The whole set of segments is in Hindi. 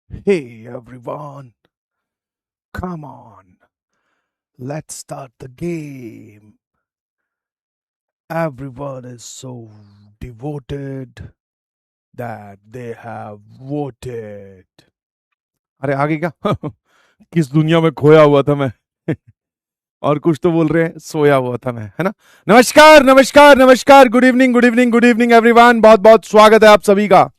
Hey everyone, come on, let's start the game. Everyone is so devoted that they have voted. अरे आगे क्या किस दुनिया में खोया हुआ था मैं और कुछ तो बोल रहे हैं सोया हुआ था मैं, है ना। नमस्कार नमस्कार नमस्कार, good evening good evening good evening everyone, बहुत बहुत स्वागत है आप सभी का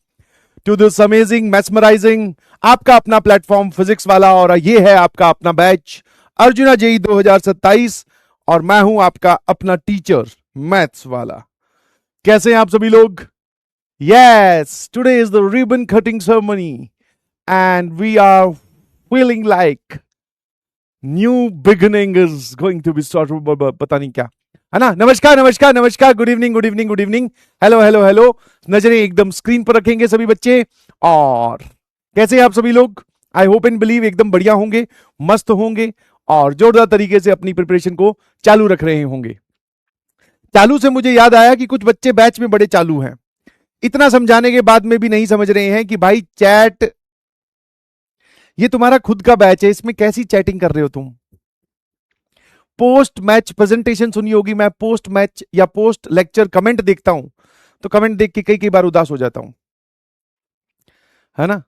टू दिस अमेजिंग मैस्मराइजिंग आपका अपना प्लेटफॉर्म फिजिक्स वाला। और ये है आपका अपना बैच अर्जुना जेई 2027 और मैं हूं आपका अपना टीचर मैथ्स वाला। कैसे हैं आप सभी लोग? Yes, today is the ribbon cutting ceremony and we are feeling like new beginning is going to be start, पता नहीं क्या, है ना। नमस्कार नमस्कार नमस्कार, good evening good evening good evening, hello hello hello. नजरें एकदम स्क्रीन पर रखेंगे सभी बच्चे। और कैसे हैं आप सभी लोग? आई होप एंड बिलीव एकदम बढ़िया होंगे, मस्त होंगे और जोरदार तरीके से अपनी प्रिपरेशन को चालू रख रहे होंगे। चालू से मुझे याद आया कि कुछ बच्चे बैच में बड़े चालू हैं, इतना समझाने के बाद में भी नहीं समझ रहे हैं कि भाई चैट, ये तुम्हारा खुद का बैच है, इसमें कैसी चैटिंग कर रहे हो तुम। पोस्ट मैच प्रेजेंटेशन सुनी होगी, मैं पोस्ट मैच या पोस्ट लेक्चर कमेंट देखता हूं तो कमेंट देख के कई कई बार उदास हो जाता हूं, है ना।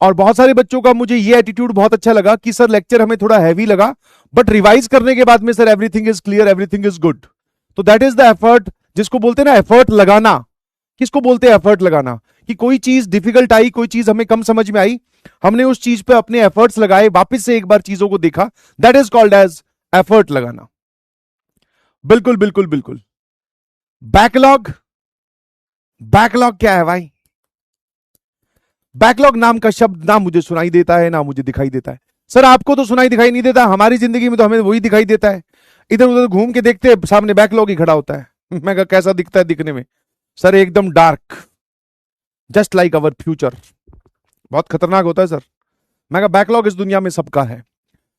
और बहुत सारे बच्चों का मुझे ये एटीट्यूड बहुत अच्छा लगा कि सर लेक्चर हमें थोड़ा हैवी लगा, बट रिवाइज करने के बाद में sir everything is clear, everything is good. तो दैट इज द एफर्ट, जिसको बोलते हैं ना एफर्ट लगाना। किसको बोलते हैं एफर्ट लगाना? कि कोई चीज डिफिकल्ट आई, कोई चीज हमें कम समझ में आई, हमने उस चीज पे अपने एफर्ट्स लगाए, वापस से एक बार चीजों को देखा, that is called as effort लगाना। बिल्कुल बिल्कुल बिल्कुल। बैकलॉग, बैकलॉग क्या है भाई? बैकलॉग नाम का शब्द ना मुझे सुनाई देता है ना मुझे दिखाई देता है। सर आपको तो सुनाई दिखाई नहीं देता, हमारी जिंदगी में तो हमें वही दिखाई देता है। इधर उधर घूम के देखते हैं, सामने बैकलॉग ही खड़ा होता है। मैं कहा कैसा दिखता है दिखने में? सर एकदम dark, just like our future, बहुत खतरनाक होता है सर। मैं कहा बैकलॉग इस दुनिया में सबका है,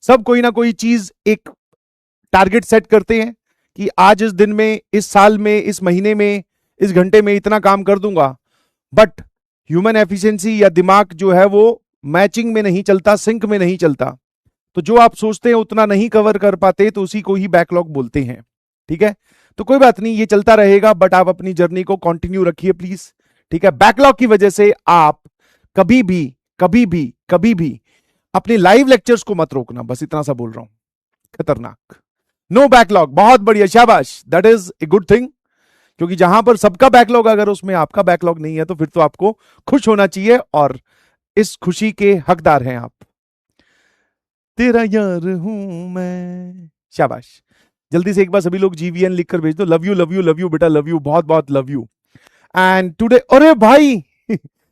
सब कोई ना कोई चीज एक टारगेट सेट करते हैं कि आज इस दिन में, इस साल में, इस महीने में, इस घंटे में इतना काम कर दूंगा। बट ह्यूमन एफिशिएंसी या दिमाग जो है वो मैचिंग में नहीं चलता, सिंक में नहीं चलता। तो जो आप सोचते हैं उतना नहीं कवर कर पाते, तो उसी को ही बैकलॉग बोलते हैं। ठीक है, तो कोई बात नहीं, ये चलता रहेगा, बट आप अपनी जर्नी को कंटिन्यू रखिए प्लीज। ठीक है, बैकलॉग की वजह से आप कभी भी कभी भी कभी भी अपने लाइव लेक्चर्स को मत रोकना, बस इतना सा बोल रहा हूं। खतरनाक। नो बैकलॉग, बहुत बढ़िया, शाबाश, that is a good thing. क्योंकि जहां पर सबका बैकलॉग, अगर उसमें आपका बैकलॉग नहीं है तो फिर तो आपको खुश होना चाहिए, और इस खुशी के हकदार हैं आप। तेरा यार हूं मैं, शाबाश। जल्दी से एक बार सभी लोग जीवीएन लिखकर भेज दो। Love you love you love you बेटा, लव यू, बहुत बहुत लव यू। एंड टुडे, अरे भाई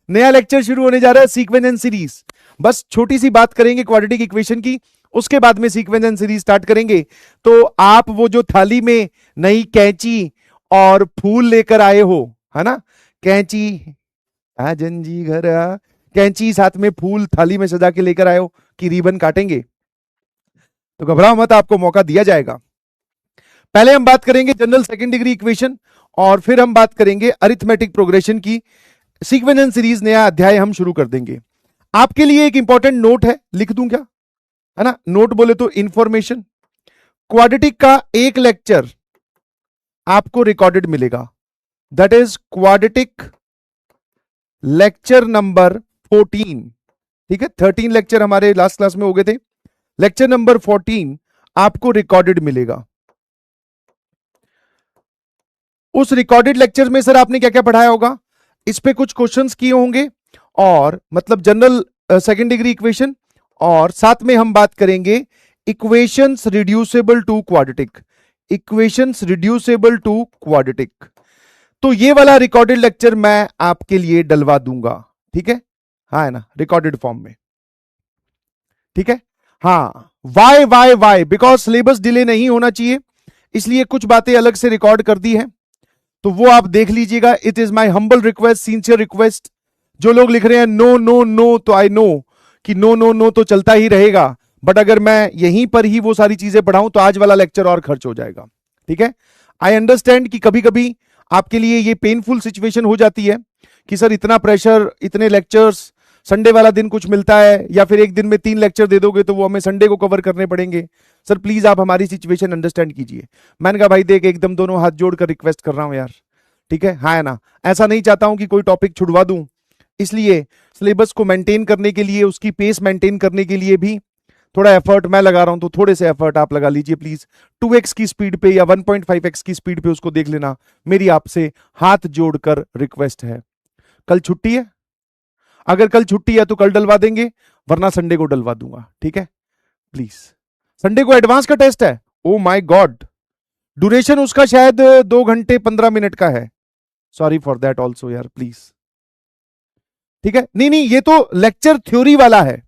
नया लेक्चर शुरू होने जा रहा है, सीक्वेंस एंड सीरीज। बस छोटी सी बात करेंगे क्वाड्रेटिक इक्वेशन की, उसके बाद में सीक्वेंस एंड सीरीज स्टार्ट करेंगे। तो आप वो जो थाली में नई कैंची और फूल लेकर आए हो, है ना, कैंची, आजन जी घर आ, कैंची साथ में फूल थाली में सजा के लेकर आए हो कि रिबन काटेंगे, तो घबराओ मत, आपको मौका दिया जाएगा। पहले हम बात करेंगे जनरल सेकंड डिग्री इक्वेशन, और फिर हम बात करेंगे अरिथमेटिक प्रोग्रेशन की। सीक्वेंस एंड सीरीज नया अध्याय हम शुरू कर देंगे। आपके लिए एक इंपॉर्टेंट नोट है, लिख दूं क्या, है ना, नोट बोले तो इंफॉर्मेशन। क्वाड्रेटिक का एक लेक्चर आपको रिकॉर्डेड मिलेगा, that is quadratic lecture number 14। ठीक है, 13 लेक्चर हमारे लास्ट क्लास में हो गए थे, लेक्चर नंबर 14 आपको रिकॉर्डेड मिलेगा। उस रिकॉर्डेड लेक्चर में सर आपने क्या क्या पढ़ाया होगा, इस पे कुछ क्वेश्चंस किए होंगे, और मतलब जनरल सेकंड डिग्री इक्वेशन, और साथ में हम बात करेंगे equations reducible to quadratic, equations reducible to quadratic. तो ये वाला रिकॉर्डेड लेक्चर मैं आपके लिए डलवा दूंगा, ठीक है, हाँ है ना, रिकॉर्डेड फॉर्म में। ठीक है, हाँ, वाई बिकॉज सिलेबस डिले नहीं होना चाहिए, इसलिए कुछ बातें अलग से रिकॉर्ड कर दी है, तो वो आप देख लीजिएगा। It is my humble request, sincere request. जो लोग लिख रहे हैं नो नो नो, तो आई नो कि नो नो नो तो चलता ही रहेगा, बट अगर मैं यहीं पर ही वो सारी चीजें पढ़ाऊं तो आज वाला लेक्चर और खर्च हो जाएगा। ठीक है, आई अंडरस्टैंड कि कभी कभी आपके लिए ये पेनफुल सिचुएशन हो जाती है कि सर इतना प्रेशर, इतने लेक्चर्स, संडे वाला दिन कुछ मिलता है, या फिर एक दिन में 3 लेक्चर दे दोगे तो वो हमें संडे को कवर करने पड़ेंगे। सर प्लीज आप हमारी सिचुएशन अंडरस्टैंड कीजिए। मैंने कहा भाई देख, एकदम दोनों हाथ जोड़कर रिक्वेस्ट कर रहा हूं यार, ठीक है, हाँ है ना, ऐसा नहीं चाहता हूं कि कोई टॉपिक छुड़वा दूं, इसलिए सिलेबस को मेंटेन करने के लिए, उसकी पेस मेंटेन करने के लिए भी थोड़ा एफर्ट मैं लगा रहा हूं, तो थोड़े से एफर्ट आप लगा लीजिए प्लीज। 2x की स्पीड पे या 1.5x की स्पीड पे उसको देख लेना, मेरी आपसे हाथ जोड़कर रिक्वेस्ट है। कल छुट्टी है, अगर कल छुट्टी है तो कल डलवा देंगे, वरना संडे को डलवा दूंगा, ठीक है प्लीज। संडे को एडवांस का टेस्ट है, ओ माय गॉड, ड्यूरेशन उसका शायद 2 घंटे 15 मिनट का है, सॉरी फॉर दैट ऑल्सो यार प्लीज, ठीक है। नहीं नहीं, ये तो लेक्चर थ्योरी वाला है,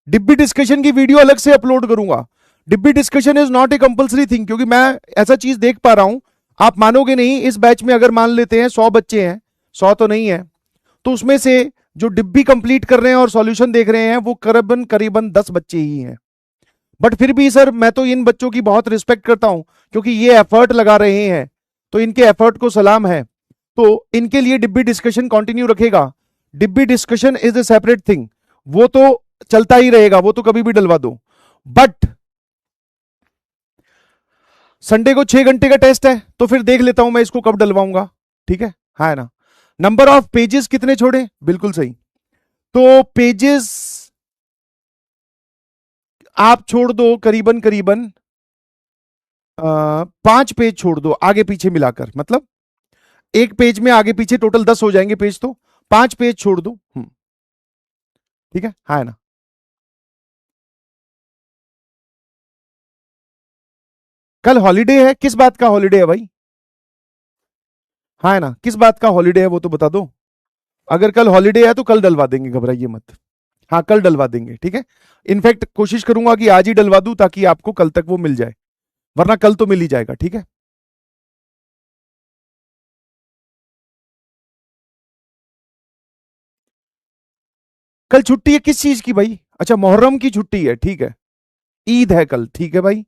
डिब्बी डिस्कशन की वीडियो अलग से अपलोड करूंगा। डिब्बी discussion is not a compulsory thing, क्योंकि मैं ऐसा चीज देख पा रहा हूं, आप मानोगे नहीं, इस बैच में अगर मान लेते हैं 100 बच्चे हैं, 100 तो नहीं है, तो उसमें से जो डिब्बी कंप्लीट कर रहे हैं और सॉल्यूशन देख रहे हैं वो करीबन करीबन 10 बच्चे ही हैं। बट फिर भी सर मैं तो इन बच्चों की बहुत रिस्पेक्ट करता हूं, क्योंकि ये एफर्ट लगा रहे हैं, तो इनके एफर्ट को सलाम है। तो इनके लिए डिब्बी डिस्कशन कंटिन्यू रखेगा। डिब्बी discussion is a separate thing, वो तो चलता ही रहेगा, वो तो कभी भी डलवा दो। बट संडे को 6 घंटे का टेस्ट है, तो फिर देख लेता हूं मैं इसको कब डलवाऊंगा, ठीक है, हाँ है ना। नंबर ऑफ पेजेस कितने छोड़े, बिल्कुल सही, तो पेजेस आप छोड़ दो करीबन करीबन 5 पेज छोड़ दो आगे पीछे मिलाकर, मतलब एक पेज में आगे पीछे टोटल 10 हो जाएंगे पेज, तो 5 पेज छोड़ दो, ठीक है, हाँ है ना। कल हॉलीडे है, किस बात का हॉलीडे है भाई, हाँ है ना, किस बात का हॉलीडे है वो तो बता दो। अगर कल हॉलीडे है तो कल डलवा देंगे, घबराइए मत, हाँ कल डलवा देंगे, ठीक है। इनफैक्ट कोशिश करूंगा कि आज ही डलवा दूं ताकि आपको कल तक वो मिल जाए, वरना कल तो मिल ही जाएगा, ठीक है। कल छुट्टी है किस चीज की भाई, अच्छा मुहर्रम की छुट्टी है, ठीक है, ईद है कल, ठीक है भाई,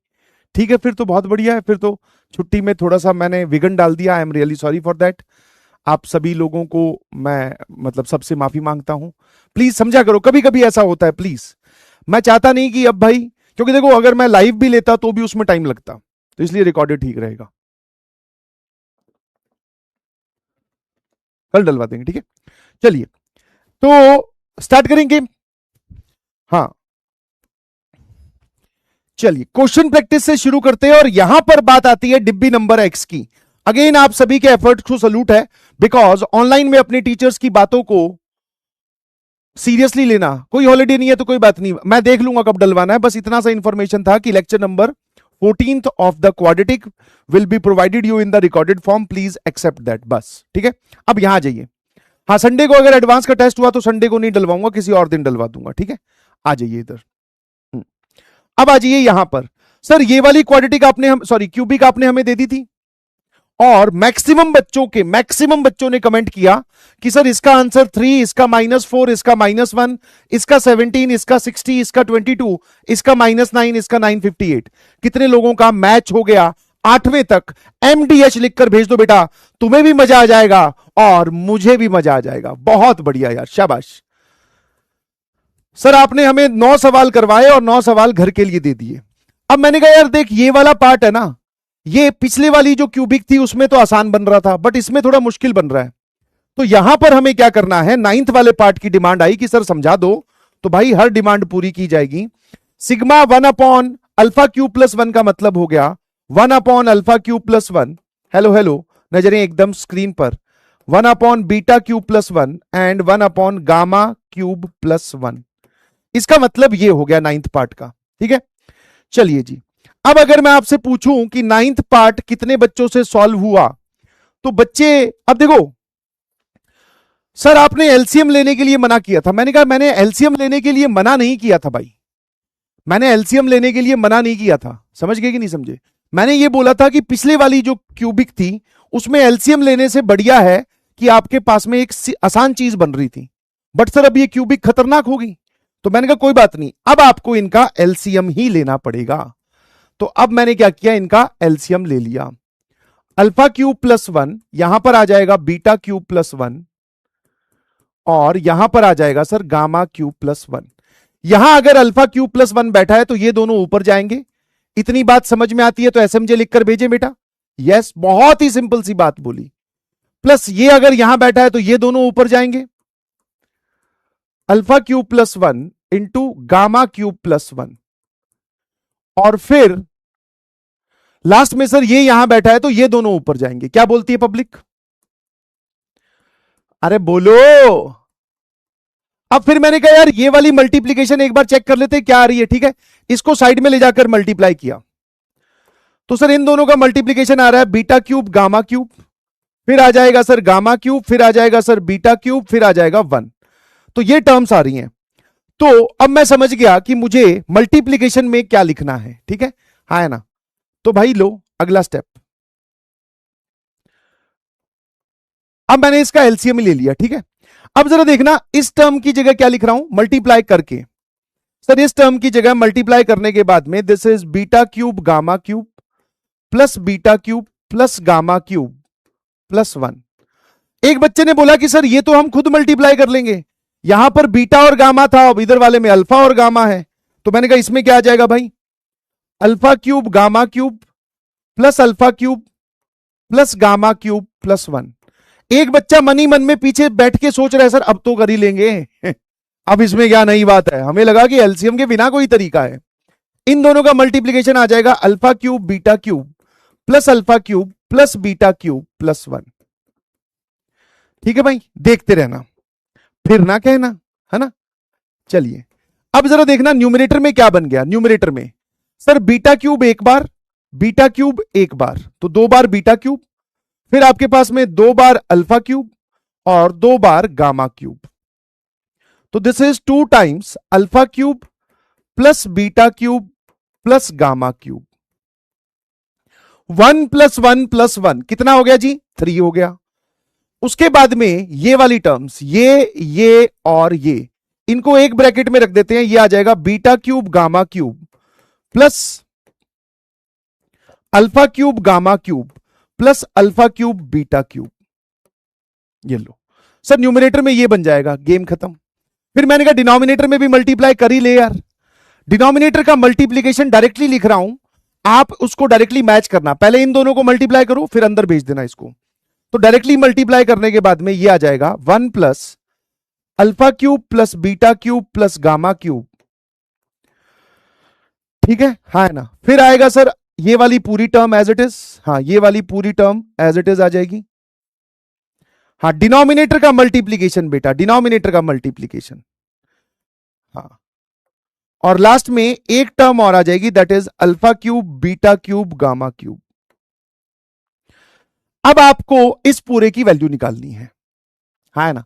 ठीक है, फिर तो बहुत बढ़िया है। फिर तो छुट्टी में थोड़ा सा मैंने विघन डाल दिया, I am really sorry for that. आप सभी लोगों को मैं मतलब सबसे माफी मांगता हूं, प्लीज समझा करो, कभी कभी ऐसा होता है प्लीज। मैं चाहता नहीं कि अब भाई, क्योंकि देखो अगर मैं लाइव भी लेता तो भी उसमें टाइम लगता, तो इसलिए रिकॉर्डेड ठीक रहेगा। कल डलवा देंगे, ठीक है, चलिए तो स्टार्ट करेंगे। हाँ चलिए क्वेश्चन प्रैक्टिस से शुरू करते हैं, और यहां पर बात आती है डिब्बी नंबर एक्स की। अगेन आप सभी के एफर्ट को सलूट है, बिकॉज ऑनलाइन में अपने टीचर्स की बातों को सीरियसली लेना। कोई हॉलीडे नहीं है तो कोई बात नहीं, मैं देख लूंगा कब डलवाना है, बस इतना सा इंफॉर्मेशन था कि lecture number 14th of the quadratic will be provided you in the recorded form, please accept that, बस ठीक है। अब यहां जाइए, हाँ संडे को अगर एडवांस का टेस्ट हुआ तो संडे को नहीं डलवाऊंगा, किसी और दिन डलवा दूंगा, ठीक है। आ जाइए इधर, अब आ जाइए यहां पर। सर ये वाली क्वाड्रेटिक आपने हम सॉरी क्यूबिक आपने हमें दे दी थी, और मैक्सिमम बच्चों ने कमेंट किया कि सर इसका आंसर 3, इसका -4, इसका -1, इसका 17, इसका 60, इसका 22, इसका -9, इसका 958। कितने लोगों का मैच हो गया 8वें तक? MDH लिखकर भेज दो बेटा, तुम्हें भी मजा आ जाएगा और मुझे भी मजा आ जाएगा। बहुत बढ़िया यार, शाबाश। सर आपने हमें 9 सवाल करवाए और 9 सवाल घर के लिए दे दिए। अब मैंने कहा यार देख, ये वाला पार्ट है ना, ये पिछले वाली जो क्यूबिक थी उसमें तो आसान बन रहा था, बट इसमें थोड़ा मुश्किल बन रहा है। तो यहां पर हमें क्या करना है, 9th वाले पार्ट की डिमांड आई कि सर समझा दो, तो भाई हर डिमांड पूरी की जाएगी। सिग्मा 1 अल्फा क्यूब प्लस 1 का मतलब हो गया 1 alpha cube plus 1, hello hello, नजरें एकदम स्क्रीन पर, 1 beta cube plus 1 and 1 gamma cube plus 1। इसका मतलब ये हो गया 9th पार्ट का, ठीक है। चलिए जी, अब अगर मैं आपसे पूछूं कि 9th पार्ट कितने बच्चों से सॉल्व हुआ, तो बच्चे, अब देखो सर आपने एलसीएम लेने के लिए मना किया था। मैंने कहा मैंने एलसीएम लेने के लिए मना नहीं किया था भाई, मैंने एलसीएम लेने के लिए मना नहीं किया था, समझ गए कि नहीं समझे। मैंने ये बोला था कि पिछले वाली जो क्यूबिक थी उसमें एलसीएम लेने से बढ़िया है कि आपके पास में एक आसान चीज बन रही थी, बट सर अब ये क्यूबिक खतरनाक होगी, तो मैंने कहा कोई बात नहीं, अब आपको इनका एलसीएम ही लेना पड़ेगा। तो अब मैंने क्या किया, इनका एलसीएम ले लिया। अल्फा क्यूब प्लस 1 यहां पर आ जाएगा बीटा क्यूब प्लस 1, और यहां पर आ जाएगा सर गामा क्यूब प्लस 1। यहां अगर अल्फा क्यूब प्लस 1 बैठा है तो ये दोनों ऊपर जाएंगे। इतनी बात समझ में आती है तो एसएमजे लिखकर भेजे बेटा। यस, बहुत ही सिंपल सी बात बोली। प्लस ये अगर यहां बैठा है तो ये दोनों ऊपर जाएंगे। Alpha cube plus 1 into gamma cube plus 1, और फिर लास्ट में सर ये यहां बैठा है तो ये दोनों ऊपर जाएंगे। क्या बोलती है पब्लिक? अरे बोलो। अब फिर मैंने कहा यार ये वाली मल्टीप्लीकेशन एक बार चेक कर लेते क्या आ रही है। ठीक है, इसको साइड में ले जाकर मल्टीप्लाई किया तो सर इन दोनों का मल्टीप्लीकेशन आ रहा है बीटा क्यूब गामा क्यूब, फिर आ जाएगा सर गामा क्यूब, फिर आ जाएगा सर बीटा क्यूब, फिर आ जाएगा 1। तो ये टर्म्स आ रही हैं। तो अब मैं समझ गया कि मुझे मल्टीप्लीकेशन में क्या लिखना है। ठीक है, हाँ है ना? तो भाई लो अगला स्टेप। अब मैंने इसका एलसीएम ले लिया। ठीक है, अब जरा देखना इस टर्म की जगह क्या लिख रहा हूं, मल्टीप्लाई करके। सर इस टर्म की जगह मल्टीप्लाई करने के बाद में this is beta cube gamma cube plus beta cube plus gamma cube plus 1। एक बच्चे ने बोला कि सर ये तो हम खुद मल्टीप्लाई कर लेंगे, यहां पर बीटा और गामा था, अब इधर वाले में अल्फा और गामा है। तो मैंने कहा इसमें क्या आ जाएगा भाई, alpha cube gamma cube plus alpha cube plus gamma cube plus 1। एक बच्चा मन ही मन में पीछे बैठ के सोच रहा है सर अब तो कर ही लेंगे अब इसमें क्या नई बात है। हमें लगा कि एलसीएम के बिना कोई तरीका है। इन दोनों का मल्टीप्लीकेशन आ जाएगा alpha cube beta cube plus alpha cube plus beta cube plus 1। ठीक है भाई, देखते रहना फिर ना कहना, है ना? चलिए अब जरा देखना न्यूमरेटर में क्या बन गया। न्यूमरेटर में सर बीटा क्यूब एक बार, बीटा क्यूब एक बार, तो 2 बार बीटा क्यूब, फिर आपके पास में 2 बार अल्फा क्यूब और 2 बार गामा क्यूब। तो this is 2 times alpha cube plus beta cube plus gamma cube. 1 plus 1 plus 1 कितना हो गया जी? 3 हो गया। उसके बाद में ये वाली टर्म्स ये और ये, इनको एक ब्रैकेट में रख देते हैं। ये आ जाएगा beta cube gamma cube plus alpha cube gamma cube plus alpha cube beta cube. ये लो सर न्यूमरेटर में ये बन जाएगा, गेम खत्म। फिर मैंने कहा डिनोमिनेटर में भी मल्टीप्लाई कर ही ले यार। डिनोमिनेटर का मल्टीप्लीकेशन डायरेक्टली लिख रहा हूं, आप उसको डायरेक्टली मैच करना। पहले इन दोनों को मल्टीप्लाई करो फिर अंदर भेज देना इसको। तो डायरेक्टली मल्टीप्लाई करने के बाद में ये आ जाएगा 1 plus alpha cube plus beta cube plus gamma cube. ठीक है, हाँ है ना? फिर आएगा सर ये वाली पूरी टर्म एज इट इज, हाँ ये वाली पूरी टर्म एज इट इज आ जाएगी। हाँ डिनोमिनेटर का मल्टीप्लीकेशन बेटा, डिनोमिनेटर का मल्टीप्लीकेशन। हाँ और लास्ट में एक टर्म और आ जाएगी that is alpha cube beta cube gamma cube. अब आपको इस पूरे की वैल्यू निकालनी है ना?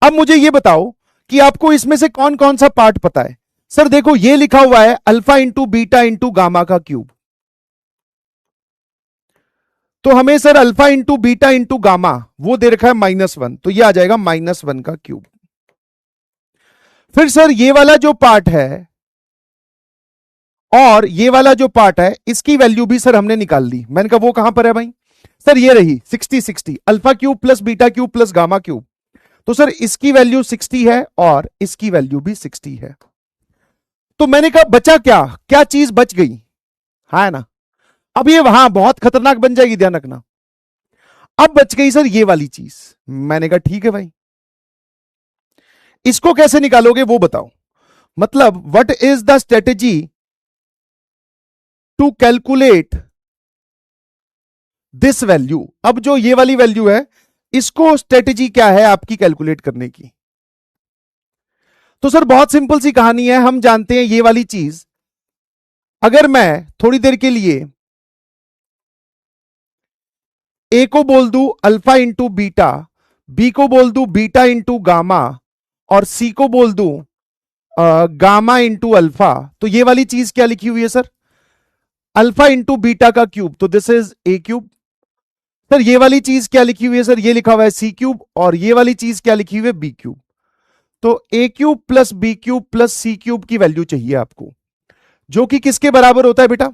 अब मुझे ये बताओ कि आपको इसमें से कौन कौन सा पार्ट पता है। सर देखो ये लिखा हुआ है alpha into beta into gamma का क्यूब, तो हमें sir alpha into beta into gamma वो दे रखा है -1, तो ये आ जाएगा -1 का क्यूब। फिर सर ये वाला जो पार्ट है और ये वाला जो पार्ट है इसकी वैल्यू भी सर हमने निकाल ली। मैंने कहा वो कहां पर है भाई? सर ये रही 60 alpha cube plus beta cube plus gamma cube. तो सर इसकी वैल्यू 60 है और इसकी वैल्यू भी 60 है। तो मैंने कहा बचा क्या, क्या चीज बच गई, है ना? अब ये वहां बहुत खतरनाक बन जाएगी, ध्यान रखना। अब बच गई सर ये वाली चीज। मैंने कहा ठीक है भाई, इसको कैसे निकालोगे वो बताओ। मतलब what is the strategy to calculate this value. अब जो ये वाली वैल्यू है इसको स्ट्रेटेजी क्या है आपकी कैलकुलेट करने की? तो सर बहुत सिंपल सी कहानी है। हम जानते हैं ये वाली चीज, अगर मैं थोड़ी देर के लिए ए को बोल दूं अल्फा इंटू बीटा, बी को बोल दूं बीटा इंटू गामा और सी को बोल दूं गामा इंटू अल्फा, तो ये वाली चीज क्या लिखी हुई है सर? अल्फा इंटू बीटा का क्यूब, तो this is a cube. Sir ये वाली चीज क्या लिखी हुई है सर? ये लिखा हुआ है सी क्यूब, और ये वाली चीज क्या लिखी हुई है? B cube. तो A cube plus B cube plus C cube की वैल्यू चाहिए आपको, जो कि किसके बराबर होता है बेटा?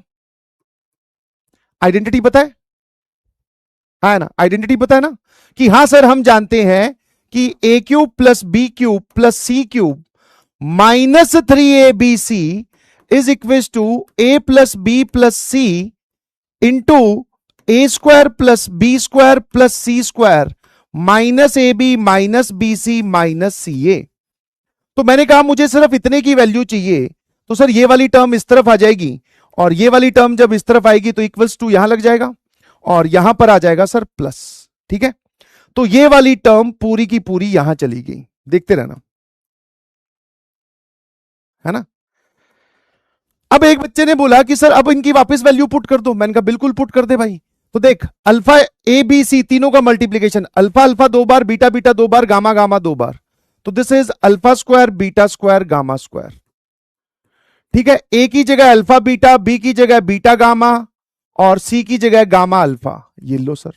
आइडेंटिटी पता है ना? आइडेंटिटी पता है ना कि हाँ सर हम जानते हैं कि A cube plus B cube plus C cube minus 3abc is equal to A plus B plus C into A square plus B square plus C square minus A B minus B C minus C A. तो मैंने कहा मुझे सिर्फ इतने की वैल्यू चाहिए, तो सर ये वाली टर्म इस तरफ आ जाएगी और ये वाली टर्म जब इस तरफ आएगी तो इक्वल्स टू यहां लग जाएगा और यहां पर आ जाएगा सर प्लस। ठीक है, तो ये वाली टर्म पूरी की पूरी यहां चली गई, देखते रहना, है ना। अब एक बच्चे ने बोला कि सर अब इनकी वापस वैल्यू पुट कर दो। मैंने कहा बिल्कुल पुट कर दे भाई। तो देख अल्फा ए बी सी तीनों का मल्टीप्लीकेशन, अल्फा अल्फा 2 बार, बीटा बीटा 2 बार, गामा गामा 2 बार, तो this is alpha square beta square gamma square. ठीक है, ए की जगह अल्फा बीटा, बी की जगह बीटा गामा और सी की जगह गामा अल्फा, ये लो सर।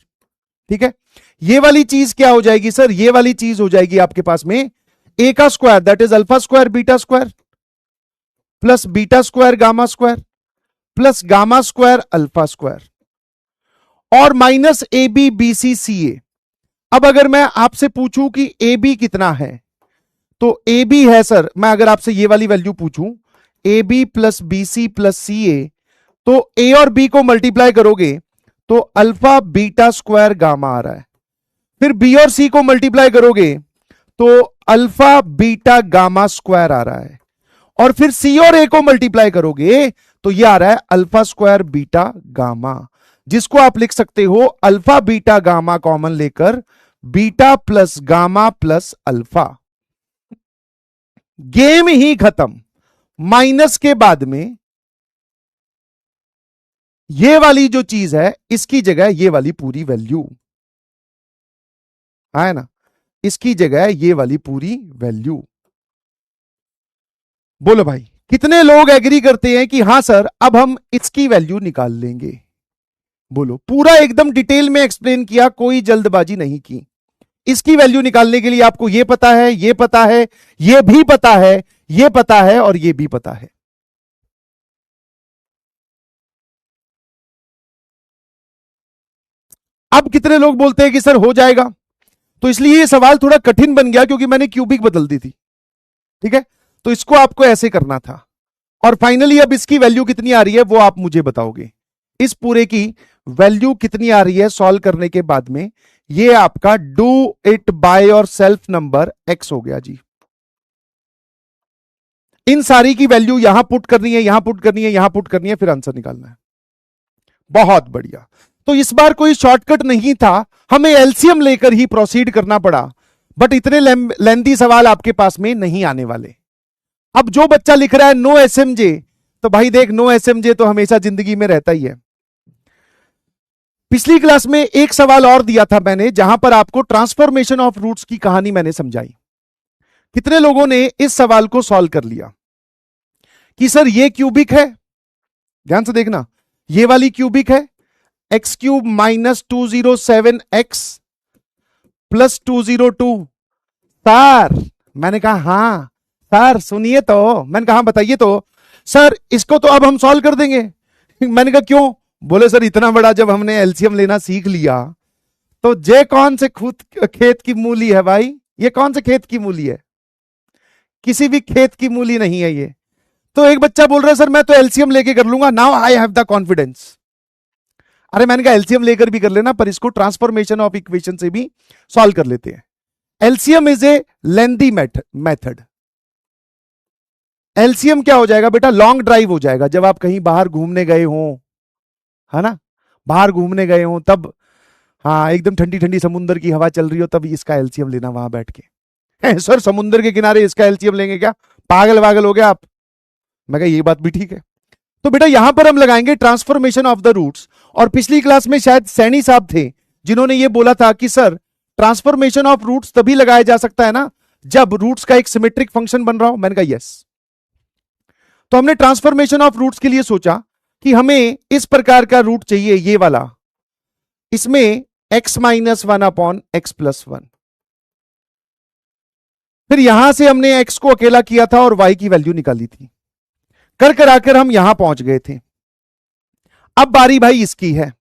ठीक है, ये वाली चीज क्या हो जाएगी सर, ये वाली चीज हो जाएगी आपके पास में ए का square that is alpha square beta square plus beta square gamma square plus gamma square alpha square और minus A B B C C A. अब अगर मैं आपसे पूछूं कि ए बी कितना है, तो ए बी है सर, मैं अगर आपसे ये वाली वैल्यू पूछूं A B plus B C plus C A, तो ए और बी को मल्टीप्लाई करोगे तो अल्फा बीटा स्क्वायर गामा आ रहा है, फिर बी और सी को मल्टीप्लाई करोगे तो अल्फा बीटा गामा स्क्वायर आ रहा है, और फिर सी और ए को मल्टीप्लाई करोगे तो ये आ रहा है अल्फा स्क्वायर बीटा गामा, जिसको आप लिख सकते हो अल्फा बीटा गामा कॉमन लेकर beta plus gamma plus alpha. Game ही खत्म। माइनस के बाद में ये वाली जो चीज है इसकी जगह ये वाली पूरी वैल्यू है ना, इसकी जगह ये वाली पूरी वैल्यू। बोलो भाई कितने लोग एग्री करते हैं कि हां सर अब हम इसकी वैल्यू निकाल लेंगे। बोलो, पूरा एकदम डिटेल में एक्सप्लेन किया, कोई जल्दबाजी नहीं की। इसकी वैल्यू निकालने के लिए आपको यह पता है, यह पता है, यह भी पता है, यह पता है और यह भी पता है। अब कितने लोग बोलते हैं कि सर हो जाएगा, तो इसलिए यह सवाल थोड़ा कठिन बन गया क्योंकि मैंने क्यूबिक बदल दी थी। ठीक है, तो इसको आपको ऐसे करना था और फाइनली अब इसकी वैल्यू कितनी आ रही है वो आप मुझे बताओगे। इस पूरे की वैल्यू कितनी आ रही है सॉल्व करने के बाद में, ये आपका do it by yourself number x हो गया जी। इन सारी की वैल्यू यहां पुट करनी है, यहां पुट करनी है, यहां पुट करनी है, फिर आंसर निकालना है। बहुत बढ़िया। तो इस बार कोई शॉर्टकट नहीं था, हमें एलसीएम लेकर ही प्रोसीड करना पड़ा, बट इतने लेंथी सवाल आपके पास में नहीं आने वाले। अब जो बच्चा लिख रहा है नो एसएमजे, तो भाई देख नो एसएमजे तो हमेशा जिंदगी में रहता ही है। पिछली क्लास में एक सवाल और दिया था मैंने जहां पर आपको ट्रांसफॉर्मेशन ऑफ रूट्स की कहानी मैंने समझाई। कितने लोगों ने इस सवाल को सॉल्व कर लिया कि सर ये क्यूबिक है, ध्यान से देखना, ये वाली क्यूबिक है, x cube minus 207 x plus 202। Sir मैंने कहा हां सर सुनिए तो, मैंने कहा बताइए तो सर, इसको तो अब हम सॉल्व कर देंगे। मैंने कहा क्यों? बोले सर इतना बड़ा जब हमने एलसीएम लेना सीख लिया तो जे कौन से खुद खेत की मूली है भाई, ये कौन से खेत की मूली है? किसी भी खेत की मूली नहीं है ये। तो एक बच्चा बोल रहा है सर मैं तो एलसीएम लेके कर लूंगा, now I have the confidence. अरे मैंने कहा एलसीएम लेकर भी कर लेना, पर इसको ट्रांसफॉर्मेशन ऑफ इक्वेशन से भी सॉल्व कर लेते हैं। LCM is a lengthy method. LCM क्या हो जाएगा बेटा, लॉन्ग ड्राइव हो जाएगा। जब आप कहीं बाहर घूमने गए हो, है ना, बाहर घूमने गए हो तब, हाँ एकदम ठंडी ठंडी समुद्र की हवा चल रही हो, तब इसका एलसीएम लेना वहां बैठ के। सर समुद्र के किनारे इसका एलसीएम लेंगे क्या, पागल वागल हो गया आप? मैं कहा ये बात भी ठीक है। तो बेटा यहां पर हम लगाएंगे ट्रांसफॉर्मेशन ऑफ द रूट्स। और पिछली क्लास में शायद सैनी साहब थे जिन्होंने ये बोला था कि सर ट्रांसफॉर्मेशन ऑफ रूट्स तभी लगाया जा सकता है ना जब रूट्स का एक सिमेट्रिक फंक्शन बन रहा हो। मैंने कहा यस। तो हमने ट्रांसफॉर्मेशन ऑफ रूट्स के लिए सोचा कि हमें इस प्रकार का रूट चाहिए, ये वाला, इसमें x minus 1 upon x plus 1। फिर यहां से हमने x को अकेला किया था और y की वैल्यू निकाली थी, कर कर आकर हम यहां पहुंच गए थे। अब बारी भाई इसकी है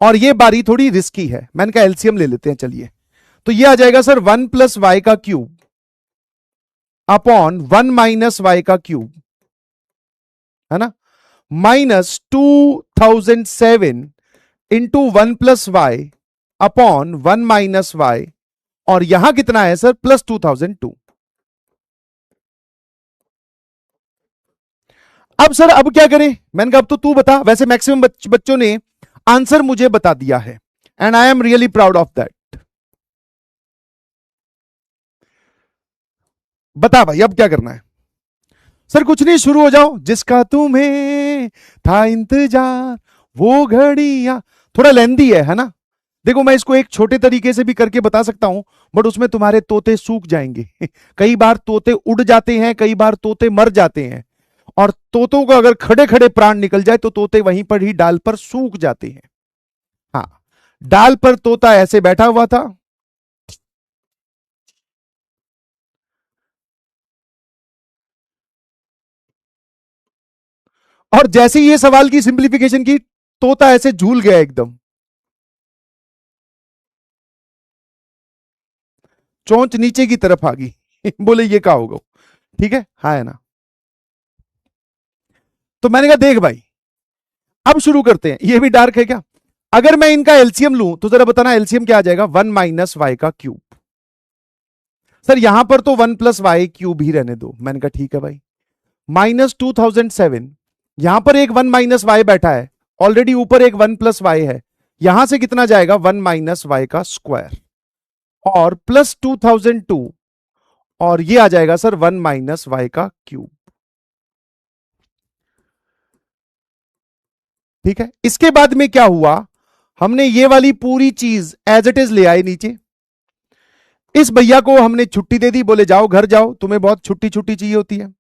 और ये बारी थोड़ी रिस्की है। मैंने कहा एलसीएम ले लेते हैं, चलिए। तो ये आ जाएगा सर 1 प्लस वाई का क्यूब अपॉन 1 माइनस वाई का क्यूब, है ना, minus 2007 into 1 plus Y upon 1 minus Y, और यहां कितना है सर प्लस 2002। अब सर अब क्या करें, मैंने कहा अब तो तू बता, वैसे मैक्सिमम बच्चों ने आंसर मुझे बता दिया है and I am really proud of that. बता भाई अब क्या करना है। सर कुछ नहीं, शुरू हो जाओ। जिसका तुम्हें था इंतजार वो घड़ियां, थोड़ा लेंदी है ना। देखो मैं इसको एक छोटे तरीके से भी करके बता सकता हूं, बट उसमें तुम्हारे तोते सूख जाएंगे कई बार तोते उड़ जाते हैं, कई बार तोते मर जाते हैं, और तोतों को अगर खड़े खड़े प्राण निकल जाए तो तोते वहीं पर ही डाल पर सूख जाते हैं। हाँ, डाल पर तोता ऐसे बैठा हुआ था, और जैसे ही ये सवाल की सिंप्लीफिकेशन की, तोता ऐसे झूल गया एकदम, चोंच नीचे की तरफ आ गई बोले ये क्या होगा। ठीक है, हाँ है ना। तो मैंने कहा देख भाई अब शुरू करते हैं, ये भी डार्क है क्या। अगर मैं इनका एलसीएम लूं तो जरा बताना एलसीएम क्या आ जाएगा, 1 माइनस वाई का क्यूब। सर यहां पर तो 1 प्लस वाई क्यूब ही रहने दो, मैंने कहा ठीक है भाई। माइनस 2007, यहां पर एक 1 माइनस वाई बैठा है, ऑलरेडी ऊपर एक 1 प्लस वाई है, यहां से कितना जाएगा 1 माइनस वाई का स्क्वायर, और प्लस 2002, और ये आ जाएगा सर 1 माइनस वाई का क्यूब। ठीक है, इसके बाद में क्या हुआ, हमने ये वाली पूरी चीज एज इट इज ले आए नीचे। इस भैया को हमने छुट्टी दे दी, बोले जाओ घर जाओ, तुम्हें बहुत छुट्टी छुट्टी चाहिए होती है।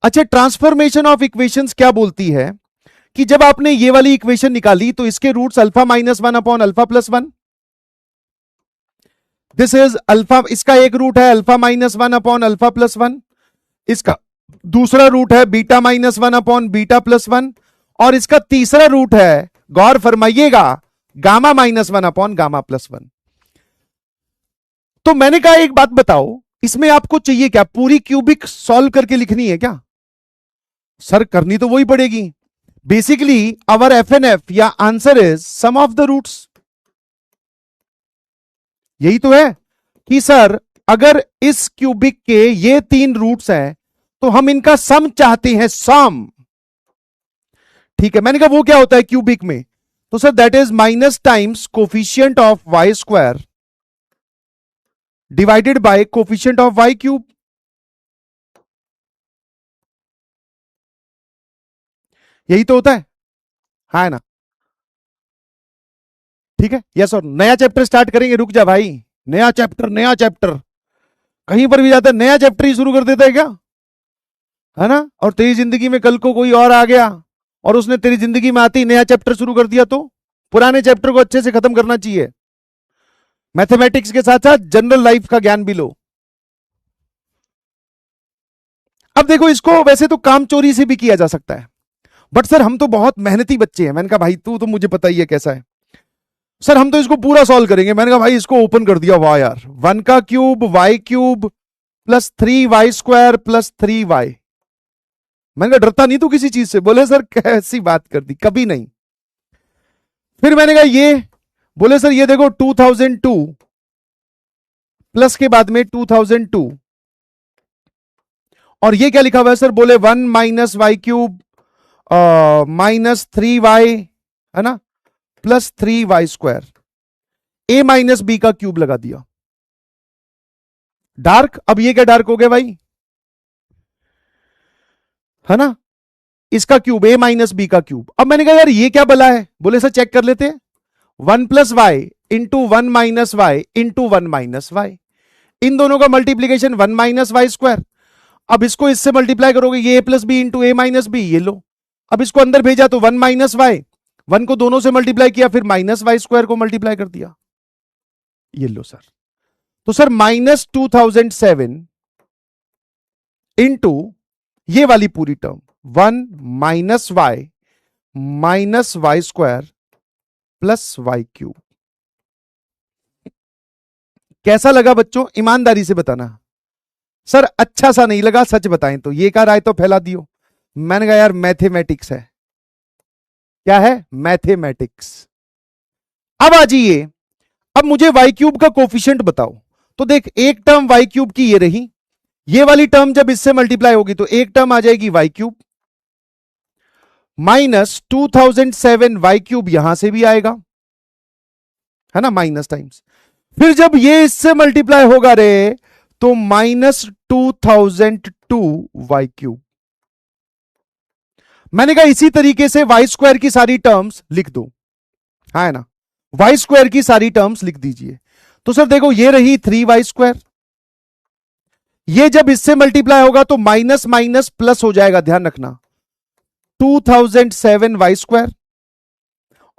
अच्छा, ट्रांसफॉर्मेशन ऑफ इक्वेशंस क्या बोलती है कि जब आपने ये वाली इक्वेशन निकाली तो इसके roots alpha minus 1 upon alpha plus 1, this is alpha, इसका एक रूट है alpha minus 1 upon alpha plus 1, इसका दूसरा रूट है beta minus 1 upon beta plus 1, और इसका तीसरा रूट है, गौर फरमाइएगा, gamma minus 1 upon gamma plus 1। तो मैंने कहा एक बात बताओ, इसमें आपको चाहिए क्या, पूरी क्यूबिक सॉल्व करके लिखनी है क्या। सर करनी तो वही पड़ेगी, basically our F N F या answer is sum of the roots. यही तो है कि सर अगर इस क्यूबिक के ये 3 रूट्स हैं तो हम इनका सम चाहते हैं, सम। ठीक है, मैंने कहा वो क्या होता है क्यूबिक में, तो sir that is minus times coefficient of Y square divided by coefficient of Y cube. यही तो होता है, हाँ ना। ठीक है, यस और नया चैप्टर स्टार्ट करेंगे, रुक जा भाई, नया चैप्टर नया चैप्टर, कहीं पर भी जाता है नया चैप्टर ही शुरू कर देता है क्या, है ना। और तेरी जिंदगी में कल को कोई और आ गया और उसने तेरी जिंदगी में आते ही नया चैप्टर शुरू कर दिया, तो पुराने चैप्टर को अच्छे से खत्म करना चाहिए। मैथमेटिक्स के साथ साथ जनरल लाइफ का ज्ञान भी लो। अब देखो इसको वैसे तो काम चोरी से भी किया जा सकता है, बट सर हम तो बहुत मेहनती बच्चे हैं। मैंने कहा भाई तू तो मुझे पता ही है कैसा है, सर हम तो इसको पूरा सॉल्व करेंगे। मैंने कहा भाई इसको ओपन कर दिया, वाह यार, 1 का cube Y cube plus 3 Y square plus 3 Y. मैंने कहा डरता नहीं तू किसी चीज से, बोले सर कैसी बात कर दी, कभी नहीं। फिर मैंने कहा ये, बोले सर ये देखो 2002 प्लस के बाद में 2002, और ये क्या लिखा हुआ है सर, बोले 1 minus Y cube minus 3 Y, है ना, plus 3 Y square, A minus B का क्यूब लगा दिया। डार्क, अब ये क्या डार्क हो गया भाई, है ना, इसका क्यूब ए माइनस बी का क्यूब। अब मैंने कहा यार ये क्या बला है, बोले सर चेक कर लेते हैं, 1 plus Y into 1 minus Y into 1 minus Y, इन दोनों का मल्टीप्लीकेशन 1 माइनस वाई स्क्वायर। अब इसको इससे मल्टीप्लाई करोगे, ये ए प्लस बी इंटू ए माइनस बी, ये लो। अब इसको अंदर भेजा तो 1 माइनस वाई, 1 को दोनों से मल्टीप्लाई किया, फिर माइनस वाई स्क्वायर को मल्टीप्लाई कर दिया, ये लो सर। तो सर माइनस 2007 इंटू ये वाली पूरी term 1 minus Y square plus Y cube, कैसा लगा बच्चों, ईमानदारी से बताना। सर अच्छा सा नहीं लगा, सच बताएं तो। ये कह राय तो फैला दियो। मैंने कहा यार मैथमेटिक्स है। क्या है? मैथमेटिक्स। अब आ जाइए, अब मुझे वाई क्यूब का कोफिशिएंट बताओ। तो देख, एक टर्म वाई क्यूब की ये रही, ये वाली टर्म जब इससे मल्टीप्लाई होगी तो एक टर्म आ जाएगी Y cube, minus 2007 Y cube यहां से भी आएगा, है ना, माइनस टाइम्स। फिर जब ये इससे मल्टीप्लाई होगा रे तो माइनस 2002 वाई क्यूब। मैंने कहा इसी तरीके से वाई स्क्वायर की सारी टर्म्स लिख दो, है ना, वाई स्क्वायर की सारी टर्म्स लिख दीजिए। तो सर देखो, ये रही 3 वाई स्क्वायर, ये जब इससे मल्टीप्लाई होगा तो माइनस माइनस प्लस हो जाएगा, ध्यान रखना, 2007 वाई स्क्वायर।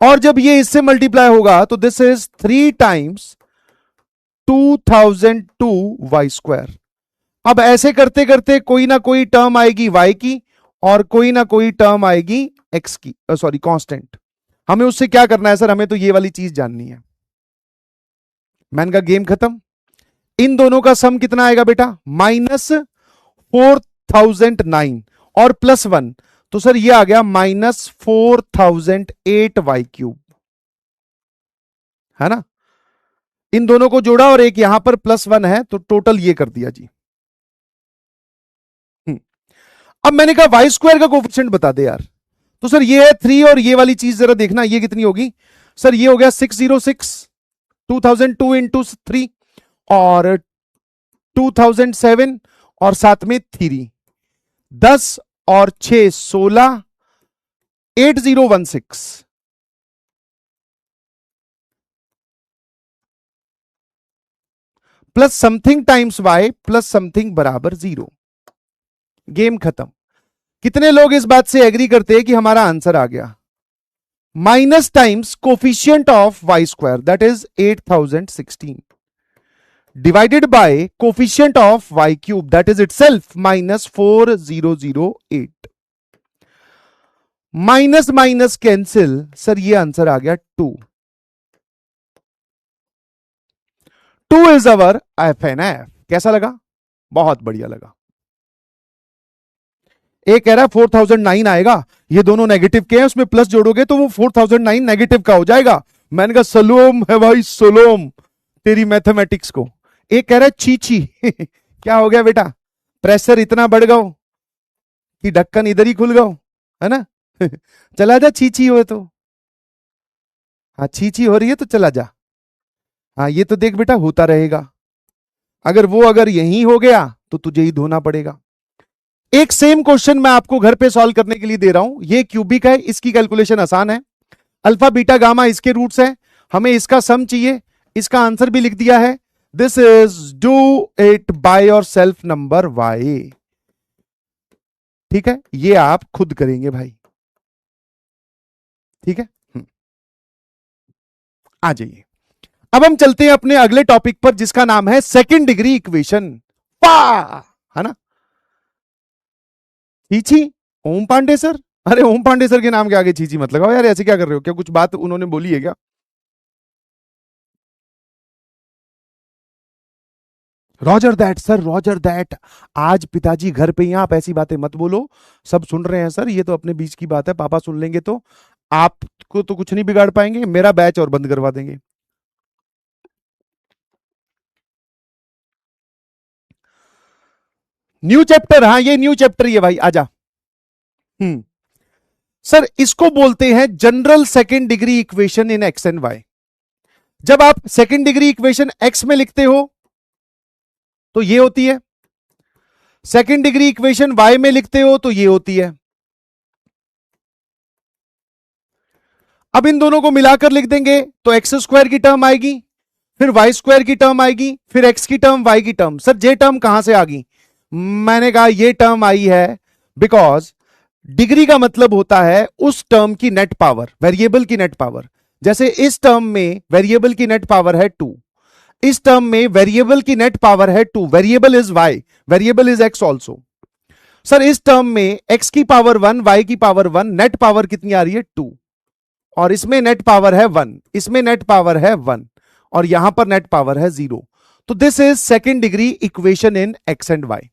और जब ये इससे मल्टीप्लाई होगा तो this is 3 times 2002 Y square. अब ऐसे करते करते कोई ना कोई टर्म आएगी वाई की और कोई ना कोई टर्म आएगी एक्स की, सॉरी कांस्टेंट। हमें उससे क्या करना है सर? हमें तो ये वाली चीज जाननी है। मैंने कहा गेम खत्म। इन दोनों का सम कितना आएगा बेटा? माइनस 4009 और प्लस 1, तो सर ये आ गया माइनस 4008 वाई क्यूब, है ना। इन दोनों को जोड़ा और एक यहां पर प्लस 1 है, तो टोटल ये कर दिया जी। अब मैंने कहा वाई स्क्वायर का कोफिशिएंट बता दे यार। तो सर ये है 3 और ये वाली चीज जरा देखना, ये कितनी होगी? सर ये हो गया 606, 2002 इंटू 3 और 2007 और साथ में 3, 10 और 6 16, 8016 plus something times Y plus something बराबर 0। गेम खत्म। कितने लोग इस बात से एग्री करते हैं कि हमारा आंसर आ गया? Minus times coefficient of Y square that is 8016 divided by coefficient of Y cube that is itself minus 4008। Minus minus cancel, sir ये आंसर आ गया 2। 2 इज अवर एफ। कैसा लगा? बहुत बढ़िया लगा। एक कह रहा है 4009 आएगा, ये दोनों नेगेटिव के हैं, उसमें प्लस जोड़ोगे तो वो 4009 नेगेटिव का हो जाएगा। मैंने कहा सलोम है भाई, सलोम तेरी मैथमेटिक्स को। एक कह रहा है चीची क्या हो गया बेटा? प्रेशर इतना बढ़ गया कि ढक्कन इधर ही खुल गया, है ना चला जा, चीची हो तो। हाँ चीची हो रही है तो चला जा। हाँ ये तो देख बेटा होता रहेगा, अगर यहीं हो गया तो तुझे ही धोना पड़ेगा। एक सेम क्वेश्चन मैं आपको घर पे सॉल्व करने के लिए दे रहा हूं। ये क्यूबिक है, इसकी कैलकुलेशन आसान है। अल्फा बीटा गामा इसके रूट्स हैं, हमें इसका सम चाहिए, इसका आंसर भी लिख दिया है। This is do it by yourself number Y. ठीक है, ये आप खुद करेंगे भाई। ठीक है, आ जाइए। अब हम चलते हैं अपने अगले टॉपिक पर जिसका नाम है सेकंड डिग्री इक्वेशन। है ना, चीची ओम पांडे सर। अरे ओम पांडे सर के नाम के आगे चीची मत लगाओ यार, ऐसे क्या कर रहे हो? क्या कुछ बात उन्होंने बोली है क्या? Roger that sir, Roger that. आज पिताजी घर पे ही हैं, आप ऐसी बातें मत बोलो, सब सुन रहे हैं सर, ये तो अपने बीच की बात है, पापा सुन लेंगे तो आपको तो कुछ नहीं बिगाड़ पाएंगे, मेरा बैच और बंद करवा देंगे। न्यू चैप्टर, हाँ ये न्यू चैप्टर ही है भाई, आजा। सर इसको बोलते हैं general second degree equation in X and Y. जब आप सेकेंड डिग्री इक्वेशन एक्स में लिखते हो तो ये होती है, सेकेंड डिग्री इक्वेशन वाई में लिखते हो तो ये होती है। अब इन दोनों को मिलाकर लिख देंगे तो एक्स स्क्वायर की टर्म आएगी, फिर वाई स्क्वायर की टर्म आएगी, फिर एक्स की टर्म, वाई की टर्म। सर ये टर्म कहां से आ गई? मैंने कहा ये टर्म आई है बिकॉज डिग्री का मतलब होता है उस टर्म की नेट पावर, वेरिएबल की नेट पावर। जैसे इस टर्म में वेरिएबल की नेट पावर है 2, इस टर्म में वेरिएबल की नेट पावर है 2, variable is Y, variable is X also. Sir इस टर्म में एक्स की पावर 1, वाई की पावर 1, नेट पावर कितनी आ रही है 2, और इसमें नेट पावर है 1, इसमें नेट पावर है 1, और यहां पर नेट पावर है 0। तो this is second degree equation in X and Y.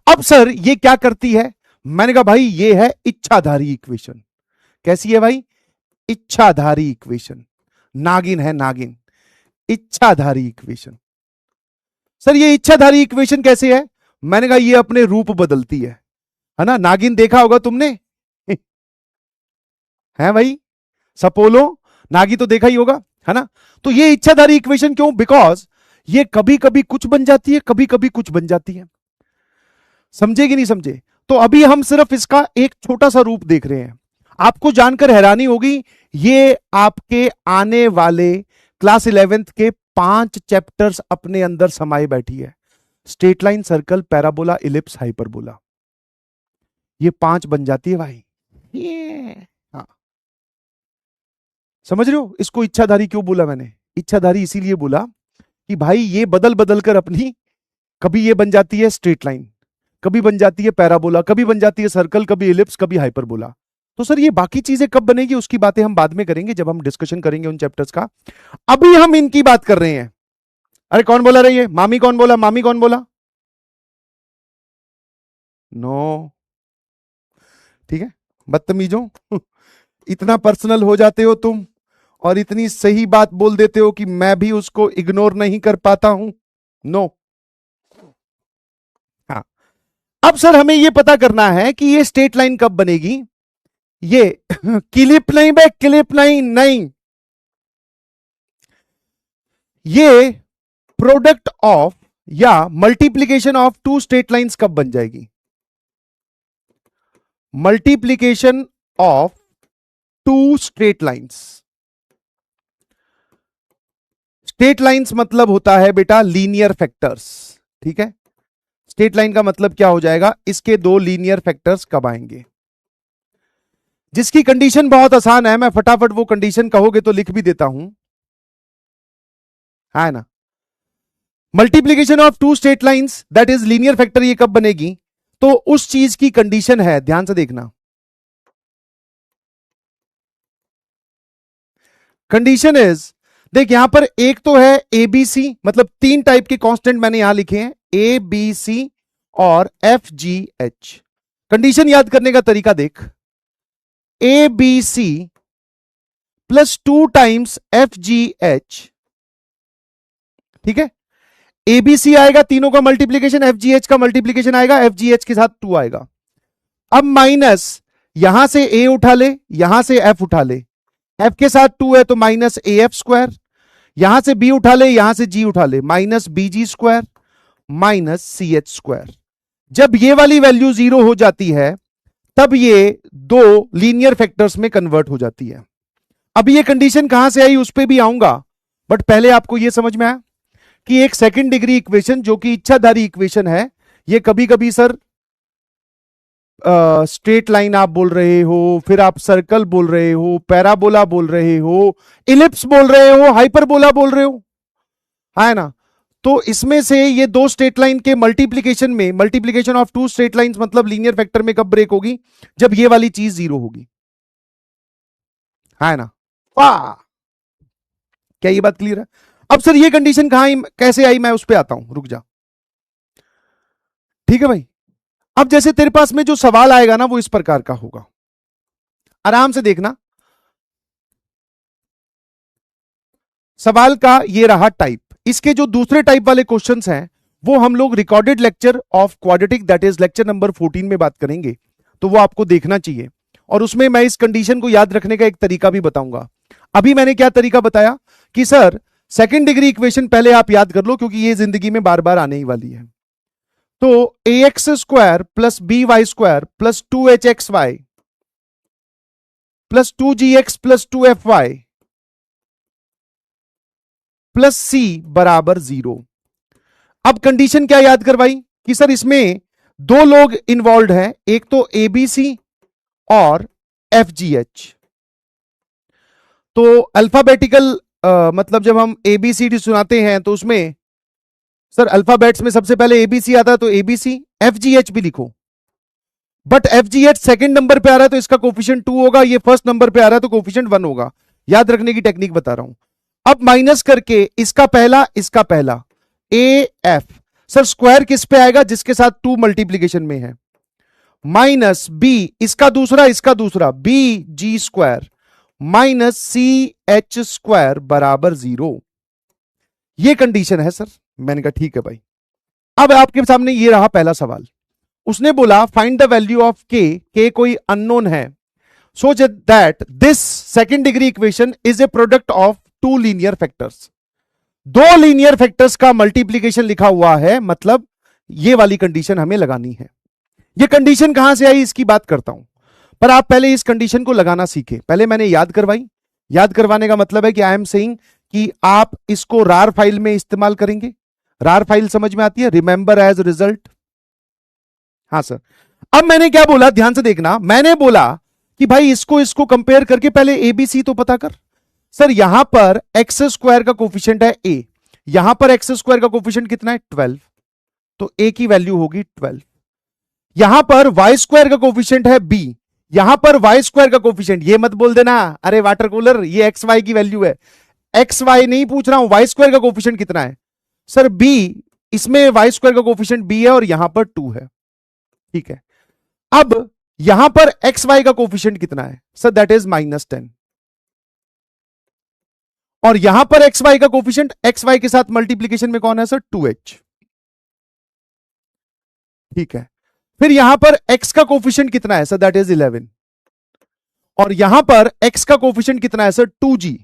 अब सर ये क्या करती है? मैंने कहा भाई ये है इच्छाधारी इक्वेशन। कैसी है भाई? इच्छाधारी इक्वेशन। नागिन है, नागिन। इच्छाधारी इक्वेशन। सर ये इच्छाधारी इक्वेशन कैसे है? मैंने कहा ये अपने रूप बदलती है ना। नागिन देखा होगा तुमने है भाई, सपोलो नागी तो देखा ही होगा, है ना। तो ये इच्छाधारी इक्वेशन क्यों? बिकॉज ये कभी कभी कुछ बन जाती है, कभी कभी कुछ बन जाती है। समझे कि नहीं समझे? तो अभी हम सिर्फ इसका एक छोटा सा रूप देख रहे हैं। आपको जानकर हैरानी होगी, ये आपके आने वाले क्लास 11th के 5 चैप्टर्स अपने अंदर समाये बैठी है। Straight line, circle, parabola, ellipse, hyperbola, ये 5 बन जाती है भाई। हाँ, समझ रहे हो? इसको इच्छाधारी क्यों बोला मैंने? इच्छाधारी इसीलिए बोला कि भाई ये बदल बदल कर अपनी, कभी ये बन जाती है स्ट्रेट लाइन, कभी बन जाती है पैराबोला, कभी बन जाती है सर्कल, कभी इलिप्स, कभी हाइपरबोला। तो सर ये बाकी चीजें कब बनेगी उसकी बातें हम बाद में करेंगे, जब हम डिस्कशन करेंगे उन चैप्टर्स का। अभी हम इनकी बात कर रहे हैं। अरे कौन बोला रही है? मामी कौन बोला? मामी कौन बोला? नो, ठीक है, बदतमीजों इतना पर्सनल हो जाते हो तुम और इतनी सही बात बोल देते हो कि मैं भी उसको इग्नोर नहीं कर पाता हूं। नो। हाँ, अब सर हमें यह पता करना है कि ये स्ट्रेट लाइन कब बनेगी। ये क्लिप नहीं बे, क्लिप नहीं, नहीं, ये प्रोडक्ट ऑफ या मल्टीप्लीकेशन ऑफ 2 स्ट्रेट लाइंस कब बन जाएगी? Multiplication of 2 straight lines. Straight lines मतलब होता है बेटा लीनियर फैक्टर्स, ठीक है। स्ट्रेट लाइन का मतलब क्या हो जाएगा? इसके 2 लीनियर फैक्टर्स कब आएंगे? जिसकी कंडीशन बहुत आसान है, मैं फटाफट वो कंडीशन कहोगे तो लिख भी देता हूं, है ना। Multiplication of 2 straight lines that is linear factor, ये कब बनेगी? तो उस चीज की कंडीशन है, ध्यान से देखना। कंडीशन इज, देख यहां पर एक तो है एबीसी, मतलब 3 टाइप के कांस्टेंट मैंने यहां लिखे हैं, ए बी सी और एफ जी एच। कंडीशन याद करने का तरीका देख, A B C plus 2 times F G H, ठीक है। एबीसी आएगा, तीनों का मल्टीप्लीकेशन, एफ जी एच का मल्टीप्लीकेशन आएगा, एफ जी एच के साथ 2 आएगा। अब माइनस, यहां से ए उठा ले, यहां से एफ उठा ले, एफ के साथ 2 है तो माइनस ए एफ स्क्वायर, यहां से बी उठा ले, यहां से जी उठा ले, minus B G square minus C H square. जब ये वाली वैल्यू 0 हो जाती है तब ये 2 लीनियर फैक्टर्स में कन्वर्ट हो जाती है। अब ये कंडीशन कहां से आई उस पर भी आऊंगा, बट पहले आपको यह समझ में आया कि एक सेकंड डिग्री इक्वेशन जो कि इच्छाधारी इक्वेशन है, ये कभी कभी सर स्ट्रेट लाइन आप बोल रहे हो, फिर आप सर्कल बोल रहे हो, पैराबोला बोल रहे हो, इलिप्स बोल रहे हो, हाइपरबोला बोल रहे हो, है ना। तो इसमें से ये 2 स्ट्रेट लाइन के मल्टीप्लीकेशन में, मल्टीप्लीकेशन ऑफ 2 स्ट्रेट लाइंस मतलब लीनियर फैक्टर में कब ब्रेक होगी? जब ये वाली चीज 0 होगी, है ना। वाह, क्या ये बात क्लियर है? अब सर ये कंडीशन कहां आई, कैसे आई, मैं उस पर आता हूं, रुक जा, ठीक है भाई। अब जैसे तेरे पास में जो सवाल आएगा ना वो इस प्रकार का होगा, आराम से देखना। सवाल का ये रहा टाइप, इसके जो दूसरे टाइप वाले क्वेश्चंस हैं वो हम लोग recorded lecture of quadratic that is lecture number 14 में बात करेंगे, तो वो आपको देखना चाहिए। और उसमें मैं इस कंडीशन को याद रखने का एक तरीका भी बताऊंगा। अभी मैंने क्या तरीका बताया कि सर सेकंड डिग्री इक्वेशन पहले आप याद कर लो क्योंकि ये जिंदगी में बार बार आने ही वाली है। तो A X square plus B Y square plus 2h X Y plus 2gx plus 2fy plus C बराबर 0। अब कंडीशन क्या याद करवाई कि सर इसमें 2 लोग इन्वॉल्व हैं, एक तो एबीसी और एफजीएच। तो अल्फाबेटिकल मतलब जब हम एबीसीडी सुनाते हैं तो उसमें सर अल्फाबेट्स में सबसे पहले एबीसी आता है, तो एबीसी, एफजीएच भी लिखो, बट एफजीएच सेकंड नंबर पे आ रहा है तो इसका कोफिशिएंट 2 होगा, ये फर्स्ट नंबर पे आ रहा है तो कोफिशिएंट 1 होगा। याद रखने की टेक्निक बता रहा हूं। अब माइनस करके इसका पहला, इसका पहला, ए एफ, सर स्क्वायर किस पे आएगा, जिसके साथ 2 मल्टीप्लीकेशन में है, माइनस बी इसका दूसरा B G square minus C H square बराबर 0। ये कंडीशन है सर। मैंने कहा ठीक है भाई। अब आपके सामने ये रहा पहला सवाल। उसने बोला फाइंड द वैल्यू ऑफ के कोई अननोन है, so that this second degree equation is a product of 2 linear factors. 2 linear factors का मल्टीप्लीकेशन लिखा हुआ है, मतलब ये वाली कंडीशन हमें लगानी है। ये कंडीशन कहां से आई इसकी बात करता हूं, पर आप पहले इस कंडीशन को लगाना सीखे। पहले मैंने याद करवाई। याद करवाने का मतलब है कि आई एम सेइंग कि आप इसको रार फाइल में इस्तेमाल करेंगे। रार फाइल समझ में आती है, रिमेंबर एज रिजल्ट। हाँ सर। अब मैंने क्या बोला, ध्यान से देखना। मैंने बोला कि भाई इसको कंपेयर करके पहले एबीसी तो पता कर। सर यहां पर एक्स स्क्वायर का कोफिशिएंट है ए, यहां पर एक्स स्क्वायर का कोफिशिएंट कितना है 12, तो ए की वैल्यू होगी 12। यहां पर वाई स्क्वायर का कोफिशिएंट है बी, यहां पर वाई स्क्वायर का कोफिशिएंट, ये मत बोल देना अरे वाटर कूलर ये एक्स वाई की वैल्यू है, एक्स वाई नहीं पूछ रहा हूं, वाई स्क्वायर का कोफिशिएंट कितना है सर बी, इसमें वाई स्क्वायर का कोफिशिएंट बी है और यहां पर 2 है। ठीक है, अब यहां पर एक्स वाई का कोफिशिएंट कितना है सर, दैट इज -10, और यहां पर एक्स वाई का कोफिशिएंट एक्स वाई के साथ मल्टीप्लीकेशन में कौन है सर 2h। ठीक है, फिर यहां पर x का कोफिशिएंट कितना है सर, दैट इज 11, और यहां पर x का कोफिशिएंट कितना है सर 2g।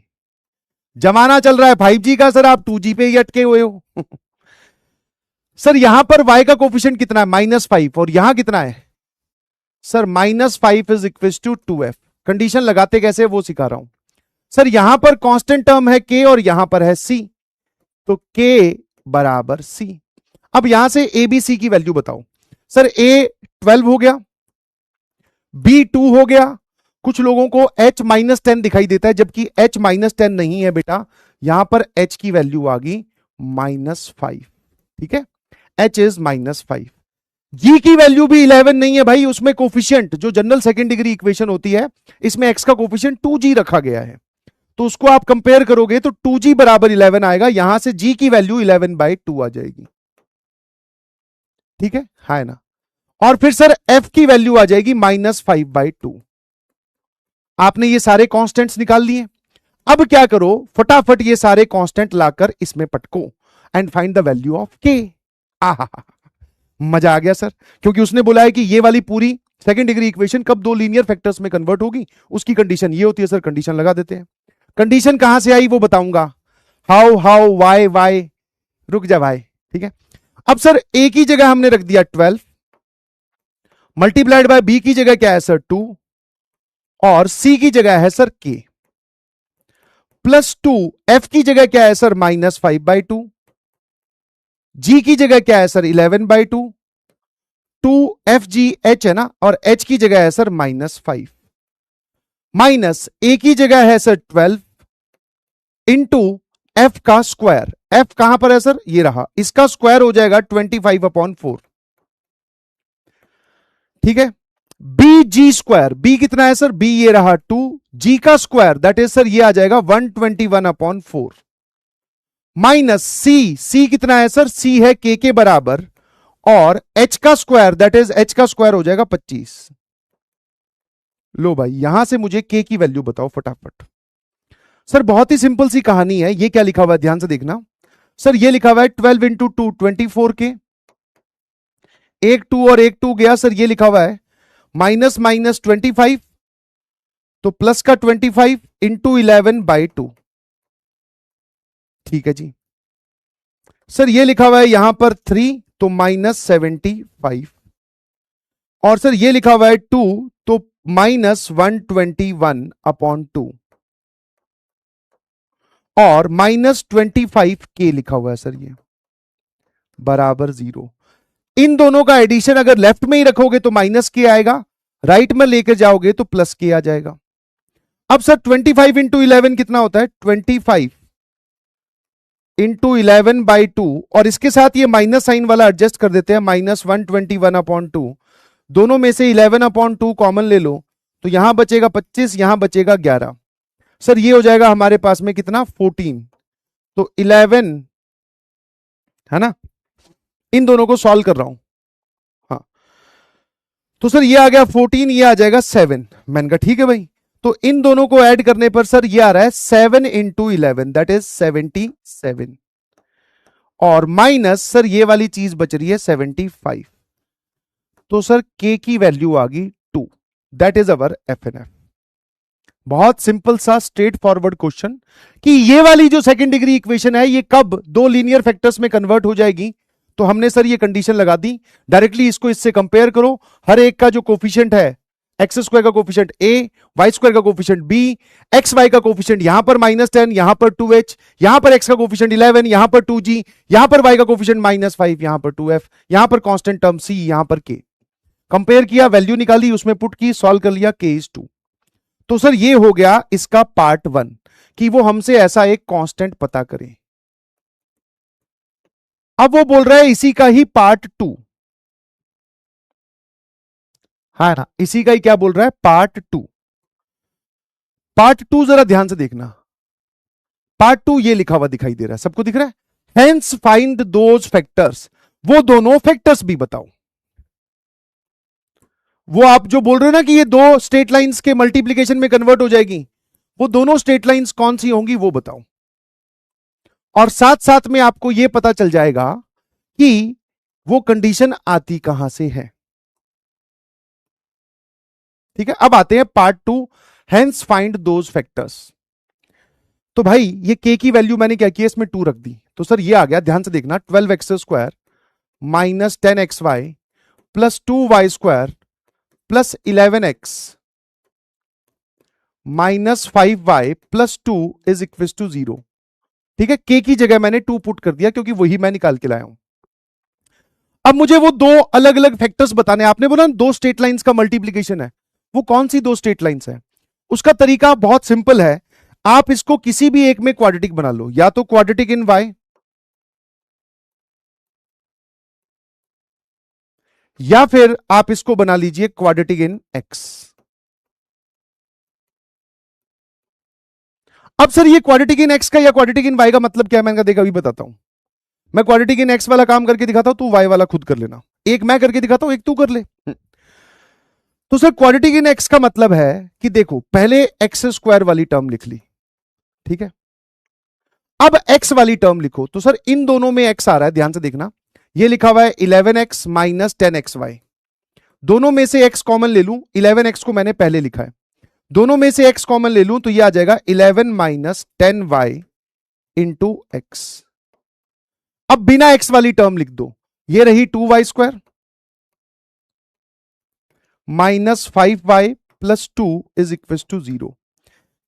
जमाना चल रहा है 5G का सर, आप 2G पे ही अटके हुए हो। सर यहां पर y का कोफिशिएंट कितना है -5, और यहां कितना है sir -5 is equal to 2f। Condition लगाते कैसे वो सिखा रहा हूं सर। यहां पर कांस्टेंट टर्म है k और यहां पर है c, तो k बराबर c। अब यहां से a b c की वैल्यू बताओ सर। a 12 हो गया, b 2 हो गया, कुछ लोगों को h -10 दिखाई देता है, जबकि h -10 नहीं है बेटा, यहां पर h की वैल्यू आ गई -5। ठीक है, h इज -5। g की वैल्यू भी 11 नहीं है भाई, उसमें कोफिशिएंट जो जनरल सेकेंड डिग्री इक्वेशन होती है, इसमें x का कोफिशिएंट 2g रखा गया है, तो उसको आप कंपेयर करोगे तो 2g बराबर 11 आएगा, यहां से g की वैल्यू 11/2 आ जाएगी। ठीक है ना, और फिर सर f की वैल्यू आ जाएगी -5/2। आपने ये सारे कांस्टेंट्स निकाल लिए। अब क्या करो, फटाफट ये सारे कांस्टेंट लाकर इसमें पटको and find the value of k। आहा, मजा आ गया सर, क्योंकि उसने बोला है कि ये वाली पूरी सेकंड डिग्री इक्वेशन कब 2 लीनियर फैक्टर्स में कन्वर्ट होगी, उसकी कंडीशन ये होती है सर। कंडीशन लगा देते हैं। कंडीशन कहां से आई वो बताऊंगा, हाउ वाई, रुक जा भाई। ठीक है, अब सर a की जगह हमने रख दिया 12, मल्टीप्लाइड बाय b की जगह क्या है सर 2, और c की जगह है सर k, +2, f की जगह क्या है सर -5/2, g की जगह क्या है सर 11/2, 2fgh है ना, और h की जगह है सर -5, माइनस a की जगह है सर 12 इंटू f का स्क्वायर। f कहां पर है सर, ये रहा, इसका स्क्वायर हो जाएगा 25/4। ठीक है, बी जी स्क्वायर, बी कितना है सर, बी ये रहा 2, जी का स्क्वायर दैट इज सर ये आ जाएगा 121/4, माइनस सी कितना है सर, सी है के बराबर, और h का स्क्वायर दैट इज h का स्क्वायर हो जाएगा 25। लो भाई, यहां से मुझे k की वैल्यू बताओ फटाफट। सर बहुत ही सिंपल सी कहानी है, ये क्या लिखा हुआ है ध्यान से देखना सर। ये लिखा हुआ है 12 इंटू 2 24 के, एक 2 और एक 2 गया सर, ये लिखा हुआ है -25, तो प्लस का 25 इंटू 11/2। ठीक है जी सर, ये लिखा हुआ है यहां पर 3, तो -75, और सर ये लिखा हुआ है 2, तो -121/2, और -25k लिखा हुआ है सर, ये बराबर 0। इन दोनों का एडिशन अगर लेफ्ट में ही रखोगे तो -k आएगा, राइट में लेकर जाओगे तो +k आ जाएगा। अब सर 25 इंटू 11 कितना होता है, 25 इंटू 11/2, और इसके साथ ये माइनस साइन वाला एडजस्ट कर देते हैं, -121/2, दोनों में से 11/2 कॉमन ले लो, तो यहां बचेगा 25, यहां बचेगा 11। सर ये हो जाएगा हमारे पास में कितना 14, तो 11 है ना, इन दोनों को सॉल्व कर रहा हूं। हाँ, तो सर ये आ गया 14, ये आ जाएगा 7। मैंने कहा ठीक है भाई, तो इन दोनों को ऐड करने पर सर ये आ रहा है 7 इंटू 11 दैट इज 77, और माइनस सर ये वाली चीज बच रही है 75। तो सर के की वैल्यू आ गई 2, that is our F N F. बहुत सिंपल सा स्ट्रेट फॉरवर्ड क्वेश्चन कि ये वाली जो सेकंड डिग्री इक्वेशन है ये कब दो लीनियर फैक्टर्स में कन्वर्ट हो जाएगी। तो हमने सर ये कंडीशन लगा दी, डायरेक्टली इसको इससे कंपेयर करो। हर एक का जो कोफिशिएंट है, एक्स स्क्वायर का कोफिशिएंट ए, वाई स्क्वायर का कोफिशिएंट बी, एक्स वाई का कोफिशिएंट यहां पर -10, यहां पर 2h, यहां पर एक्स का कोफिशिएंट 11, यहां पर 2g, यहां पर वाई का कोफिशिएंट -5, यहां पर 2f, यहां पर कांस्टेंट टर्म c, यहां पर k। कंपेयर किया, वैल्यू निकाली, उसमें पुट की, सॉल्व कर लिया, k is 2। तो सर ये हो गया इसका पार्ट 1 कि वो हमसे ऐसा एक कांस्टेंट पता करें। अब वो बोल रहा है इसी का ही पार्ट 2, हाँ ना, इसी का ही क्या बोल रहा है, पार्ट 2। पार्ट 2 जरा ध्यान से देखना, पार्ट 2 ये लिखा हुआ दिखाई दे रहा है, सबको दिख रहा है, हेंस फाइंड दोज फैक्टर्स। वो दोनों फैक्टर्स भी बताओ। वो आप जो बोल रहे हो ना कि ये दो स्ट्रेट लाइंस के मल्टीप्लीकेशन में कन्वर्ट हो जाएगी, वो दोनों स्ट्रेट लाइंस कौन सी होंगी वो बताओ। और साथ साथ में आपको यह पता चल जाएगा कि वो कंडीशन आती कहां से है। ठीक है, अब आते हैं part 2, hence find those factors. तो भाई ये k की वैल्यू मैंने क्या किया, इसमें 2 रख दी। तो सर ये आ गया, ध्यान से देखना, 12x² minus 10xy plus 2y² plus 11x minus 5y plus 2 is equal to 0। ठीक है, k की जगह मैंने 2 पुट कर दिया क्योंकि वही मैं निकाल के लाया हूं। अब मुझे वो दो अलग अलग फैक्टर्स बताने। आपने बोला दो स्ट्रेट लाइंस का मल्टीप्लीकेशन है, वो कौन सी दो स्ट्रेट लाइंस है? उसका तरीका बहुत सिंपल है, आप इसको किसी भी एक में क्वाड्रेटिक बना लो, या तो क्वाड्रेटिक इन y या फिर आप इसको बना लीजिए क्वाड्रेटिक इन x। अब सर ये क्वाड्रेटिक इन x का या क्वाड्रेटिक इन y का मतलब क्या है, मैंने कहा देखा अभी बताता हूं। मैं क्वाड्रेटिक इन x वाला काम करके दिखाता हूं, तू y वाला खुद कर लेना। एक मैं करके दिखाता हूं, एक तू कर ले। तो सर क्वाड्रेटिक इन x का मतलब है कि देखो पहले x² वाली टर्म लिख ली, ठीक है, अब x वाली टर्म लिखो। तो सर इन दोनों में x आ रहा है, ध्यान से देखना, ये लिखा हुआ है 11x माइनस 10xy। दोनों में से x कॉमन ले लूं, 11x को मैंने पहले लिखा है, दोनों में से x कॉमन ले लूं तो ये आ जाएगा 11 माइनस 10y इंटू एक्स। अब बिना x वाली टर्म लिख दो, ये रही 2y² minus 5y plus 2 is equal to 0।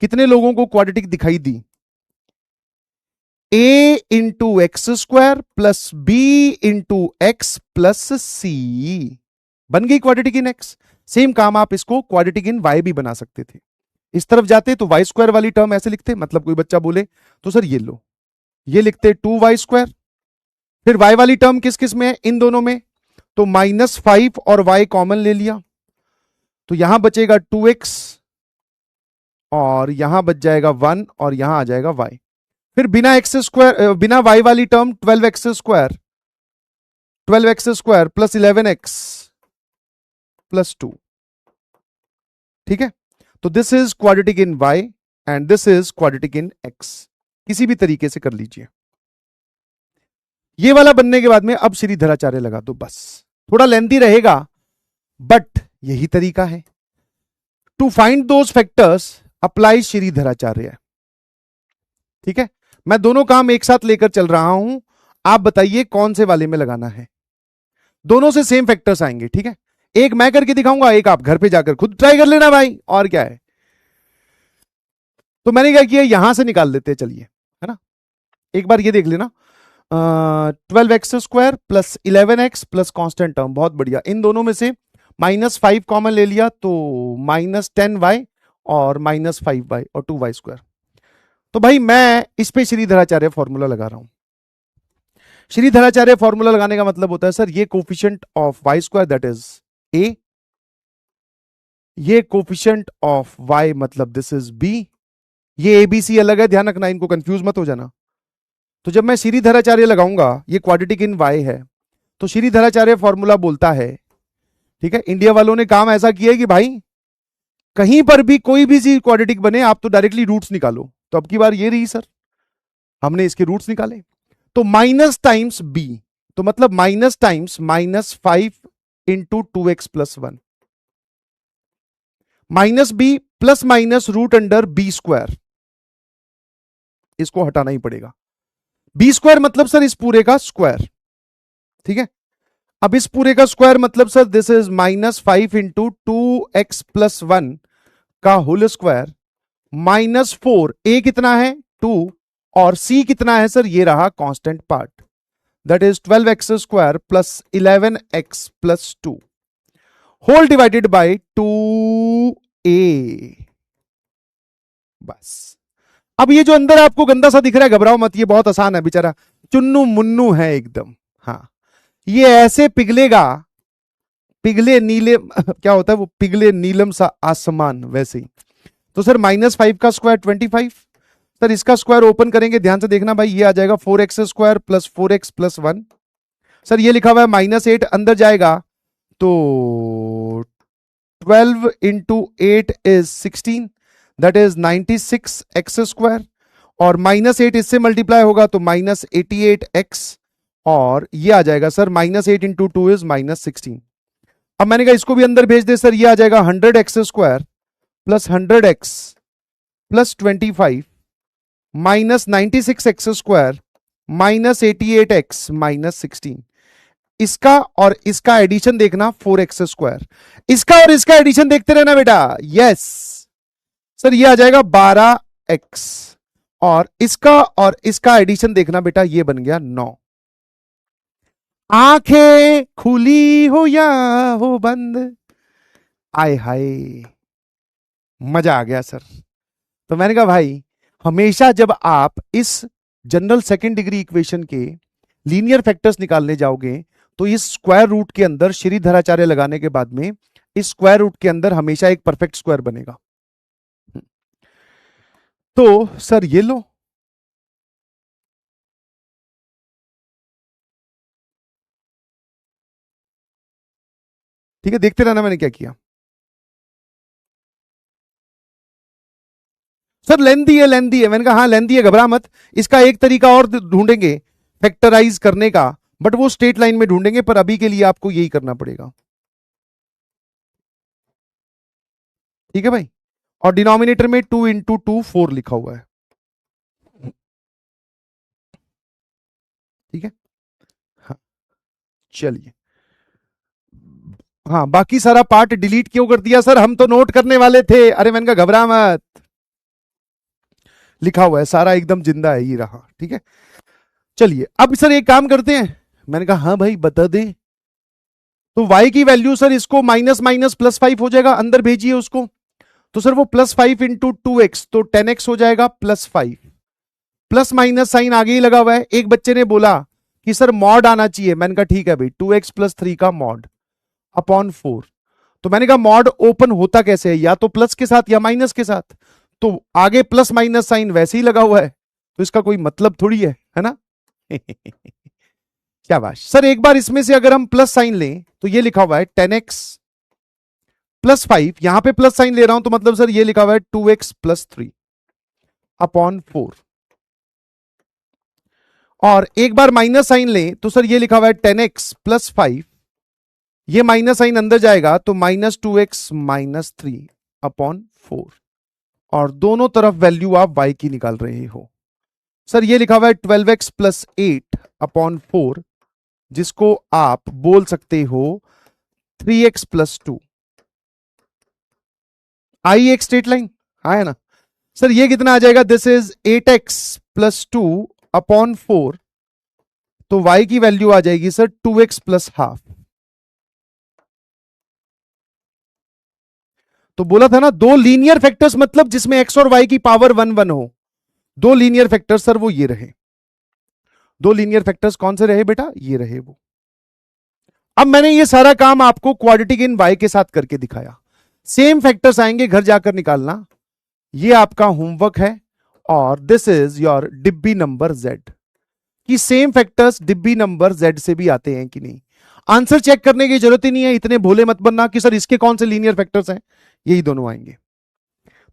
कितने लोगों को क्वाड्रेटिक दिखाई दी? a into x² plus b into X plus C, बन गई क्वाड्रेटिक इन x। सेम काम आप इसको क्वाड्रेटिक इन y भी बना सकते थे। इस तरफ जाते तो y² वाली टर्म ऐसे लिखते, मतलब कोई बच्चा बोले तो सर ये लो, ये लिखते 2y², फिर y वाली टर्म किस किस में है, इन दोनों में, तो -5 और y कॉमन ले लिया, तो यहां बचेगा 2x और यहां बच जाएगा 1 और यहां आ जाएगा y। फिर बिना x² बिना y वाली term 12x² plus 11x plus 2। ठीक है, तो this is quadratic in y and this is quadratic in x। किसी भी तरीके से कर लीजिए। ये वाला बनने के बाद में अब श्रीधराचार्य लगा दो, बस थोड़ा लेंथी रहेगा बट यही तरीका है। To find those factors apply Shridharacharya. ठीक है, मैं दोनों काम एक साथ लेकर चल रहा हूं, आप बताइए कौन से वाले में लगाना है। दोनों से सेम फैक्टर्स आएंगे, ठीक है, एक मैं करके दिखाऊंगा, एक आप घर पे जाकर खुद ट्राई कर लेना भाई, और क्या है। तो मैंने क्या किया, यहां से निकाल लेते हैं, चलिए, है ना। एक बार ये देख लेना, 12x² plus 11x plus constant term, बहुत बढ़िया। इन दोनों में से -5 कॉमन ले लिया तो -10y और -5y और 2y²। तो भाई मैं इस पे श्रीधराचार्य फॉर्मूला लगा रहा हूं। श्रीधराचार्य फॉर्मूला लगाने का मतलब होता है सर ये coefficient of y² that is a, ये कोफिशिएंट ऑफ y मतलब दिस इज b। ये abc अलग है, ध्यान रखना, इनको कंफ्यूज मत हो जाना। तो जब मैं श्रीधराचार्य लगाऊंगा, ये क्वाड्रेटिक इन y है, तो श्रीधराचार्य फॉर्मूला बोलता है, ठीक है, इंडिया वालों ने काम ऐसा किया है कि भाई कहीं पर भी कोई भी चीज क्वाड्रेटिक बने आप तो डायरेक्टली रूट्स निकालो। तो अब की बार ये रही सर, हमने इसके रूट्स निकाले। तो माइनस टाइम्स बी, तो मतलब minus times -5 into 2x+1 minus B plus minus root under B square, इसको हटाना ही पड़ेगा। बी स्क्वायर मतलब सर इस पूरे का स्क्वायर, ठीक है। अब इस पूरे का स्क्वायर मतलब sir this is -5 into 2x+1 का होल स्क्वायर -4, ए कितना है 2 और सी कितना है सर, ये रहा constant part, that is 12x² plus 11x plus 2 whole divided by 2a। बस अब ये जो अंदर आपको गंदा सा दिख रहा है, घबराओ मत, ये बहुत आसान है, बेचारा चुन्नू मुन्नू है एकदम। हाँ, ये ऐसे पिघलेगा, पिघले नीले क्या होता है वो, पिघले नीलम सा आसमान, वैसे ही। तो सर -5 का स्क्वायर 25, सर इसका स्क्वायर ओपन करेंगे, ध्यान से देखना भाई, ये आ जाएगा 4x² plus 4x plus 1। Sir ये लिखा हुआ है -8, अंदर जाएगा तो 12 into 8 is 16, that is 96x², और -8 इससे मल्टीप्लाई होगा तो -88x, और ये आ जाएगा सर -8 इंटू 2 इज -16। अब मैंने कहा इसको भी अंदर भेज दे सर, ये आ जाएगा 100x² plus 100x plus 25 -96x² -88x -16। इसका और इसका एडिशन देखना 4x², इसका और इसका एडिशन देखते रहना बेटा। यस सर, ये आ जाएगा 12x, और इसका एडिशन देखना बेटा, ये बन गया 9। आंखें खुली हो या हो बंद, आय हाय मजा आ गया सर। तो मैंने कहा भाई हमेशा जब आप इस जनरल सेकेंड डिग्री इक्वेशन के लीनियर फैक्टर्स निकालने जाओगे तो इस स्क्वायर रूट के अंदर श्रीधराचार्य लगाने के बाद में इस स्क्वायर रूट के अंदर हमेशा एक परफेक्ट स्क्वायर बनेगा। तो सर ये लो, ठीक है, देखते रहना मैंने क्या किया। सर लेंदी है, लेंदी है, मैंने कहा हाँ लेंदी है, घबरा मत, इसका एक तरीका और ढूंढेंगे फैक्टराइज करने का, बट वो स्ट्रेट लाइन में ढूंढेंगे, पर अभी के लिए आपको यही करना पड़ेगा, ठीक है भाई। और डिनोमिनेटर में 2 इंटू 2 4 लिखा हुआ है, ठीक है। हाँ चलिए, हाँ बाकी सारा पार्ट डिलीट क्यों कर दिया सर, हम तो नोट करने वाले थे। अरे मैंने कहा घबरा मत, लिखा हुआ है सारा एकदम जिंदा है, ये रहा, ठीक है। चलिए अब सर एक काम करते हैं, मैंने कहा हाँ भाई बता दे। तो y की वैल्यू सर इसको माइनस माइनस +5 हो जाएगा, अंदर भेजिए उसको। तो सर वो +5 इंटू 2x तो 10x हो जाएगा +5, प्लस माइनस साइन आगे ही लगा हुआ है। एक बच्चे ने बोला कि सर मॉड आना चाहिए, मैंने कहा ठीक है भाई 2x + 3 का मॉड अपॉन 4। तो मैंने कहा मॉड ओपन होता कैसे है, या तो प्लस के साथ या माइनस के साथ, तो आगे प्लस माइनस साइन वैसे ही लगा हुआ है, तो इसका कोई मतलब थोड़ी है ना। क्या बात सर, एक बार इसमें से अगर हम प्लस साइन लें तो ये लिखा हुआ है 10x + 5, यहां पे प्लस साइन ले रहा हूं तो मतलब सर ये लिखा हुआ है 2x + 3 अपॉन 4, और एक बार माइनस साइन लें तो सर ये लिखा हुआ है 10x + 5, ये माइनस साइन अंदर जाएगा तो -2x - 3 अपॉन 4, और दोनों तरफ वैल्यू आप y की निकाल रहे हो। सर ये लिखा हुआ है 12x + 8 अपॉन 4, जिसको आप बोल सकते हो 3x + 2। आई एक स्ट्रेट लाइन है ना। सर ये कितना आ जाएगा, दिस इज 8x + 2 अपॉन 4, तो y की वैल्यू आ जाएगी सर 2x + ½ तो बोला था ना दो लीनियर फैक्टर्स मतलब जिसमें x और y की पावर 1 1 हो, दो लीनियर फैक्टर्स सर वो ये रहे। दो लीनियर फैक्टर्स कौन से रहे बेटा, ये रहे वो। अब मैंने ये सारा काम आपको क्वाड्रेटिक इन y के साथ करके दिखाया, सेम फैक्टर्स आएंगे घर जाकर निकालना, ये आपका होमवर्क है, और दिस इज योर डिब्बी नंबर Z। कि सेम फैक्टर्स डिब्बी नंबर z से भी आते हैं कि नहीं। आंसर चेक करने की जरूरत ही नहीं है, इतने भोले मत बनना कि सर इसके कौन से लीनियर फैक्टर्स हैं, यही दोनों आएंगे।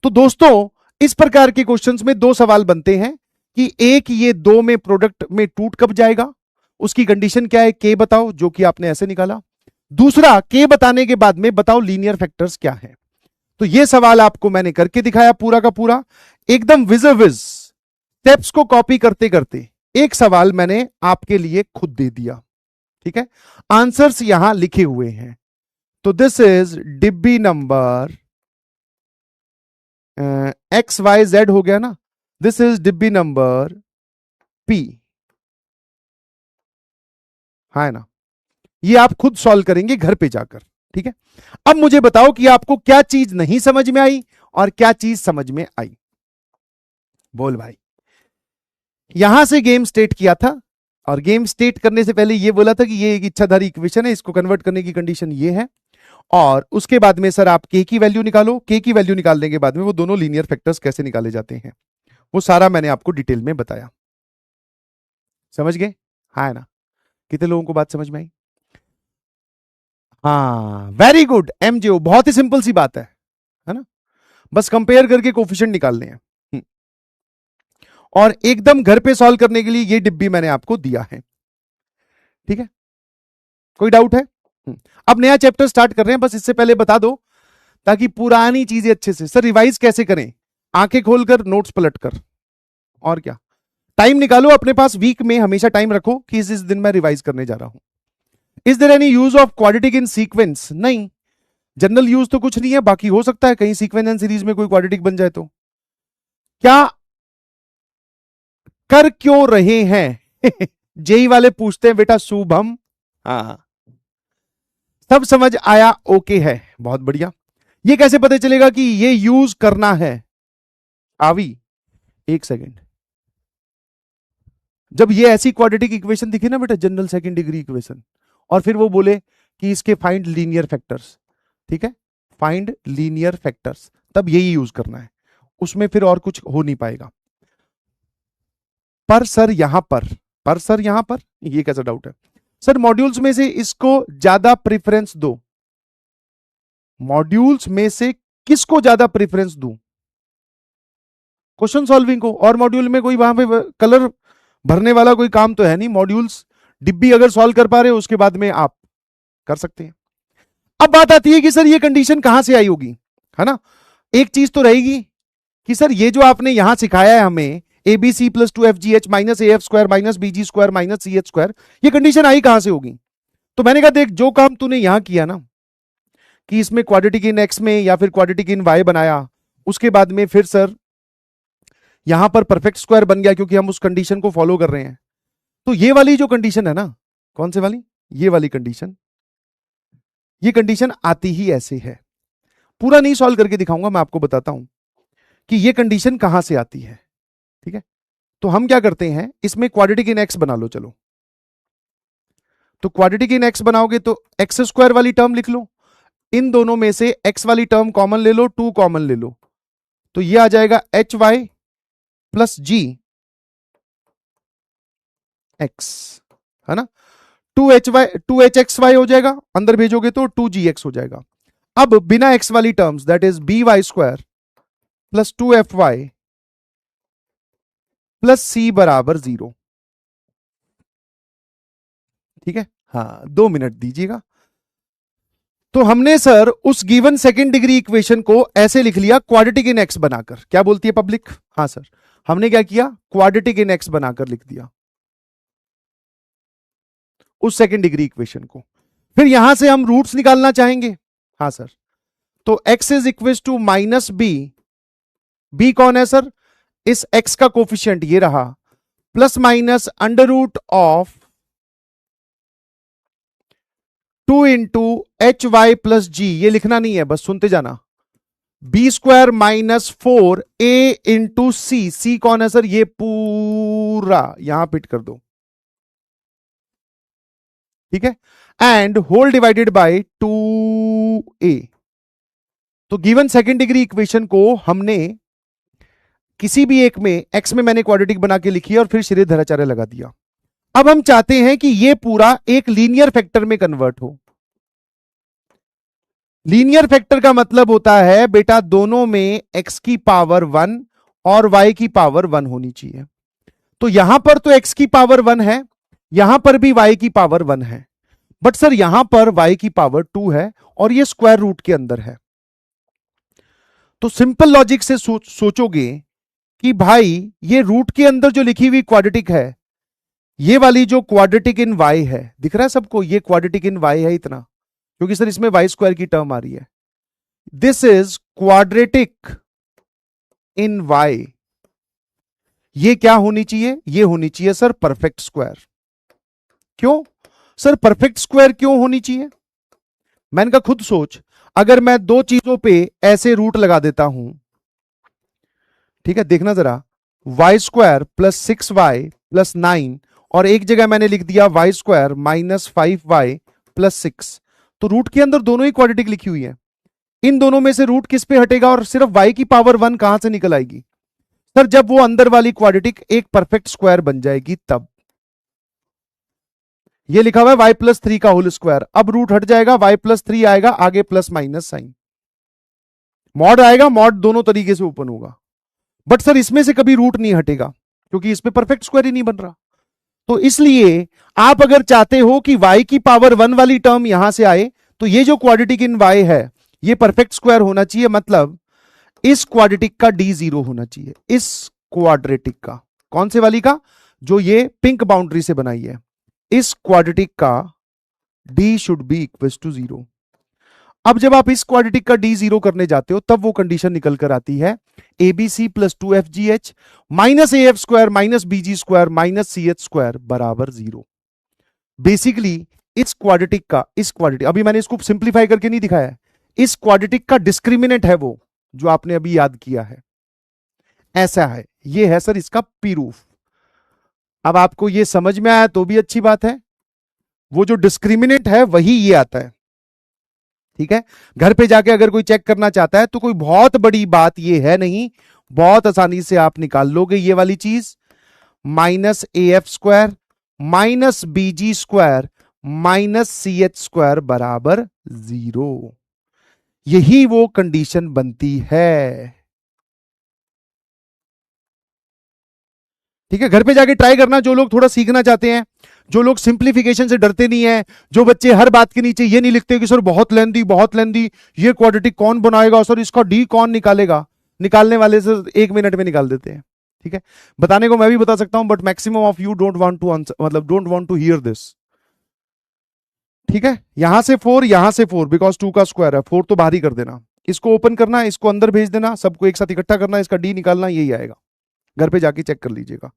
तो दोस्तों इस प्रकार के क्वेश्चंस में दो सवाल बनते हैं कि एक ये दो में प्रोडक्ट में टूट कब जाएगा, उसकी कंडीशन क्या है, के बताओ, जो कि आपने ऐसे निकाला। दूसरा, के बताने के बाद में बताओ लीनियर फैक्टर्स क्या है। तो ये सवाल आपको मैंने करके दिखाया पूरा का पूरा, एकदम विज स्टेप्स को कॉपी करते करते एक सवाल मैंने आपके लिए खुद दे दिया। ठीक है, आंसर्स यहां लिखे हुए हैं। तो दिस इज डिब्बी नंबर एक्स वाई जेड हो गया ना, दिस इज डिब्बी नंबर पी, है ना। ये आप खुद सॉल्व करेंगे घर पे जाकर। ठीक है, अब मुझे बताओ कि आपको क्या चीज नहीं समझ में आई और क्या चीज समझ में आई। बोल भाई। यहां से गेम स्टेट किया था और गेम स्टेट करने से पहले ये बोला था कि ये एक इच्छाधारी इक्वेशन है, इसको कन्वर्ट करने की कंडीशन ये है, और उसके बाद में सर आप के की वैल्यू निकालो। के की वैल्यू निकालने के बाद में वो दोनों लीनियर फैक्टर्स कैसे निकाले जाते हैं वो सारा मैंने आपको डिटेल में बताया। समझ गए? हाँ है ना? कितने लोगों को बात समझ में आई? हाँ, वेरी गुड एमजेओ, बहुत ही सिंपल सी बात है ना। बस कंपेयर करके कोफिशिएंट निकालने हैं और एकदम घर पे सॉल्व करने के लिए ये डिब्बी मैंने आपको दिया है। ठीक है, कोई डाउट है? अब नया चैप्टर स्टार्ट कर रहे हैं, बस इससे पहले बता दो ताकि पुरानी चीजें अच्छे से सर रिवाइज कैसे करें, आंखें खोलकर नोट्स पलटकर, और क्या। टाइम निकालो अपने पास, वीक में हमेशा टाइम रखो कि इस दिन मैं रिवाइज करने जा रहा हूं। Is there any use of quadratic in sequence? नहीं, जनरल यूज तो कुछ नहीं है, बाकी हो सकता है कहीं सीक्वेंस एंड सीरीज में कोई क्वाड्रेटिक बन जाए तो। क्या कर क्यों रहे हैं जेई वाले पूछते हैं बेटा शुभम। हाँ, सब समझ आया? ओके है, बहुत बढ़िया। ये कैसे पता चलेगा कि ये यूज करना है? आवी एक सेकेंड, जब ये ऐसी क्वाड्रेटिक इक्वेशन दिखे ना बेटा, जनरल सेकंड डिग्री इक्वेशन, और फिर वो बोले कि इसके फाइंड लीनियर फैक्टर्स, ठीक है, फाइंड लीनियर फैक्टर्स, तब यही यूज करना है, उसमें फिर और कुछ हो नहीं पाएगा। पर सर यहां पर ये कैसा डाउट है सर? मॉड्यूल्स में से इसको ज्यादा प्रेफरेंस दो, मॉड्यूल्स में से किसको ज्यादा प्रेफरेंस दूं? क्वेश्चन सॉल्विंग को। और मॉड्यूल में कोई वहां पे कलर भरने वाला कोई काम तो है नहीं, मॉड्यूल्स डिब्बी अगर सॉल्व कर पा रहे हो उसके बाद में आप कर सकते हैं। अब बात आती है कि सर ये कंडीशन कहां से आई होगी, है ना। एक चीज तो रहेगी कि सर ये जो आपने यहां सिखाया है हमें A B C plus 2FGH minus AF square minus BG square minus CH square, ये कंडीशन आई कहां से होगी? तो मैंने कहा देख, जो काम तूने यहां किया ना कि इसमें क्वाड्रेटिक इन एक्स में या फिर क्वाड्रेटिक इन वाई बनाया, उसके बाद में फिर सर यहां पर परफेक्ट स्क्वायर बन गया क्योंकि हम उस कंडीशन को फॉलो कर रहे हैं। तो ये वाली जो कंडीशन है ना, कौन से वाली, ये वाली कंडीशन, ये कंडीशन आती ही ऐसे है। पूरा नहीं सॉल्व करके दिखाऊंगा, मैं आपको बताता हूं कि ये कंडीशन कहां से आती है। ठीक है, तो हम क्या करते हैं, इसमें क्वाड्रेटिक इन एक्स बना लो। चलो, तो क्वाड्रेटिक इन एक्स बनाओगे तो एक्स स्क्वायर वाली टर्म लिख लो, इन दोनों में से एक्स वाली टर्म कॉमन ले लो, 2 कॉमन ले लो, तो ये आ जाएगा HY प्लस G एक्स, है ना। 2HXY हो जाएगा, अंदर भेजोगे तो 2GX हो जाएगा। अब बिना एक्स वाली terms, that is BY square plus 2FY plus C बराबर 0। ठीक है, हाँ 2 मिनट दीजिएगा। तो हमने सर उस गिवन सेकंड डिग्री इक्वेशन को ऐसे लिख लिया क्वाड्रेटिक इन एक्स बनाकर। क्या बोलती है पब्लिक? हाँ सर, हमने क्या किया, क्वाड्रेटिक इन एक्स बनाकर लिख दिया उस सेकंड डिग्री इक्वेशन को। फिर यहां से हम रूट्स निकालना चाहेंगे। हाँ सर, तो x is equal to minus B, B कौन है सर? इस x का कोफिशिएंट ये रहा, plus minus under root of 2 into HY plus G, ये लिखना नहीं है, बस सुनते जाना, B square minus 4A into C, C कौन है सर? ये पूरा यहां पिट कर दो, ठीक है, and whole divided by 2A। तो गिवन सेकंड डिग्री इक्वेशन को हमने किसी भी एक में, एक्स में मैंने क्वाड्रेटिक बना के लिखी है और फिर श्रीधराचार्य लगा दिया। अब हम चाहते हैं कि ये पूरा एक लीनियर फैक्टर में कन्वर्ट हो। लीनियर फैक्टर का मतलब होता है बेटा दोनों में x की पावर 1 और y की पावर 1 होनी चाहिए। तो यहां पर तो x की पावर 1 है, यहां पर भी y की पावर 1 है, बट सर यहां पर y की पावर 2 है और ये स्क्वायर रूट के अंदर है। तो सिंपल लॉजिक से सोचोगे कि भाई ये रूट के अंदर जो लिखी हुई क्वाड्रेटिक है, ये वाली जो क्वाड्रेटिक इन y है, दिख रहा है सबको, ये क्वाड्रेटिक इन y है इतना, क्योंकि सर इसमें y स्क्वायर की टर्म आ रही है। This is quadratic in y। ये क्या होनी चाहिए? ये होनी चाहिए सर परफेक्ट स्क्वायर। क्यों सर परफेक्ट स्क्वायर क्यों होनी चाहिए? मैंने कहा खुद सोच, अगर मैं दो चीजों पे ऐसे रूट लगा देता हूं, ठीक है, देखना जरा, Y square plus 6y plus 9, और एक जगह मैंने लिख दिया Y square minus 5y plus 6, तो रूट के अंदर दोनों ही क्वाड्रेटिक लिखी हुई है। इन दोनों में से रूट किस पे हटेगा और सिर्फ y की पावर 1 कहां से निकल आएगी? सर जब वो अंदर वाली क्वाड्रेटिक एक परफेक्ट स्क्वायर बन जाएगी तब। ये लिखा हुआ है y प्लस 3 का होल स्क्वायर, अब रूट हट जाएगा, y प्लस 3 आएगा, आगे प्लस माइनस साइन, मॉड आएगा, मॉड दोनों तरीके से ओपन होगा, बट सर इसमें से कभी रूट नहीं हटेगा क्योंकि इसमें परफेक्ट स्क्वायर ही नहीं बन रहा। तो इसलिए आप अगर चाहते हो कि y की पावर 1 वाली टर्म यहां से आए, तो ये जो क्वाड्रेटिक इन y है ये परफेक्ट स्क्वायर होना चाहिए, मतलब इस क्वाड्रेटिक का d 0 होना चाहिए। इस क्वाड्रेटिक का, कौन से वाली का? जो ये पिंक बाउंड्री से बनाई है, इस क्वाड्रेटिक का d should be equal to 0। अब जब आप इस क्वाड्रेटिक का d 0 करने जाते हो तब वो कंडीशन निकल कर आती है abc plus 2fgh minus af square minus bg square minus ch square बराबर 0। बेसिकली इस क्वाड्रेटिक का, इस क्वाड्रेटिक, अभी मैंने इसको सिंप्लीफाई करके नहीं दिखाया है, इस क्वाड्रेटिक का डिस्क्रिमिनेंट है वो जो आपने अभी याद किया है, ऐसा है, ये है सर इसका पी रूफ। अब आपको ये समझ में आया तो भी अच्छी बात है, वो जो डिस्क्रिमिनेंट है वही ये आता है, ठीक है। घर पे जाके अगर कोई चेक करना चाहता है तो कोई बहुत बड़ी बात ये है नहीं, बहुत आसानी से आप निकाल लोगे ये वाली चीज, minus AF square minus BG square minus CH square बराबर 0। यही वो कंडीशन बनती है, ठीक है। घर पे जाके ट्राई करना, जो लोग थोड़ा सीखना चाहते हैं, जो लोग सिंप्लीफिकेशन से डरते नहीं है, जो बच्चे हर बात के नीचे ये नहीं लिखते कि सर बहुत लेंदी बहुत लेंदी, ये क्वाड्रेटिक कौन बनाएगा सर, इसका डी कौन निकालेगा, निकालने वाले से 1 मिनट में निकाल देते हैं, ठीक है। बताने को मैं भी बता सकता हूं, but maximum of you don't want to answer, मतलब don't want to hear this, ठीक है। यहां से 4, यहां से 4, बिकॉज 2 का स्क्वायर है, 4 तो बाहर ही कर देना, इसको ओपन करना, इसको अंदर भेज देना, सबको एक साथ इकट्ठा करना, इसका डी निकालना, यही आएगा। घर पे जाके चेक कर लीजिएगा।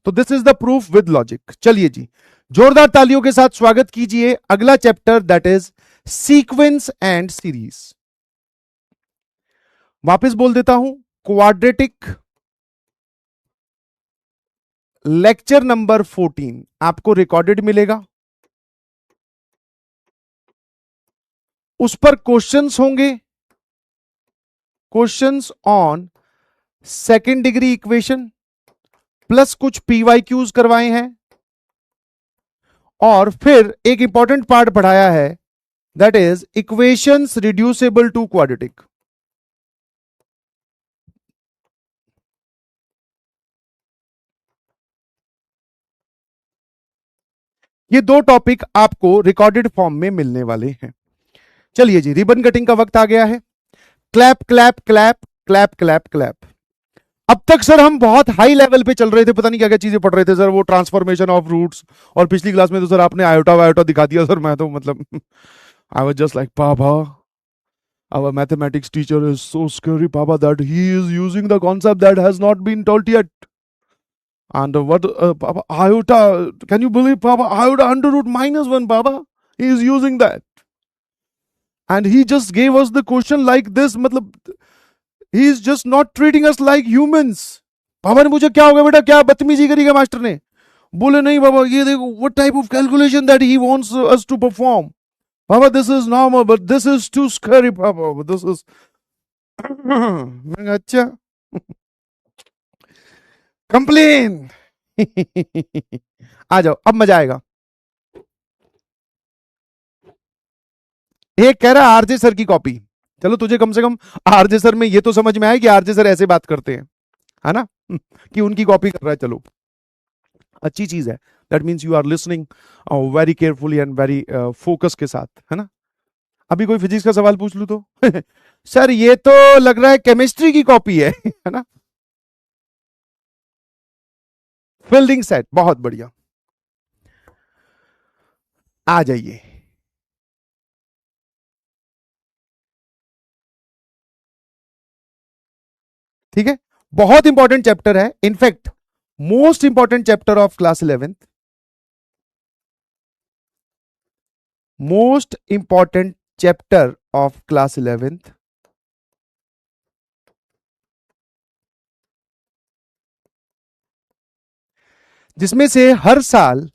तो this is the proof with logic. चलिए जी, जोरदार तालियों के साथ स्वागत कीजिए अगला chapter, that is sequence and series. वापस बोल देता हूं, क्वाड्रेटिक लेक्चर नंबर 14 आपको रिकॉर्डेड मिलेगा, उस पर क्वेश्चंस होंगे, questions on second degree equation plus कुछ PYQs करवाए हैं, और फिर एक इंपॉर्टेंट पार्ट पढ़ाया है, that is equations reducible to quadratic. ये दो टॉपिक आपको रिकॉर्डेड फॉर्म में मिलने वाले हैं। चलिए जी, रिबन कटिंग का वक्त आ गया है। Clap clap clap clap clap clap. अब तक सर हम बहुत हाई लेवल पे चल रहे थे, पता नहीं क्या क्या चीजें पढ़ रहे थे सर, वो ट्रांसफॉर्मेशन ऑफ रूट्स, और पिछली क्लास में तो सर आपने आयोटा वायोटा दिखा दिया सर, मैं तो मतलब आई वाज जस्ट लाइक पापा, our mathematics teacher is so scary papa that he is using the concept that has not been taught yet. And what papa, iota, can you believe papa, iota under root minus 1 papa, he is using that, and he just gave us the question like this, मतलब he is just not treating us like humans। पापा ने पूछा क्या हो गया बेटा, क्या बदतमीजी करी क्या मास्टर ने? बोले नहीं बाबा, ये देखो what type of calculation that he wants us to perform, Papa, this is normal, but this is too scary, Papa. But this is अच्छा, complain, आ जाओ, अब मजा आएगा। एक कह रहा है आरजे सर की कॉपी। चलो तुझे कम से कम आरजे सर में ये तो समझ में आया कि आरजे सर ऐसे बात करते हैं, है ना? कि उनकी कॉपी कर रहा है। चलो अच्छी चीज है। That means you are listening very carefully and very focus के साथ, है ना? अभी कोई फिजिक्स का सवाल पूछ लू तो सर ये तो लग रहा है केमिस्ट्री की कॉपी है है ना? फील्डिंग सेट, बहुत बढ़िया। आ जाइए। ठीक है, बहुत इंपॉर्टेंट चैप्टर है, in fact most important chapter of class 11th, most important chapter of class 11th। जिसमें से हर साल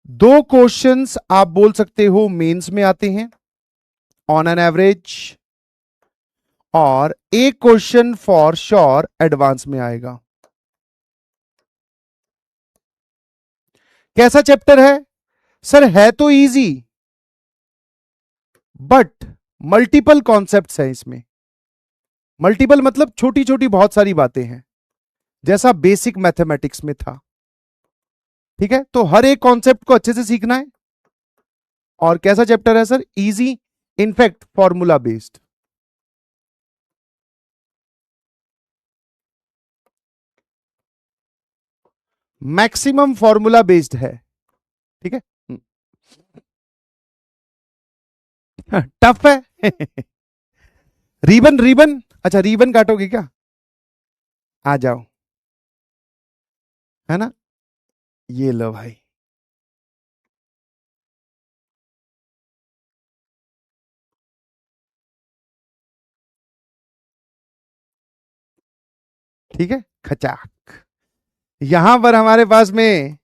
2 क्वेश्चंस आप बोल सकते हो मेंस में आते हैं ऑन एन एवरेज, और 1 क्वेश्चन फॉर श्योर एडवांस में आएगा। कैसा चैप्टर है सर? है तो इजी, बट मल्टीपल कॉन्सेप्ट्स हैं इसमें। मल्टीपल मतलब छोटी छोटी बहुत सारी बातें हैं, जैसा बेसिक मैथमेटिक्स में था। ठीक है, तो हर एक कॉन्सेप्ट को अच्छे से सीखना है। और कैसा चैप्टर है sir? Easy, in fact formula based. Maximum formula based है। ठीक है, टफ है रिबन रिबन, अच्छा रिबन काटोगे क्या? आ जाओ, है ना? ये लो भाई। ठीक है, खचाक। यहां पर हमारे पास में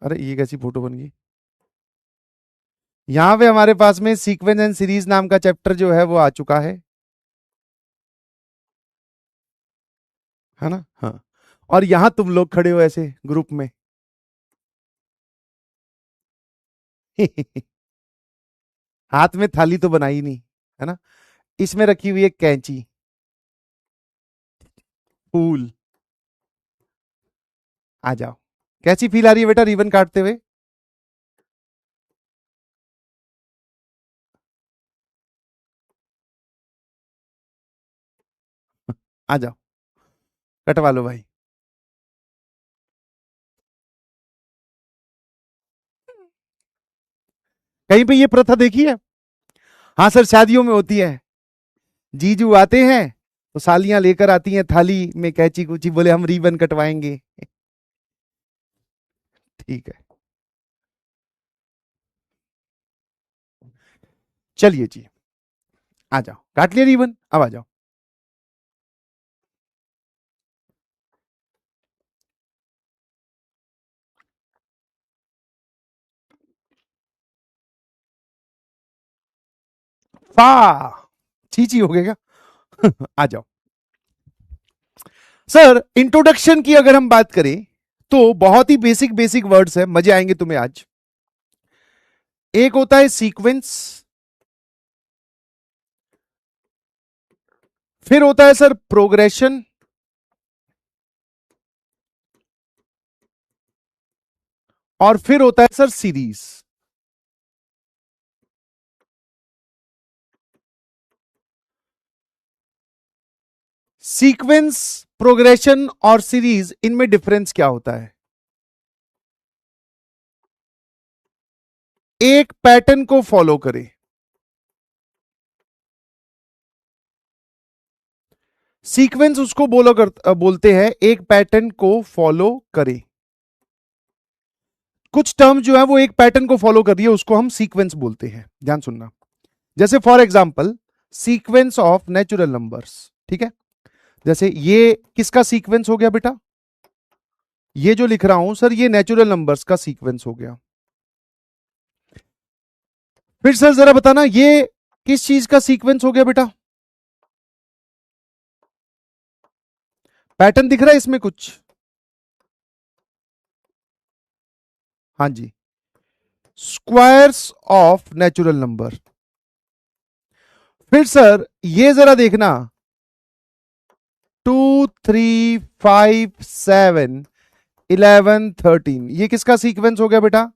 अरे ये कैसी फोटो बन गई? यहां पे हमारे पास में सीक्वेंस एंड सीरीज नाम का चैप्टर जो है वो आ चुका है ना? हाँ, और यहां तुम लोग खड़े हो ऐसे ग्रुप में हाथ में थाली तो बनाई नहीं, है ना? इसमें रखी हुई एक कैंची, फूल। आ जाओ, कैसी फील आ रही है बेटा रिबन काटते हुए? आ जाओ, कटवा लो भाई। कहीं पे ये प्रथा देखी है? हाँ सर, शादियों में होती है। जीजू आते हैं तो सालियां लेकर आती हैं थाली में कैची कुची, बोले हम रिबन कटवाएंगे। ठीक है, चलिए जी, आ जाओ, काट लिया रिबन, अब आ जाओ। फा, चीची हो गया क्या? आ जाओ सर। इंट्रोडक्शन की अगर हम बात करें तो बहुत ही बेसिक बेसिक वर्ड्स है, मजे आएंगे तुम्हें आज। एक होता है सीक्वेंस, फिर होता है सर प्रोग्रेशन, और फिर होता है सर सीरीज। सीक्वेंस, प्रोग्रेशन और सीरीज, इनमें डिफरेंस क्या होता है? एक पैटर्न को फॉलो करे। सीक्वेंस उसको बोलते हैं एक पैटर्न को फॉलो करे। कुछ टर्म जो है वो एक पैटर्न को फॉलो कर रही है, उसको हम सीक्वेंस बोलते हैं। ध्यान सुनना, जैसे for example sequence of natural numbers. ठीक है, जैसे ये किसका सीक्वेंस हो गया बेटा? ये जो लिख रहा हूं सर, ये नेचुरल नंबर्स का सीक्वेंस हो गया। फिर सर जरा बताना, ये किस चीज का सीक्वेंस हो गया बेटा? पैटर्न दिख रहा है इसमें कुछ? हाँ जी, स्क्वायर्स ऑफ नेचुरल नंबर। फिर सर ये जरा देखना, 2 3 5 7 11 13, ये किसका सीक्वेंस हो गया बेटा?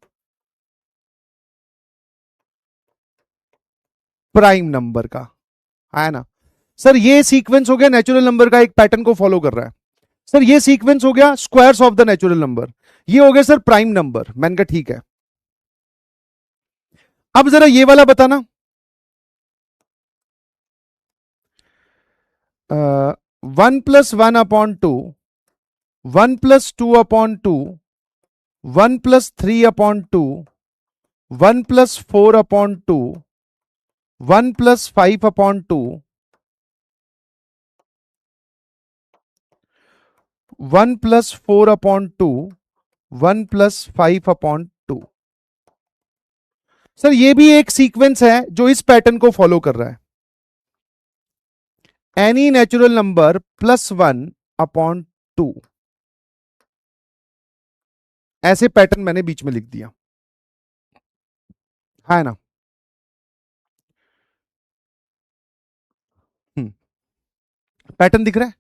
प्राइम नंबर का, है ना सर? ये सीक्वेंस हो गया नेचुरल नंबर का, एक पैटर्न को फॉलो कर रहा है। सर ये सीक्वेंस हो गया squares of the natural number, ये हो गया सर प्राइम नंबर। मैंने कहा ठीक है। अब जरा ये वाला बताना, 1+1/2, 1+2/2, 1+3/2, 1+4/2, 1+5/2, 1+4/2, 1+5/2। सर ये भी एक सीक्वेंस है जो इस पैटर्न को फॉलो कर रहा है। एनी नेचुरल नंबर +1/2, ऐसे पैटर्न मैंने बीच में लिख दिया, है ना? पैटर्न दिख रहा है?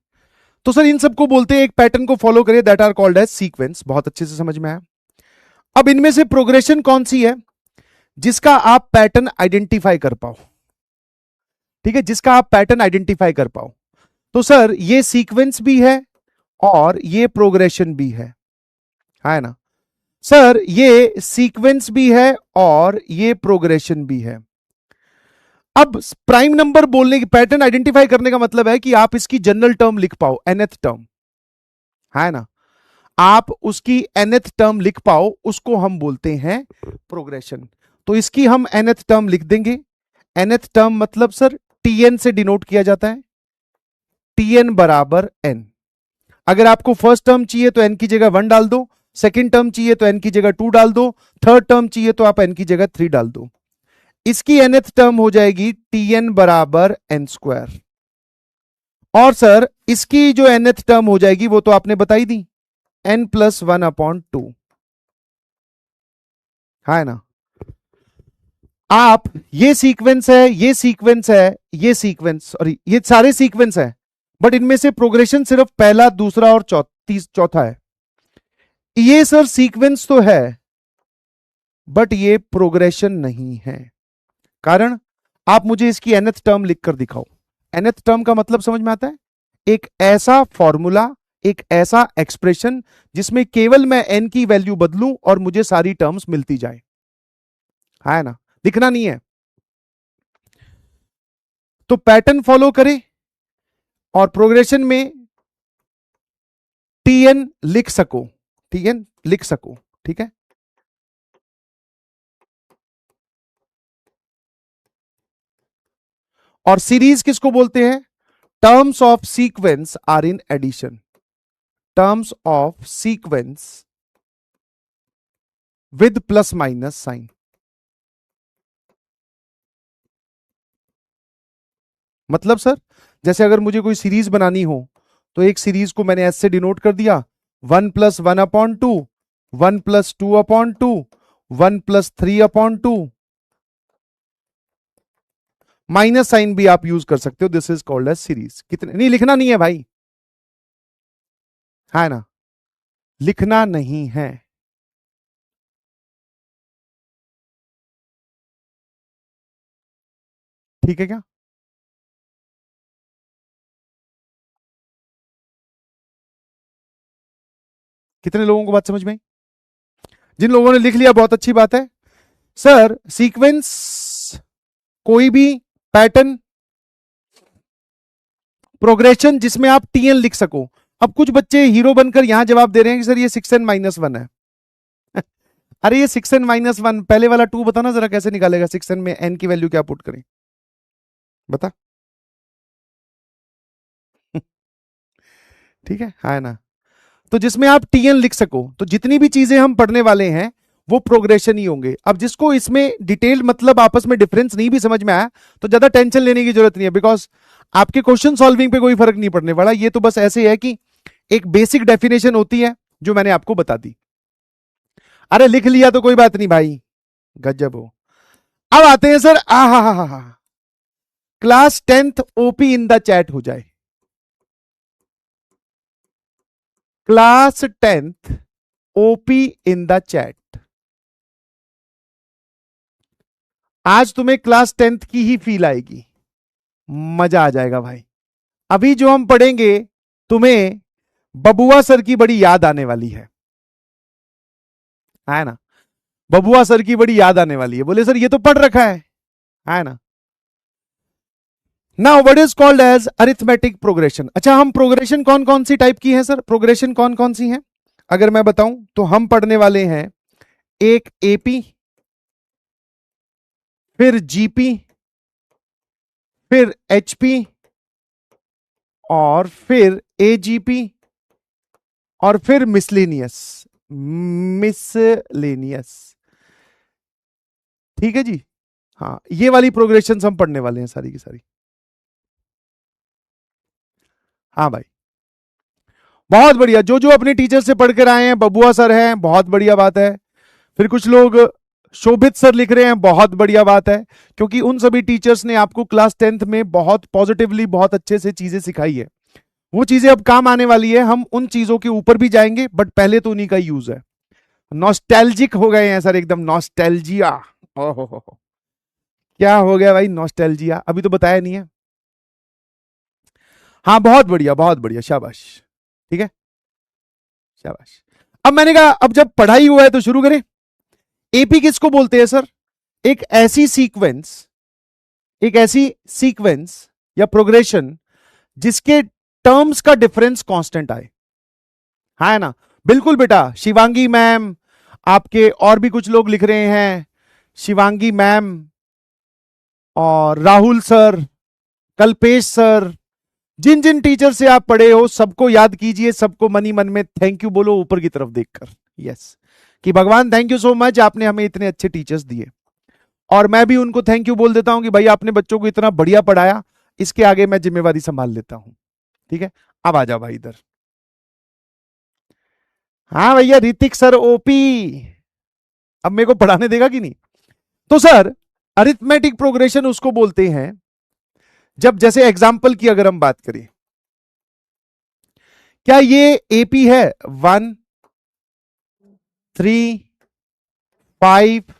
तो सर इन सबको बोलते हैं, एक पैटर्न को फॉलो करिए, that are called as sequence. बहुत अच्छे से समझ में आया। अब इनमें से प्रोग्रेशन कौन सी है जिसका आप पैटर्न आइडेंटिफाई कर पाओ? ठीक है, जिसका आप पैटर्न आइडेंटिफाई कर पाओ। तो सर ये सीक्वेंस भी है और ये प्रोग्रेशन भी है ना सर? ये सीक्वेंस भी है और ये प्रोग्रेशन भी है। अब प्राइम नंबर बोलने की, पैटर्न आइडेंटिफाई करने का मतलब है कि आप इसकी जनरल टर्म लिख पाओ, nth टर्म, है ना? आप उसकी nth टर्म लिख पाओ, उसको हम बोलते हैं प्रोग्रेशन। तो इसकी हम nth टर्म लिख देंगे। nth टर्म मतलब सर tn से डिनोट किया जाता है, tn बराबर n। अगर आपको फर्स्ट टर्म चाहिए तो n की जगह 1 डाल दो, सेकेंड टर्म चाहिए तो n की जगह 2 डाल दो, थर्ड टर्म चाहिए तो आप n की जगह 3 डाल दो। इसकी nth टर्म हो जाएगी tn बराबर n²। और सर इसकी जो nth टर्म हो जाएगी वो तो आपने बताई दी, n+1/2, है ना? आप ये सीक्वेंस है, ये सीक्वेंस है, ये सीक्वेंस, सॉरी ये सारे सीक्वेंस है, बट इनमें से प्रोग्रेशन सिर्फ पहला, दूसरा और चौथा है। ये सर सीक्वेंस तो है बट ये प्रोग्रेशन नहीं है। कारण आप मुझे इसकी nth टर्म लिखकर दिखाओ। nth टर्म का मतलब समझ में आता है? एक ऐसा फॉर्मूला, एक ऐसा एक्सप्रेशन जिसमें केवल मैं n की वैल्यू बदलूं और मुझे सारी टर्म्स मिलती जाए, है ना? दिखना नहीं है। तो पैटर्न फॉलो करें और प्रोग्रेशन में tn लिख सको, tn लिख सको, ठीक है? और सीरीज किसको बोलते हैं? Terms of sequence are in addition, terms of sequence with plus minus sign. मतलब सर जैसे अगर मुझे कोई सीरीज बनानी हो तो एक सीरीज को मैंने ऐसे डिनोट कर दिया, 1+1/2, 1+2/2, 1+3/2, माइनस साइन भी आप यूज कर सकते हो, this is called as series. कितने, नहीं लिखना नहीं है भाई, है ना? लिखना नहीं है। ठीक है क्या? कितने लोगों को बात समझ में आई? जिन लोगों ने लिख लिया बहुत अच्छी बात है। सर सीक्वेंस, कोई भी पैटर्न, प्रोग्रेशन जिसमें आप टीएन लिख सको। अब कुछ बच्चे हीरो बनकर यहां जवाब दे रहे हैं कि सर ये 6n-1 है। अरे ये 6n-1, पहले वाला 2 बताना जरा कैसे निकालेगा? 6n में n की वैल्यू क्या पुट करें, बता। ठीक है ना? तो जिसमें आप टीएन लिख सको, तो जितनी भी चीजें हम पढ़ने वाले हैं वो प्रोग्रेशन ही होंगे। अब जिसको इसमें डिटेल मतलब आपस में डिफरेंस नहीं भी समझ में आया तो ज्यादा टेंशन लेने की जरूरत नहीं है, बिकॉज आपके क्वेश्चन सॉल्विंग पे कोई फर्क नहीं पड़ने वाला। ये तो बस ऐसे है कि एक बेसिक डेफिनेशन होती है जो मैंने आपको बता दी। अरे लिख लिया तो कोई बात नहीं भाई, गजब हो। अब आते हैं सर, हा class 10th OP in the chat हो जाए। Class 10th OP in the chat. आज तुम्हें क्लास 10th की ही फील आएगी, मजा आ जाएगा भाई। अभी जो हम पढ़ेंगे तुम्हें बबुआ सर की बड़ी याद आने वाली है ना? बबुआ सर की बड़ी याद आने वाली है। बोले सर ये तो पढ़ रखा है ना? Now what is called as arithmetic progression. अच्छा, हम प्रोग्रेशन कौन कौन सी टाइप की है सर? प्रोग्रेशन कौन कौन सी है अगर मैं बताऊं तो हम पढ़ने वाले हैं एक एपी, फिर जीपी, फिर एचपी, और फिर एजीपी, और फिर मिसलेनियस। ठीक है जी। हाँ, ये वाली प्रोग्रेशन हम पढ़ने वाले हैं सारी की सारी। हाँ भाई, बहुत बढ़िया। जो जो अपने टीचर से पढ़कर आए हैं, बबुआ सर हैं, बहुत बढ़िया बात है। फिर कुछ लोग शोभित सर लिख रहे हैं, बहुत बढ़िया बात है, क्योंकि उन सभी टीचर्स ने आपको क्लास 10th में बहुत पॉजिटिवली, बहुत अच्छे से चीजें सिखाई है। वो चीजें अब काम आने वाली है, हम उन चीजों के ऊपर भी जाएंगे, बट पहले तो उन्हीं का यूज है। नॉस्टैल्जिक हो गए हैं सर, एकदम नॉस्टैल्जिया। ओहो, क्या हो गया भाई नॉस्टैल्जिया? अभी तो बताया नहीं है। हाँ बहुत बढ़िया, बहुत बढ़िया, शाबाश। ठीक है, शाबाश। अब मैंने कहा अब जब पढ़ाई हुआ है तो शुरू करें। एपी किसको बोलते हैं सर? एक ऐसी सीक्वेंस या प्रोग्रेशन जिसके टर्म्स का डिफरेंस कांस्टेंट आए। है ना? बिल्कुल बेटा, शिवांगी मैम, आपके और भी कुछ लोग लिख रहे हैं, शिवांगी मैम और राहुल सर, कल्पेश सर, जिन जिन टीचर से आप पढ़े हो सबको याद कीजिए, सबको मनी मन में थैंक यू बोलो ऊपर की तरफ देखकर। यस, कि भगवान थैंक यू सो मच, आपने हमें इतने अच्छे टीचर्स दिए। और मैं भी उनको थैंक यू बोल देता हूं कि भाई आपने बच्चों को इतना बढ़िया पढ़ाया, इसके आगे मैं जिम्मेवारी संभाल लेता हूं। ठीक है, अब आ जाओ भाई इधर। हाँ भैया, ऋतिक सर ओपी, अब मेरे को पढ़ाने देगा कि नहीं? तो सर अरिथमेटिक प्रोग्रेशन उसको बोलते हैं जब, जैसे एग्जाम्पल की अगर हम बात करें, क्या ये एपी है 1 3 5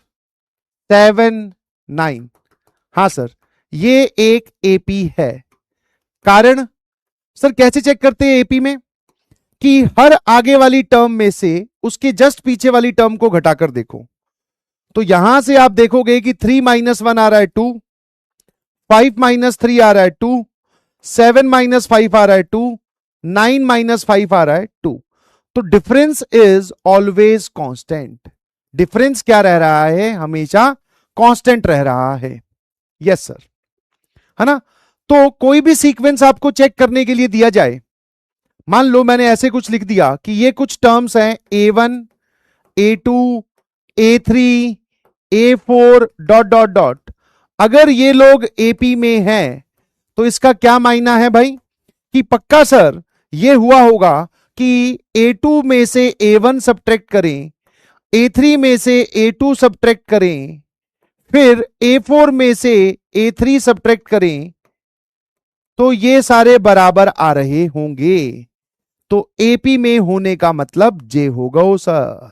7 9? हां सर, ये एक एपी है। कारण सर कैसे चेक करते हैं एपी में? कि हर आगे वाली टर्म में से उसके जस्ट पीछे वाली टर्म को घटाकर देखो। तो यहां से आप देखोगे कि 3 - 1 आ रहा है 2, 5 - 3 आ रहा है 2, 7 - 5 आ रहा है 2, 9 - 5 आ रहा है 2। तो difference is always constant. Difference क्या रह रहा है? हमेशा कांस्टेंट रह रहा है। यस सर, है ना? तो कोई भी सीक्वेंस आपको चेक करने के लिए दिया जाए, मान लो मैंने ऐसे कुछ लिख दिया कि ये कुछ टर्म्स हैं A1, A2, A3, A4 dot dot dot. अगर ये लोग एपी में हैं तो इसका क्या मायना है भाई? कि पक्का सर ये हुआ होगा कि A2 में से A1 सब्ट्रैक्ट करें, A3 में से A2 सब्ट्रैक्ट करें, फिर A4 में से A3 सब्ट्रैक्ट करें, तो ये सारे बराबर आ रहे होंगे। तो एपी में होने का मतलब जे होगा सर,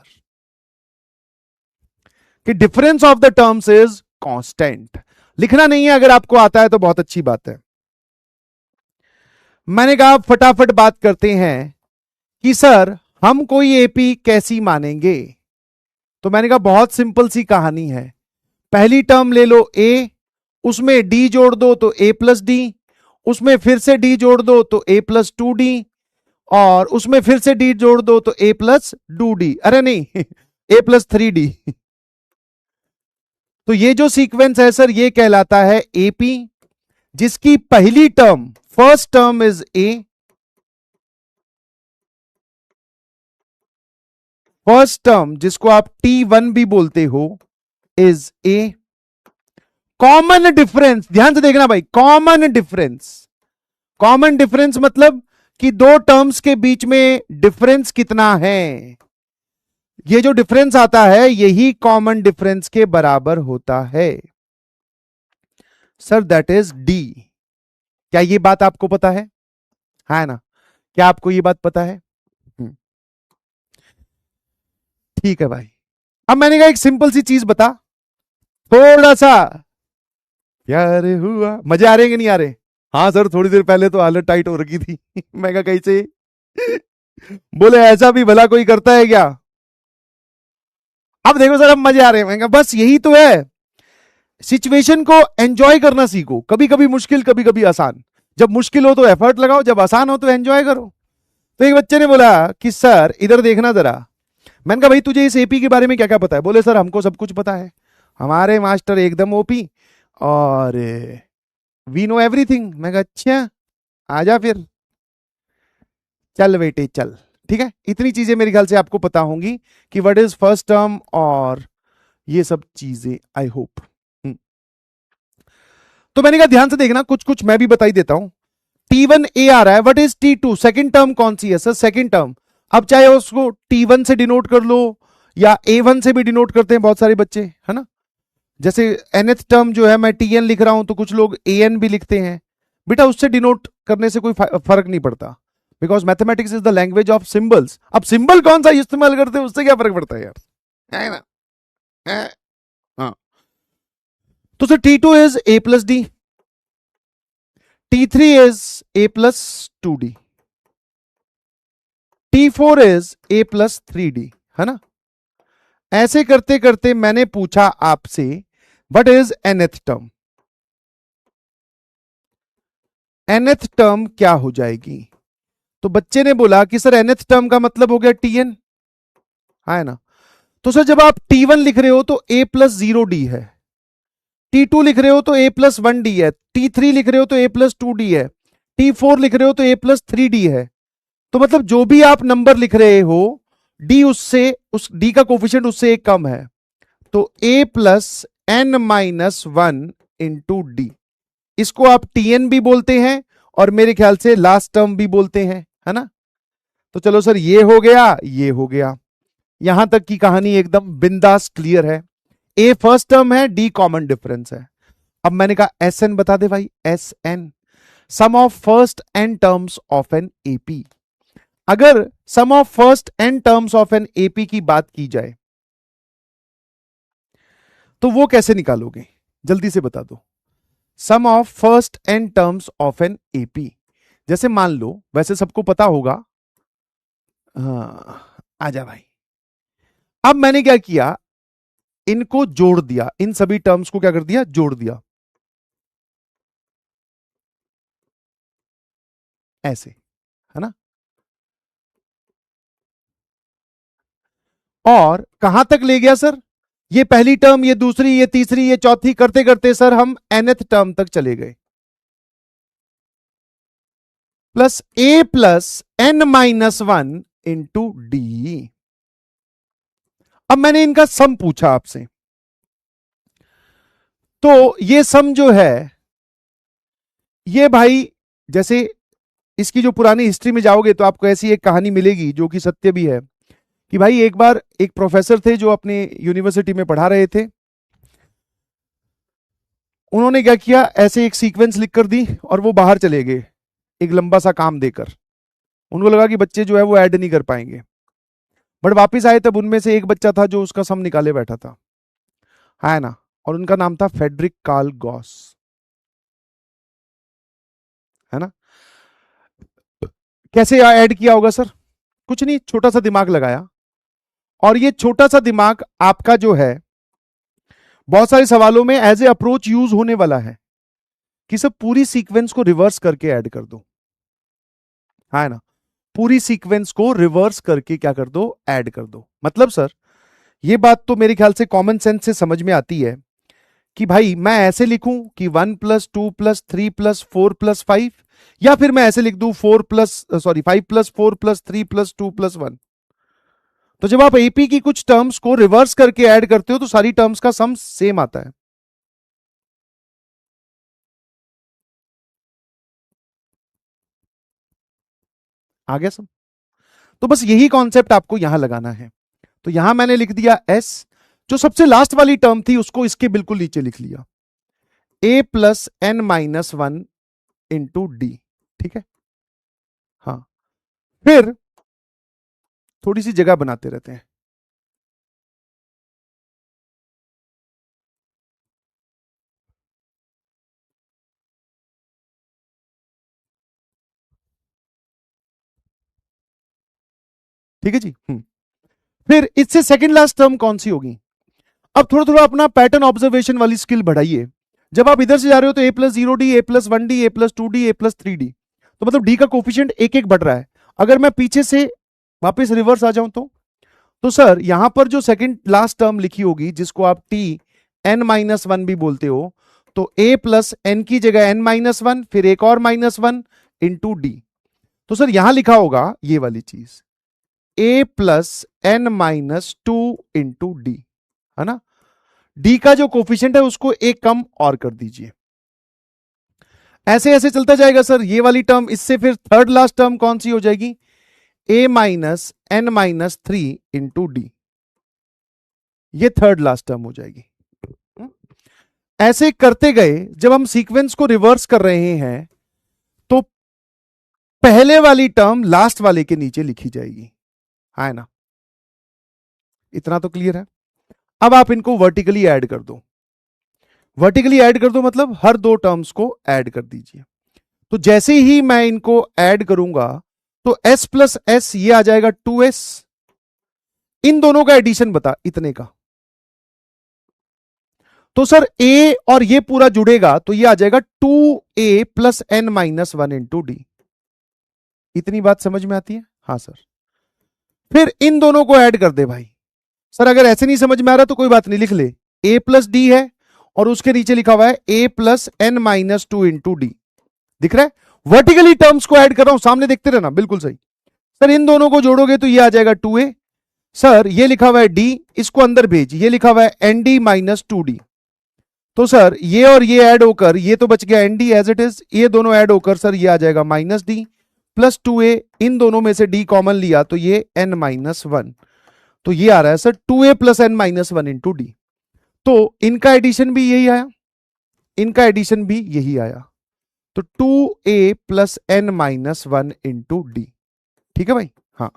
कि difference of the terms is constant. लिखना नहीं है, अगर आपको आता है तो बहुत अच्छी बात है। मैंने कहा फटाफट बात करते हैं कि सर हम कोई एपी कैसी मानेंगे। तो मैंने कहा बहुत सिंपल सी कहानी है। पहली टर्म ले लो ए, उसमें डी जोड़ दो तो a प्लस डी, उसमें फिर से डी जोड़ दो तो a प्लस 2d, और उसमें फिर से डी जोड़ दो तो a प्लस 2d, अरे नहीं a प्लस 3d। तो ये जो सीक्वेंस है सर ये कहलाता है एपी, जिसकी पहली term, first term is a, first term जिसको आप T1 भी बोलते हो इज ए। कॉमन डिफरेंस, ध्यान से देखना भाई, कॉमन डिफरेंस। कॉमन डिफरेंस मतलब कि दो टर्म्स के बीच में डिफरेंस कितना है। ये जो डिफरेंस आता है यही कॉमन डिफरेंस के बराबर होता है। Sir that is D. क्या ये बात आपको पता है ना? क्या आपको ये बात पता है? ठीक है भाई। अब मैंने कहा एक सिंपल सी चीज बता, थोड़ा सा प्यार हुआ, मजे आ रहे हैं कि नहीं आ रहे? हाँ सर, थोड़ी देर पहले तो हालत टाइट हो रखी थी। मैं कहा कैसे? बोले ऐसा भी भला कोई करता है क्या? अब देखो सर, अब मजे आ रहे हैं। मैं कहा बस यही तो है, सिचुएशन को एंजॉय करना सीखो। कभी कभी मुश्किल, कभी कभी आसान। जब मुश्किल हो तो एफर्ट लगाओ, जब आसान हो तो एंजॉय करो। तो एक बच्चे ने बोला कि सर इधर देखना जरा। मैंने कहा भाई तुझे इस एपी के बारे में क्या क्या पता है? बोले सर हमको सब कुछ पता है, हमारे मास्टर एकदम ओपी और वी नो एवरीथिंग। मैं कहा अच्छा, आजा फिर, चल बेटे चल। ठीक है, इतनी चीजें मेरे ख्याल से आपको पता होंगी कि व्हाट इज फर्स्ट टर्म और ये सब चीजें, आई होप। तो मैंने कहा ध्यान से देखना, कुछ कुछ मैं भी बता ही देता हूं। T1 A आ रहा है, what is T2? Second term कौन सी है सर? Second term. अब चाहे उसको T1 से डिनोट कर लो या A1 से भी डिनोट करते हैं बहुत सारे बच्चे, है ना? जैसे nth टर्म जो है मैं TN लिख रहा हूं तो कुछ लोग AN भी लिखते हैं। बेटा उससे डिनोट करने से कोई फर्क नहीं पड़ता, because mathematics is the language of symbols. अब सिंबल कौन सा इस्तेमाल करते हैं उससे क्या फर्क पड़ता है यार, है ना? हाँ, तो sir T2 is A plus D, T3 is A plus 2D, T4 is A plus 3D, है ना? ऐसे करते करते मैंने पूछा आपसे what is nth term. nth term क्या हो जाएगी? तो बच्चे ने बोला कि सर nth टर्म का मतलब हो गया Tn, है ना? तो सर जब आप T1 लिख रहे हो तो A प्लस 0D है, T2 लिख रहे हो तो A प्लस 1D है, T3 लिख रहे हो तो A प्लस 2D है, T4 लिख रहे हो तो A प्लस 3D है। तो मतलब जो भी आप नंबर लिख रहे हो, डी उससे, उस डी का कोफिशिएंट उससे एक कम है, तो a plus N minus one into D. इसको आप टीएन भी बोलते हैं और मेरे ख्याल से लास्ट टर्म भी बोलते हैं, है ना? तो चलो सर ये हो गया, ये हो गया। यहां तक की कहानी एकदम बिंदास क्लियर है। ए फर्स्ट टर्म है, डी कॉमन डिफरेंस है। अब मैंने कहा एस एन बता दे भाई, S N sum of first N terms of an AP. अगर sum of first N terms of an AP की बात की जाए तो वो कैसे निकालोगे? जल्दी से बता दो। Sum of first N terms of an AP, जैसे मान लो, वैसे सबको पता होगा, हाँ आजा भाई। अब मैंने क्या किया, इनको जोड़ दिया, इन सभी टर्म्स को क्या कर दिया, जोड़ दिया, ऐसे, है ना? और कहां तक ले गया सर? ये पहली टर्म, ये दूसरी, ये तीसरी, ये चौथी, करते करते सर हम nth टर्म तक चले गए, plus A plus N minus one into D. अब मैंने इनका सम पूछा आपसे, तो ये सम जो है, ये भाई जैसे इसकी जो पुरानी हिस्ट्री में जाओगे तो आपको ऐसी एक कहानी मिलेगी जो कि सत्य भी है, कि भाई एक बार एक प्रोफेसर थे जो अपने यूनिवर्सिटी में पढ़ा रहे थे। उन्होंने क्या किया, ऐसे एक सीक्वेंस लिख कर दी और वो बाहर चले गए एक लंबा सा काम देकर। उनको लगा कि बच्चे जो है वो ऐड नहीं कर पाएंगे, बट वापस आए तब उनमें से एक बच्चा था जो उसका सम निकाले बैठा था, है ना? और उनका नाम था फेडरिक कार्ल गॉस, है ना? कैसे ऐड किया होगा सर? कुछ नहीं, छोटा सा दिमाग लगाया, और ये छोटा सा दिमाग आपका जो है बहुत सारे सवालों में एज ए अप्रोच यूज होने वाला है कि सब पूरी सीक्वेंस को रिवर्स करके ऐड कर दो, है ना? पूरी सीक्वेंस को रिवर्स करके क्या कर दो, ऐड कर दो। मतलब सर ये बात तो मेरे ख्याल से कॉमन सेंस से समझ में आती है कि भाई मैं ऐसे लिखूं कि 1 + 2 + 3 + 4 + 5, या फिर मैं ऐसे लिख दूं 5 + 4 + 3 + 2 + 1। तो जब आप एपी की कुछ टर्म्स को रिवर्स करके ऐड करते हो तो सारी टर्म्स का सम सेम आता है। आ गया सब? तो बस यही कॉन्सेप्ट आपको यहां लगाना है। तो यहां मैंने लिख दिया s, जो सबसे लास्ट वाली टर्म थी उसको इसके बिल्कुल नीचे लिख लिया, a plus N minus one into D. ठीक है, हाँ। फिर थोड़ी सी जगह बनाते रहते हैं। ठीक है जी। फिर इससे सेकंड लास्ट टर्म कौन सी होगी? अब थोड़ा थोड़ा अपना पैटर्न ऑब्जर्वेशन वाली स्किल बढ़ाइए। जब आप इधर से जा रहे हो तो ए प्लस जीरो डी, ए प्लस वन डी, ए प्लस टू डी, ए प्लस थ्री डी, तो मतलब डी का कोफिशिएंट एक एक बढ़ रहा है। अगर मैं पीछे से वापस रिवर्स आ जाऊं तो सर यहां पर जो सेकंड लास्ट टर्म लिखी होगी, जिसको आप टी एन माइनस वन भी बोलते हो, तो ए प्लस एन की जगह एन माइनस वन, फिर एक और माइनस वन इंटू डी। तो सर यहां लिखा होगा ये वाली चीज, A plus N minus two into D, है ना? डी का जो कोफिशिएंट है उसको एक कम और कर दीजिए। ऐसे ऐसे चलता जाएगा सर ये वाली टर्म। इससे फिर थर्ड लास्ट टर्म कौन सी हो जाएगी? A minus N minus three into D, ये थर्ड लास्ट टर्म हो जाएगी। ऐसे करते गए, जब हम सीक्वेंस को रिवर्स कर रहे हैं तो पहले वाली टर्म लास्ट वाले के नीचे लिखी जाएगी, है ना? इतना तो क्लियर है। अब आप इनको वर्टिकली ऐड कर दो। वर्टिकली ऐड कर दो मतलब हर दो टर्म्स को ऐड कर दीजिए। तो जैसे ही मैं इनको ऐड करूंगा तो s प्लस एस ये आ जाएगा 2s। इन दोनों का एडिशन बता इतने का, तो सर a और ये पूरा जुड़ेगा तो ये आ जाएगा 2a plus N minus one into D. इतनी बात समझ में आती है? हाँ सर। फिर इन दोनों को ऐड कर दे भाई। सर अगर ऐसे नहीं समझ में आ रहा तो कोई बात नहीं, लिख ले a प्लस डी है और उसके नीचे लिखा हुआ है a plus N minus two into D. दिख रहा है? वर्टिकली टर्म्स को ऐड कर रहा हूं, सामने देखते रहना, बिल्कुल सही। सर इन दोनों को जोड़ोगे तो ये आ जाएगा 2a। सर ये लिखा हुआ है d, इसको अंदर भेज, ये लिखा हुआ है N D minus two D. तो सर ये और ये ऐड होकर ये तो बच गया N D as it is, ये दोनों ऐड होकर सर ये आ जाएगा माइनस डी प्लस 2a। इन दोनों में से d कॉमन लिया तो ये n माइनस वन, तो ये आ रहा है sir 2a plus N minus one into D. तो इनका एडिशन भी यही आया, इनका एडिशन भी यही आया, तो 2a plus N minus one into D. ठीक है भाई? हाँ।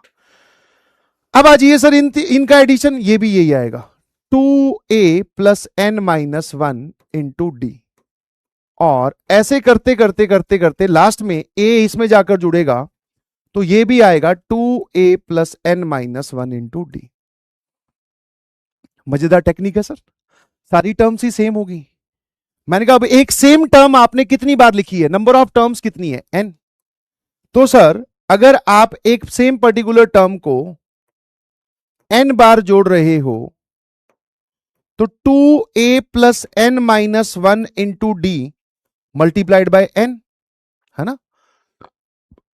अब आ जाइए सर इनका एडिशन, ये भी यही आएगा 2a plus N minus one into D. और ऐसे करते करते करते करते लास्ट में a इसमें जाकर जुड़ेगा तो ये भी आएगा 2a plus N minus one into D. मजेदार टेक्निक है सर, सारी टर्म्स ही सेम होगी। मैंने कहा अब एक सेम टर्म आपने कितनी बार लिखी है, नंबर ऑफ टर्म्स कितनी है? n। तो सर अगर आप एक सेम पर्टिकुलर टर्म को n बार जोड़ रहे हो तो 2a plus N minus one into D multiplied by n, है ना?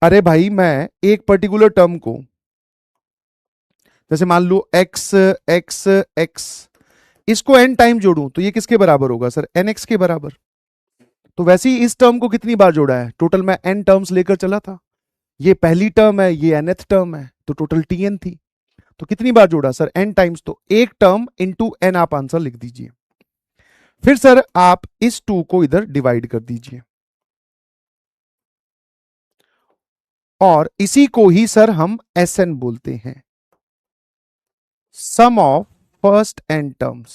अरे भाई मैं एक पर्टिकुलर टर्म को, जैसे मान लो x x x, इसको n टाइम जोड़ूं तो ये किसके बराबर होगा सर? nx के बराबर। तो वैसे ही इस टर्म को कितनी बार जोड़ा है? टोटल मैं n टर्म्स लेकर चला था, ये पहली टर्म है, ये nth टर्म है, तो टोटल tn थी। तो कितनी बार जोड़ा सर? n times. तो एक टर्म इंटू n आप आंसर लिख दीजिए। फिर सर आप इस 2 को इधर डिवाइड कर दीजिए और इसी को ही सर हम Sn बोलते हैं, sum of first n terms,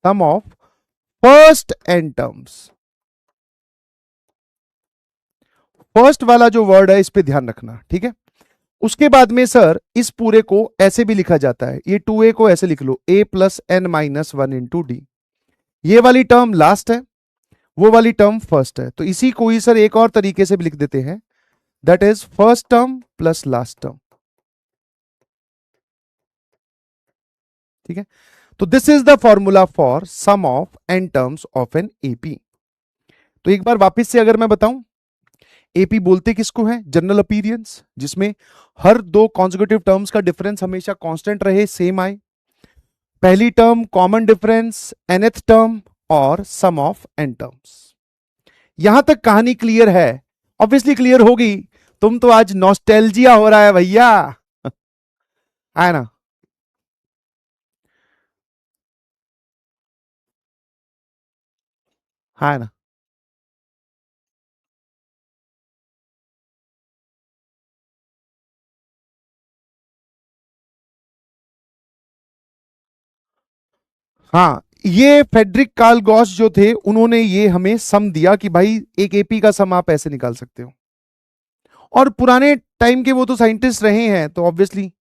sum of first n terms. First वाला जो वर्ड है इस पे ध्यान रखना, ठीक है? उसके बाद में सर इस पूरे को ऐसे भी लिखा जाता है, ये 2a को ऐसे लिख लो a plus N minus one into D. ये वाली टर्म लास्ट है, वो वाली टर्म फर्स्ट है, तो इसी को ही सर एक और तरीके से भी लिख देते हैं, that is first term plus last term. ठीक है? तो this is the formula for sum of n terms of an AP. तो एक बार वापस से अगर मैं बताऊं, एपी बोलते किसको है? जनरल अपीयरेंस, जिसमें हर दो कॉन्सेक्यूटिव टर्म्स का डिफरेंस हमेशा कांस्टेंट रहे, सेम आए। पहली term common difference, nth term और सम ऑफ n टर्म्स। यहां तक कहानी क्लियर है? ऑब्वियसली क्लियर होगी, तुम तो आज नॉस्टैल्जिया हो रहा है भैया, है ना। है ना। हाँ, ये फेडरिक कार्ल गॉस जो थे, उन्होंने ये हमें सम दिया कि भाई एक एपी का सम आप ऐसे निकाल सकते हो। और पुराने टाइम के वो तो साइंटिस्ट रहे हैं, तो ऑब्वियसली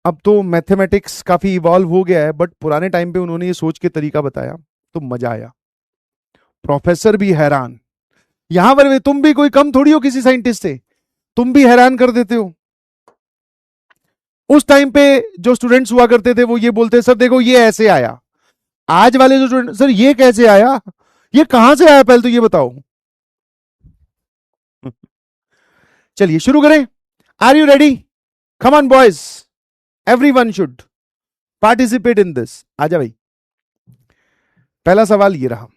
अब तो मैथमेटिक्स काफी इवॉल्व हो गया है, बट पुराने टाइम पे उन्होंने ये सोच के तरीका बताया, तो मजा आया। प्रोफेसर भी हैरान। यहां पर भी तुम भी कोई कम थोड़ी हो किसी साइंटिस्ट से, तुम भी हैरान कर देते हो। उस टाइम पे जो स्टूडेंट्स हुआ करते थे वो ये बोलते, सर देखो ये ऐसे आया। आज वाले जो स्टूडेंट, सर ये कैसे आया, ये कहां से आया, पहले तो ये बताओ। चलिए शुरू करें। Are you ready? Come on boys, everyone should participate in this. आजा भाई। पहला सवाल ये रहा।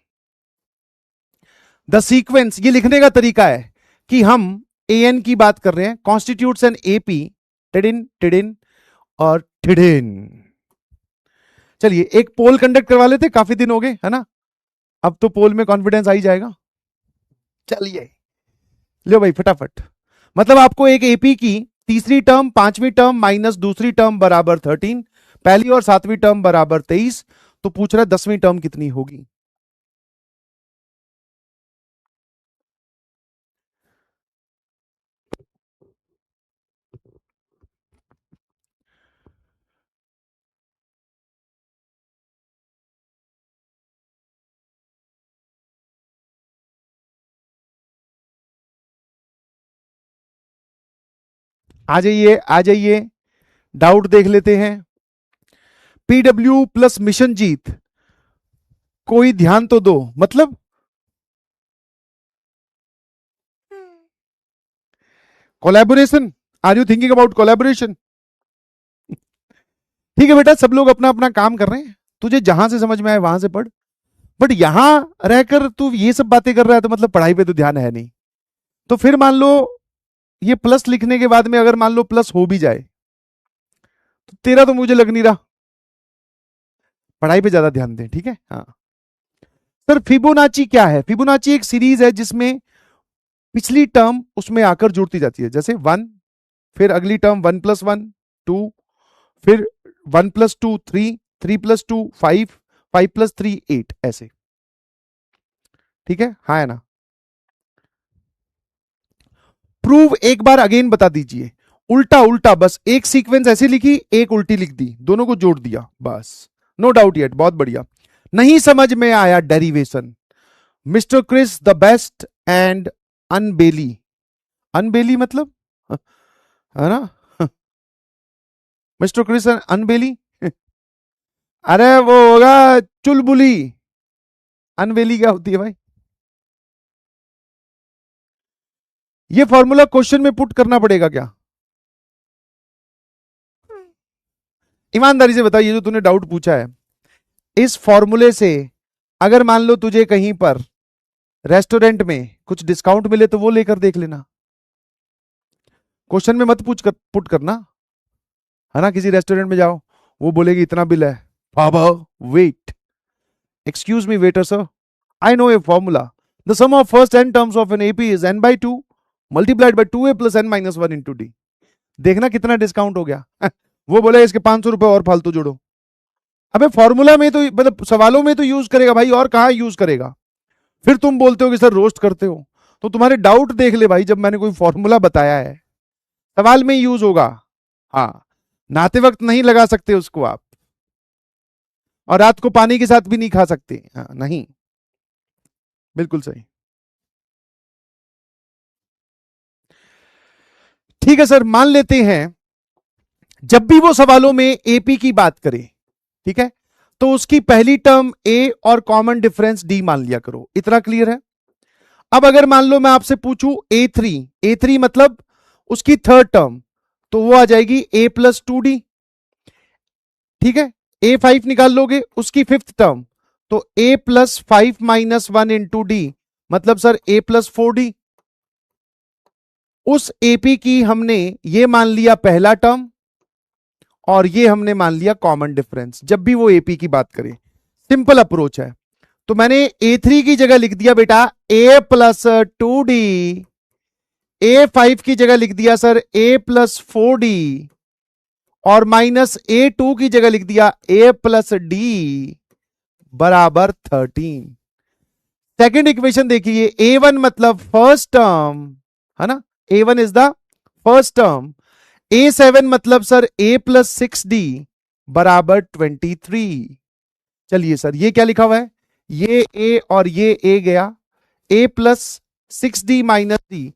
द सीक्वेंस, ये लिखने का तरीका है कि हम एन की बात कर रहे हैं, कॉन्स्टिट्यूट्स एन एपी, टिडिन टिडिन और टिडिन। चलिए एक पोल कंडक्ट करवा लेते, काफी दिन हो गए है ना, अब तो पोल में कॉन्फिडेंस आ ही जाएगा। चलिए लो भाई फटाफट। मतलब आपको एक एपी की तीसरी टर्म, पांचवी टर्म माइनस दूसरी टर्म बराबर 13, पहली और सातवीं टर्म बराबर 23, तो पूछ रहा है 10वीं टर्म कितनी होगी। आ जाइए आ जाइए, डाउट देख लेते हैं। पीडब्ल्यू प्लस मिशन जीत, कोई ध्यान तो दो, मतलब collaboration, are you thinking about collaboration? ठीक है बेटा, सब लोग अपना अपना काम कर रहे हैं, तुझे जहां से समझ में आए वहां से पढ़, बट यहां रहकर तू ये सब बातें कर रहा है तो मतलब पढ़ाई पे तो ध्यान है नहीं। तो फिर मान लो ये प्लस लिखने के बाद में अगर मान लो प्लस हो भी जाए, तो तेरा तो मुझे लग नहीं रहा। पढ़ाई पे ज्यादा ध्यान दे, ठीक है। हाँ सर, फिबोनाची क्या है? फिबोनाची एक सीरीज है जिसमें पिछली टर्म उसमें आकर जुड़ती जाती है, जैसे 1, फिर अगली टर्म 1+1 2, फिर 1+2 3, 3+2 5, 5+3 8, ऐसे। ठीक है, हाँ है ना। प्रूव एक बार अगेन बता दीजिए। उल्टा उल्टा, बस एक सीक्वेंस ऐसे लिखी, एक उल्टी लिख दी, दोनों को जोड़ दिया बस। नो डाउट येट, बहुत बढ़िया। नहीं समझ में आया derivation, mister Chris the best and अनबेली। अनबेली मतलब, है ना, मिस्टर क्रिस अनबेली। अरे वो होगा चुलबुली। अनबेली क्या होती है भाई? ये फॉर्मूला क्वेश्चन में पुट करना पड़ेगा क्या? ईमानदारी से बताइए, जो तूने डाउट पूछा है, इस फॉर्मूले से अगर मान लो तुझे कहीं पर रेस्टोरेंट में कुछ डिस्काउंट मिले तो वो लेकर देख लेना, क्वेश्चन में मत पूछ कर पुट करना, है ना। किसी रेस्टोरेंट में जाओ, वो बोलेगी इतना बिल है, बाबा wait, excuse me waiter sir, I know a formula, the sum of first n terms of an AP is n by 2 multiplied by 2a plus n minus 1 into d। देखना कितना डिस्काउंट हो गया। वो बोले इसके 500 रुपए और फालतू जोड़ो। अबे फॉर्मूला में तो मतलब सवालों में तो यूज करेगा भाई, और कहां यूज करेगा। फिर तुम बोलते हो कि सर रोस्ट करते हो, तो तुम्हारे डाउट देख ले भाई, जब मैंने कोई फॉर्मूला बताया है सवाल में यूज होगा। हाँ, नहाते वक्त नहीं लगा सकते उसको आप, और रात को पानी के साथ भी नहीं खा सकते। हाँ नहीं, बिल्कुल सही। ठीक है सर, मान लेते हैं जब भी वो सवालों में एपी की बात करे, ठीक है, तो उसकी पहली टर्म ए और कॉमन डिफरेंस डी मान लिया करो। इतना क्लियर है? अब अगर मान लो मैं आपसे पूछूं ए3, ए3 मतलब उसकी थर्ड टर्म, तो वो आ जाएगी a+2d। ठीक है, a5 निकाल लोगे उसकी फिफ्थ टर्म, तो a+5 - 1 into d, मतलब सर a+4d। उस एपी की हमने ये मान लिया पहला टर्म और ये हमने मान लिया कॉमन डिफरेंस, जब भी वो एपी की बात करें। सिंपल अप्रोच है। तो मैंने ए3 की जगह लिख दिया बेटा ए प्लस 2d, ए5 की जगह लिख दिया सर ए प्लस 4d, और माइनस ए2 की जगह लिख दिया ए प्लस डी बराबर 13। सेकेंड इक्वेशन देखिए, a1 मतलब फर्स्ट टर्म है ना, a1 is the first term, a7 मतलब सर a प्लस 6d बराबर 23। चलिए सर ये क्या लिखा हुआ है, ये a और ये a गया, a plus 6d minus d,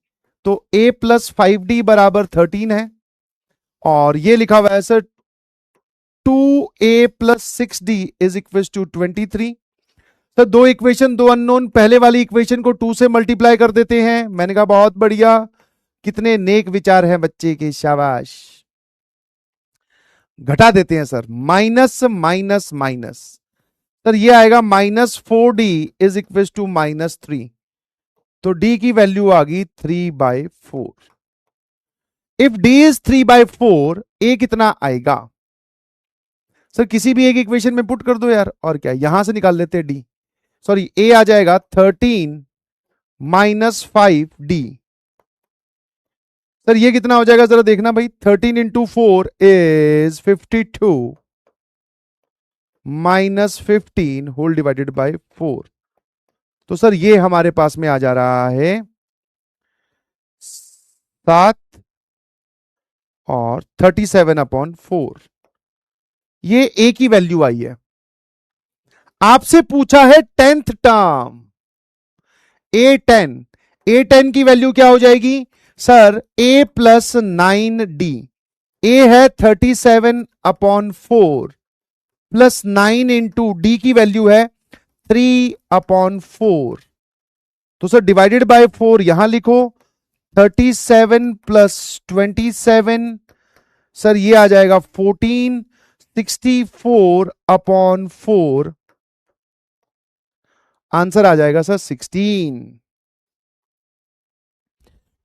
तो a प्लस 5d बराबर 13 है। और ये लिखा हुआ है sir 2a plus 6d is equal to 23। तो दो इक्वेशन, दो अननोन, पहले वाली इक्वेशन को 2 से मल्टीप्लाई कर देते हैं। मैंने कहा बहुत बढ़िया, कितने नेक विचार हैं बच्चे के, शाबाश। घटा देते हैं sir, minus minus minus, sir ये आएगा -4d इज इक्वल टू -3, तो d की वैल्यू आ गई 3/4। इफ d इज 3/4, a कितना आएगा सर, किसी भी एक इक्वेशन में पुट कर दो यार, और क्या यहां से निकाल लेते हैं d, सॉरी a आ जाएगा 13 माइनस 5d। सर ये कितना हो जाएगा जरा देखना भाई, 13 into 4 is 52 minus 15 whole divided by 4। तो सर ये हमारे पास में आ जा रहा है 7 और 37/4। ये a की वैल्यू आई है। आपसे पूछा है 10th टर्म a10 की वैल्यू क्या हो जाएगी sir, a plus 9d, a है 37/4 प्लस 9 इंटू डी की वैल्यू है 3/4। तो सर डिवाइडेड बाय 4 यहां लिखो, 37 प्लस 27, सर ये आ जाएगा 14, 64/4, आंसर आ जाएगा सर 16।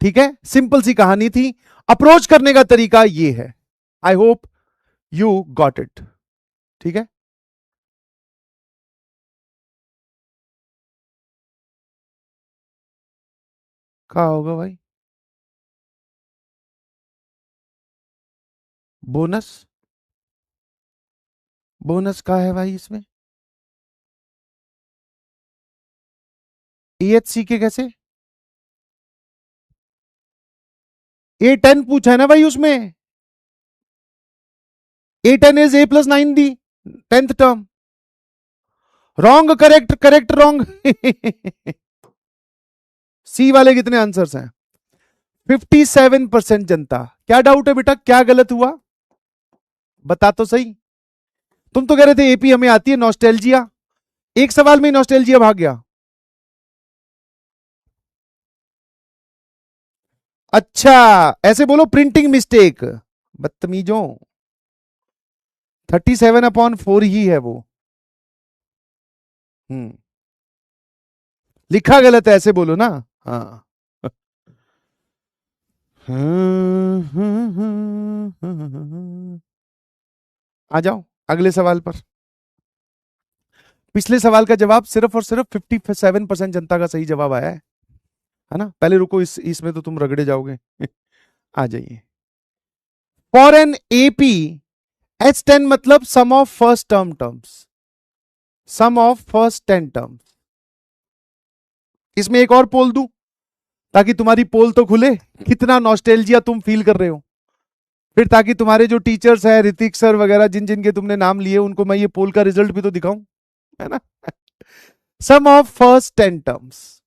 ठीक है, सिंपल सी कहानी थी। अप्रोच करने का तरीका ये है। I hope you got it. ठीक है, क्या होगा भाई, बोनस, बोनस का है भाई इसमें, EHC के कैसे, A10 पूछा है ना भाई उसमें, A10 is A plus 9d, 10th term. Wrong, correct correct wrong. C वाले कितने आंसर्स हैं, 57% जनता। क्या डाउट है बेटा, क्या गलत हुआ, बता तो सही। तुम तो कह रहे थे एपी हमें आती है, नॉस्टैल्जिया, एक सवाल में नॉस्टैल्जिया भाग गया। अच्छा ऐसे बोलो, प्रिंटिंग मिस्टेक, बदतमीजों, 37/4 ही है वो। लिखा गलत है ऐसे बोलो ना। हाँ, आ जाओ अगले सवाल पर। पिछले सवाल का जवाब सिर्फ और सिर्फ 57% जनता का सही जवाब आया है ना। पहले रुको, इसमें तो तुम रगड़े जाओगे। आ जाइए, फॉर एन एपी H10 मतलब sum of first term terms, sum of first 10 terms. इसमें एक और पोल दूं ताकि तुम्हारी पोल तो खुले, कितना नॉस्टैल्जिया तुम फील कर रहे हो, फिर ताकि तुम्हारे जो टीचर्स हैं, ऋतिक सर वगैरह, जिन जिन के तुमने नाम लिए, उनको मैं ये पोल का रिजल्ट भी तो दिखाऊं, है ना। सम ऑफ फर्स्ट 10 टर्म्स,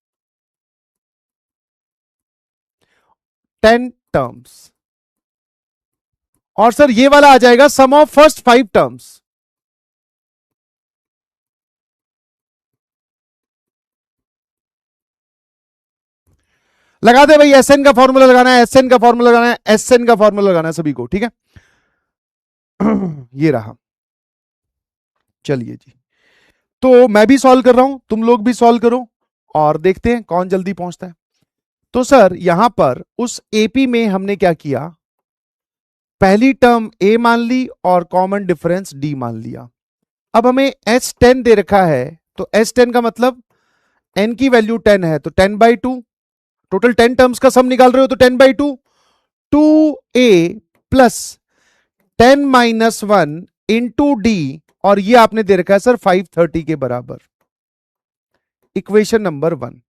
10 टर्म्स, और सर ये वाला आ जाएगा सम ऑफ फर्स्ट 5 टर्म्स। लगा दे भाई, एसएन का फॉर्मूला लगाना है, एसएन का फॉर्मूला लगाना है, एसएन का फॉर्मूला लगाना है सभी को, ठीक है। ये रहा, चलिए जी। तो मैं भी सॉल्व कर रहा हूं, तुम लोग भी सॉल्व करो और देखते हैं कौन जल्दी पहुंचता है। तो सर यहां पर उस एपी में हमने क्या किया, पहली टर्म ए मान ली और कॉमन डिफरेंस डी मान लिया। अब हमें S10 दे रखा है, तो S10 का मतलब n की वैल्यू 10 है, तो 10/2, टोटल 10 टर्म्स का सम निकाल रहे हो तो 10/2, 2a प्लस 10 - 1 इंटू डी, और ये आपने दे रखा है सर 530 के बराबर, इक्वेशन नंबर 1।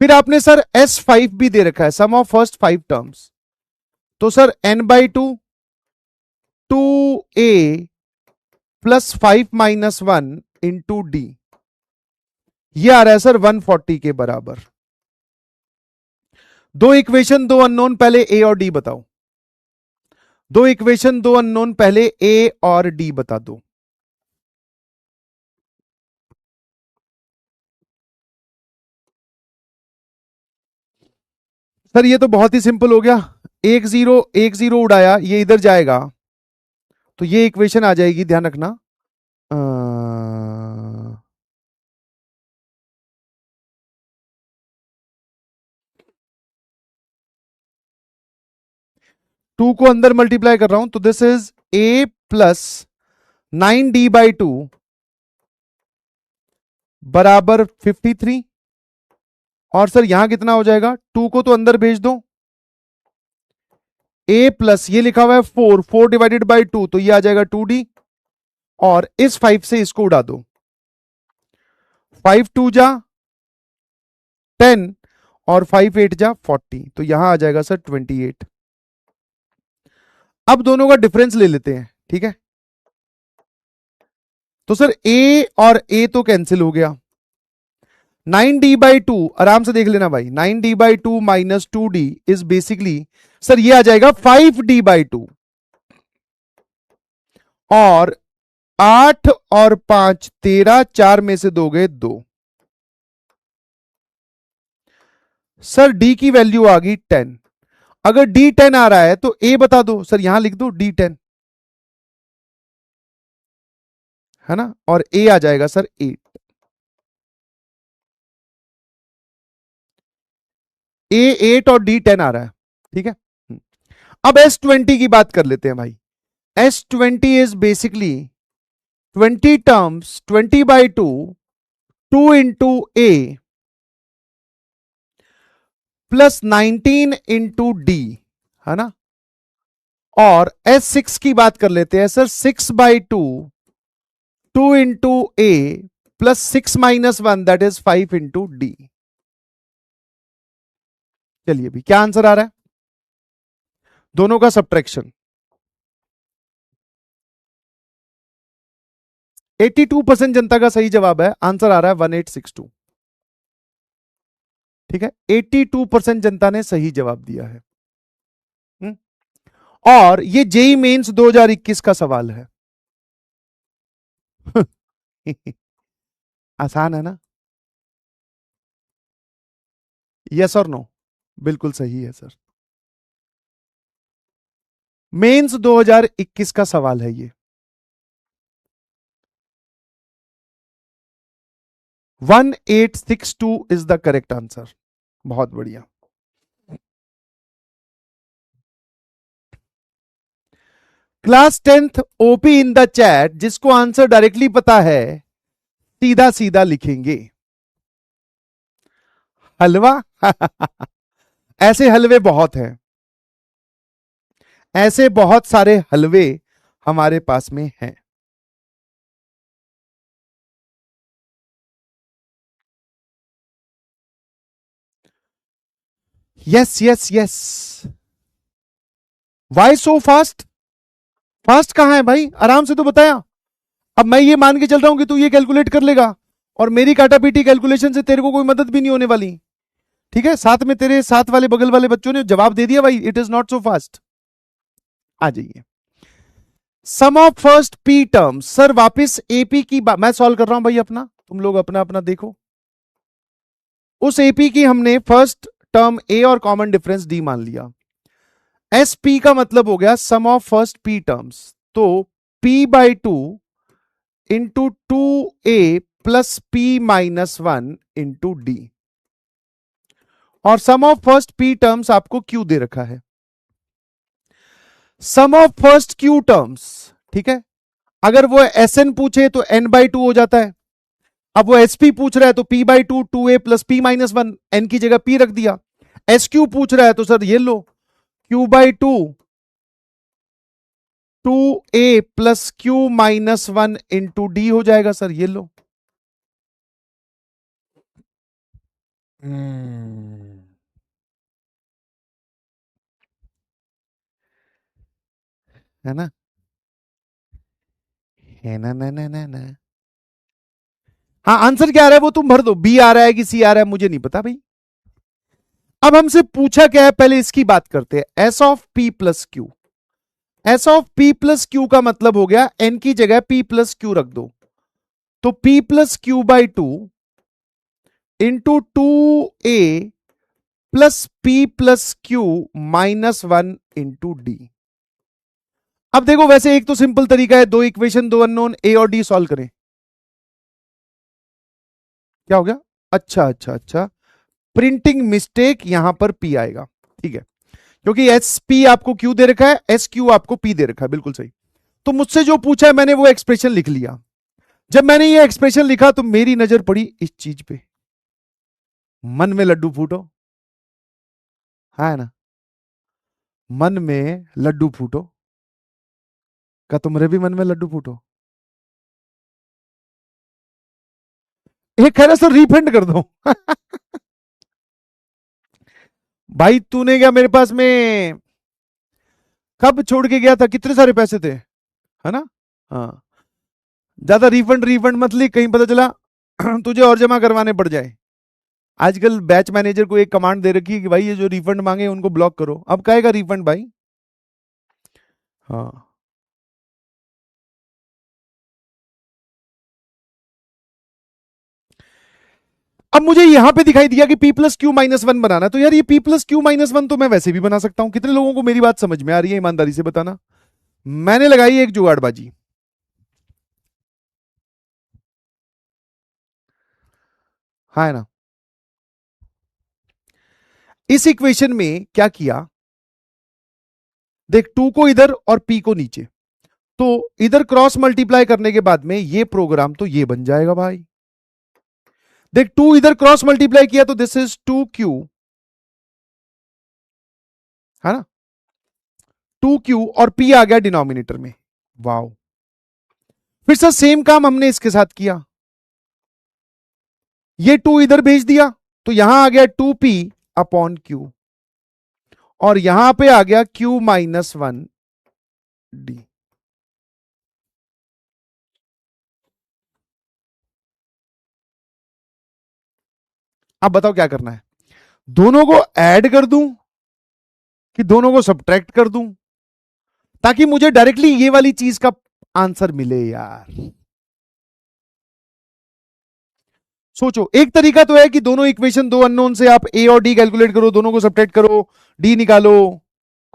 फिर आपने सर S5 भी दे रखा है, सम ऑफ फर्स्ट 5 टर्म्स, तो sir n/2 2a plus 5 - 1 into D, ये आ रहा है सर 140 के बराबर। दो इक्वेशन दो अननोन, पहले ए और डी बताओ। दो इक्वेशन दो अननोन, पहले ए और डी बता दो। सर ये तो बहुत ही सिंपल हो गया, एक जीरो उड़ाया, ये इधर जाएगा तो ये इक्वेशन आ जाएगी, ध्यान रखना। टू को अंदर मल्टीप्लाई कर रहा हूं, तो this is a plus 9d/2 बराबर 53। और सर यहां कितना हो जाएगा, टू को तो अंदर भेज दो, a प्लस ये लिखा हुआ है 4 डिवाइडेड बाई 2, तो ये आ जाएगा 2d, और इस 5 से इसको उड़ा दो, 5 2 जा 10 और 5 8 जा 40, तो यहां आ जाएगा सर 28। अब दोनों का डिफरेंस ले लेते हैं, ठीक है। तो सर a और a तो कैंसिल हो गया, 9d/2 आराम से देख लेना भाई, 9d/2 minus 2d is basically, sir ये आ जाएगा 5d/2, और 8 और 5 13, 4 में से 2 गए 2। सर d की वैल्यू आ गई 10। अगर d 10 आ रहा है तो a बता दो, सर यहां लिख दो d 10, है ना, और a आ जाएगा सर 8। a 8 और d 10 आ रहा है, ठीक है। अब S20 की बात कर लेते हैं भाई। S20 is basically 20 terms 20/2 2 into a plus 19 into D, है ना। और S6 की बात कर लेते हैं sir, 6/2 2 into A plus 6 - 1 that is 5 into D. चलिए भी क्या आंसर आ रहा है, दोनों का सब्ट्रैक्शन। 82% जनता का सही जवाब है, आंसर आ रहा है 1862, ठीक है। 82% जनता ने सही जवाब दिया है। और ये जेई मेंस 2021 का सवाल है। आसान है ना, यस और नो, बिल्कुल सही है सर। मेंस 2021 का सवाल है ये। 1862 इज द करेक्ट आंसर, बहुत बढ़िया। Class 10th OP in the chat, जिसको आंसर डायरेक्टली पता है सीधा सीधा लिखेंगे हलवा। ऐसे हलवे बहुत हैं, ऐसे बहुत सारे हलवे हमारे पास में हैं। Yes yes yes, why so fast, fast कहां है भाई, आराम से तो बताया। अब मैं ये मान के चल रहा हूं कि तू ये कैलकुलेट कर लेगा, और मेरी काटापीटी कैलकुलेशन से तेरे को कोई मदद भी नहीं होने वाली, ठीक है। साथ में तेरे साथ वाले बगल वाले बच्चों ने जवाब दे दिया भाई, it is not so fast. आ जाइए, sum of first P terms, sir वापिस एपी की बात मैं सॉल्व कर रहा हूं भाई अपना, तुम लोग अपना अपना देखो। उस एपी की हमने फर्स्ट टर्म ए और कॉमन डिफरेंस डी मान लिया। एस पी का मतलब हो गया सम ऑफ फर्स्ट पी टर्म्स, तो p/2 into 2a plus p - 1 into D, और सम ऑफ फर्स्ट पी टर्म्स आपको क्यू दे रखा है, सम ऑफ फर्स्ट क्यू टर्म्स, ठीक है। अगर वो एस एन पूछे तो एन बाई टू हो जाता है, अब वो एस पी पूछ रहा है तो P by two, two A plus P minus one, N की जगह पी रख दिया। एस क्यू पूछ रहा है तो सर ये लो, Q by two, two A plus Q minus one into D हो जाएगा सर, ये लो। है ना, है ना। हाँ, आंसर क्या आ रहा है वो तुम भर दो, बी आ रहा है कि सी आ रहा है मुझे नहीं पता भाई। अब हमसे पूछा क्या है, पहले इसकी बात करते हैं। S of P plus Q, S of P plus Q का मतलब हो गया एन की जगह पी प्लस क्यू रख दो, तो P plus Q by two into two A plus P plus Q minus one into D. अब देखो, वैसे एक तो सिंपल तरीका है, दो इक्वेशन दो अननोन, ए और डी सॉल्व करें। क्या हो गया, अच्छा, प्रिंटिंग मिस्टेक, यहां पर पी आएगा, ठीक है, क्योंकि एस पी आपको क्यू दे रखा है, एस क्यू आपको पी दे रखा है, बिल्कुल सही। तो मुझसे जो पूछा है मैंने वो एक्सप्रेशन लिख लिया। जब मैंने ये एक्सप्रेशन लिखा तो मेरी नजर पड़ी इस चीज पे, मन में लड्डू फूटो, है ना, मन में लड्डू फूटो, का तुम्हारे भी मन में लड्डू फूटो। एक कह रहा सर रिफंड कर दो भाई तूने क्या मेरे पास में कब छोड़ के गया था, कितने सारे पैसे थे, है ना। हाँ, ज्यादा रिफंड रिफंड मत लिख, कहीं पता चला तुझे और जमा करवाने पड़ जाए। आजकल बैच मैनेजर को एक कमांड दे रखी है कि भाई ये जो रिफंड मांगे उनको ब्लॉक करो, अब कहेगा रिफंड भाई। हाँ, अब मुझे यहां पे दिखाई दिया कि P plus Q minus one बनाना, तो यार ये P plus Q minus one तो मैं वैसे भी बना सकता हूं। कितने लोगों को मेरी बात समझ में आ रही है, ईमानदारी से बताना। मैंने लगाई एक जुगाड़बाजी, हाँ है ना। इस इक्वेशन में क्या किया, देख टू को इधर और पी को नीचे, तो इधर क्रॉस मल्टीप्लाई करने के बाद में ये प्रोग्राम तो ये बन जाएगा भाई। देख टू इधर क्रॉस मल्टीप्लाई किया तो दिस इज टू क्यू, है ना, टू क्यू और पी आ गया डिनोमिनेटर में, वाओ। फिर सर सेम काम हमने इसके साथ किया, ये टू इधर भेज दिया तो यहां आ गया टू पी अपॉन क्यू, और यहां पे आ गया क्यू माइनस वन डी। अब बताओ क्या करना है, दोनों को ऐड कर दूं कि दोनों को सब्ट्रैक्ट कर दूं, ताकि मुझे डायरेक्टली ये वाली चीज का आंसर मिले यार। सोचो, एक तरीका तो है कि दोनों इक्वेशन दो अननोन से आप ए और डी कैलकुलेट करो, दोनों को सब्ट्रैक्ट करो, डी निकालो,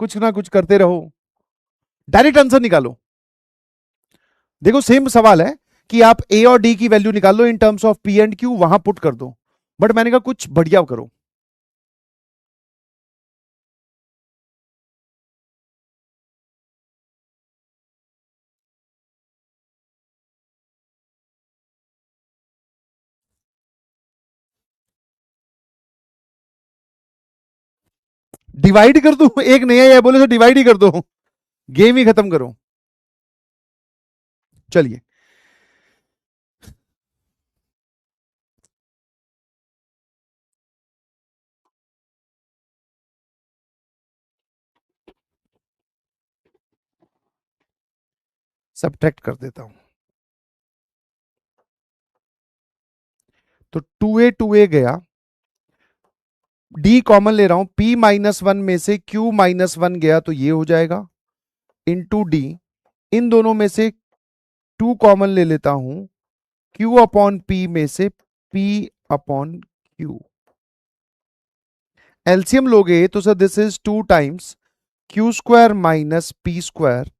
कुछ ना कुछ करते रहो, डायरेक्ट आंसर निकालो। देखो सेम सवाल है कि आप ए और डी की वैल्यू निकालो in terms of P and Q, वहां पुट कर दो, बट मैंने कहा कुछ बढ़िया करो। डिवाइड कर दो, एक नया या बोले तो डिवाइड ही कर दो, गेम ही खत्म करो। चलिए, सब्ट्रैक्ट कर देता हूं, तो टू ए गया, डी कॉमन ले रहा हूं, पी माइनस वन में से क्यू माइनस वन गया तो ये हो जाएगा इंटू डी, इन दोनों में से टू कॉमन ले लेता हूं, क्यू अपॉन पी में से पी अपॉन क्यू, एलसीएम लोगे तो sir this is two times Q square minus P square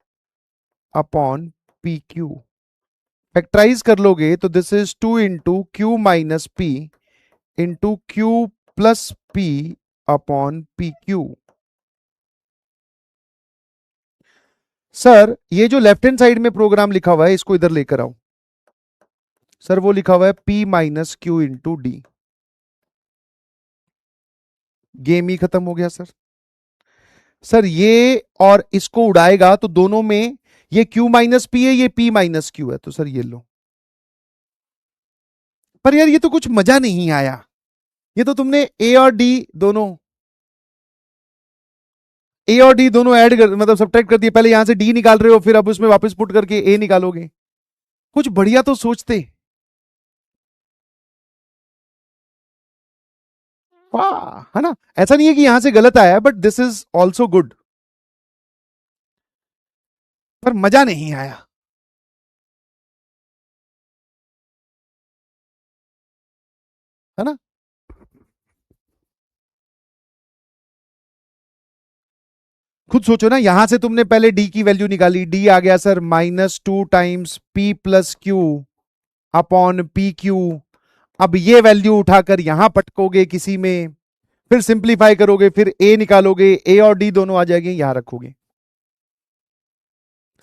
upon P Q, factorize कर लोगे तो this is two into Q minus P into Q plus P upon P Q. Sir ये जो लेफ्ट हैंड साइड में प्रोग्राम लिखा हुआ है इसको इधर लेकर आओ। सर वो लिखा हुआ है P minus Q into D. Game ही खत्म हो गया सर। सर ये और इसको उड़ाएगा तो दोनों में ये Q माइनस पी है, ये P माइनस क्यू है, तो सर ये लो। पर यार ये तो कुछ मजा नहीं आया। ये तो तुमने A और D दोनों ऐड कर मतलब सब्ट्रैक्ट कर दिए। पहले यहां से D निकाल रहे हो, फिर अब उसमें वापस पुट करके A निकालोगे। कुछ बढ़िया तो सोचते। वाह, है ना। ऐसा नहीं है कि यहां से गलत आया है, but this is also good. पर मजा नहीं आया, है ना। खुद सोचो ना, यहां से तुमने पहले डी की वैल्यू निकाली, डी आ गया sir -2 times P plus Q upon P Q. अब ये वैल्यू उठाकर यहां पटकोगे किसी में, फिर सिंप्लीफाई करोगे, फिर ए निकालोगे, ए और डी दोनों आ जाएंगे, यहां रखोगे,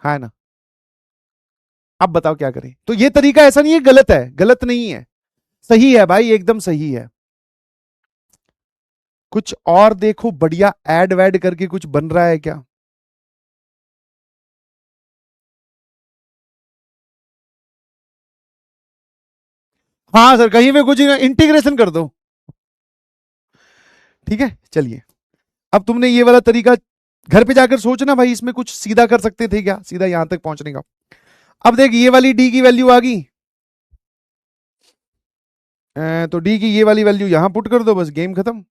है ना। अब बताओ क्या करें। तो ये तरीका ऐसा नहीं है गलत है, गलत नहीं है, सही है भाई, एकदम सही है। कुछ और देखो, बढ़िया ऐड वैड करके कुछ बन रहा है क्या। हाँ सर, कहीं पे कुछ इंटीग्रेशन कर दो। ठीक है, चलिए। अब तुमने ये वाला तरीका घर पे जाकर सोचना भाई, इसमें कुछ सीधा कर सकते थे क्या, सीधा यहां तक पहुंचने का। अब देख, ये वाली डी की वैल्यू आ गई, तो डी की ये वाली वैल्यू यहां पुट कर दो, बस गेम खत्म।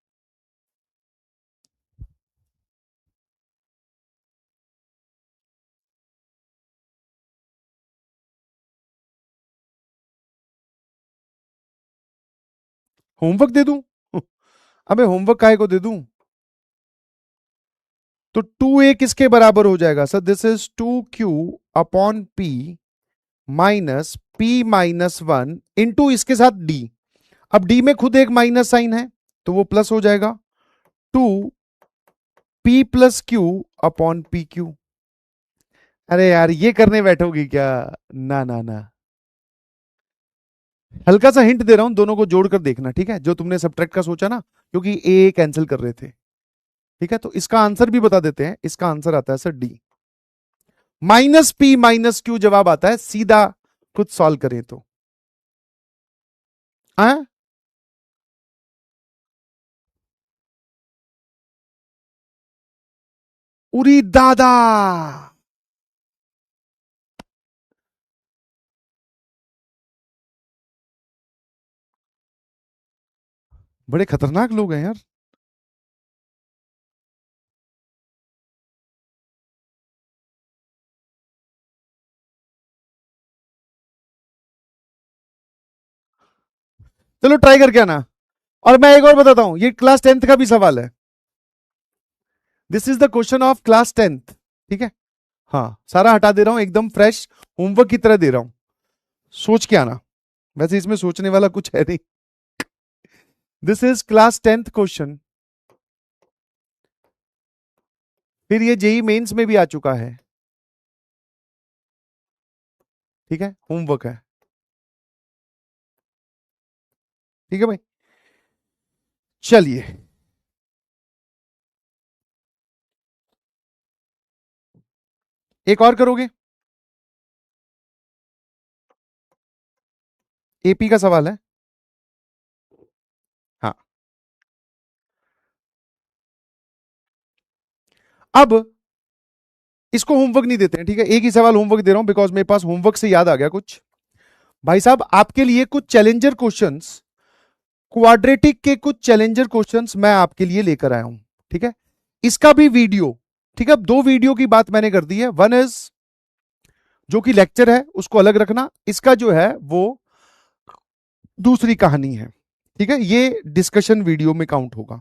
होमवर्क दे दूं? अबे होमवर्क काहे को दे दूं। तो 2a किसके बराबर हो जाएगा sir, this is 2q upon p minus p minus 1 into इसके साथ d। अब d में खुद एक माइनस साइन है तो वो प्लस हो जाएगा, 2p plus q upon P Q. अरे यार ये करने बैठोगी क्या, ना ना ना। हल्का सा हिंट दे रहा हूं, दोनों को जोड़कर देखना, ठीक है, जो तुमने सब्ट्रैक्ट का सोचा ना, क्योंकि ए कैंसिल कर रहे थे। ठीक है, तो इसका आंसर भी बता देते हैं। इसका आंसर आता है sir D, minus P minus Q जवाब आता है सीधा, खुद सॉल्व करें तो। आ? उरी दादा, बड़े खतरनाक लोग हैं यार। चलो ट्राई करके आना। और मैं एक और बताता हूं, ये क्लास 10th का भी सवाल है। This is the question of class 10th। ठीक है, हाँ, सारा हटा दे रहा हूं, एकदम फ्रेश होमवर्क की तरह दे रहा हूं, सोच के आना। वैसे इसमें सोचने वाला कुछ है नहीं। This is class 10th question. फिर ये जेई मेंस में भी आ चुका है। ठीक है, होमवर्क है। ठीक है भाई, चलिए। एक और करोगे, एपी का सवाल है। हाँ, अब इसको होमवर्क नहीं देते हैं, ठीक है, एक ही सवाल होमवर्क दे रहा हूं बिकॉज मेरे पास होमवर्क से याद आ गया कुछ। भाई साहब, आपके लिए कुछ चैलेंजर क्वेश्चंस, क्वाड्रेटिक के कुछ चैलेंजर क्वेश्चंस मैं आपके लिए लेकर आया हूं। ठीक है, इसका भी वीडियो, ठीक है, अब दो वीडियो की बात मैंने कर दी है। वन इज जो कि लेक्चर है उसको अलग रखना, इसका जो है वो दूसरी कहानी है। ठीक है, ये डिस्कशन वीडियो में काउंट होगा।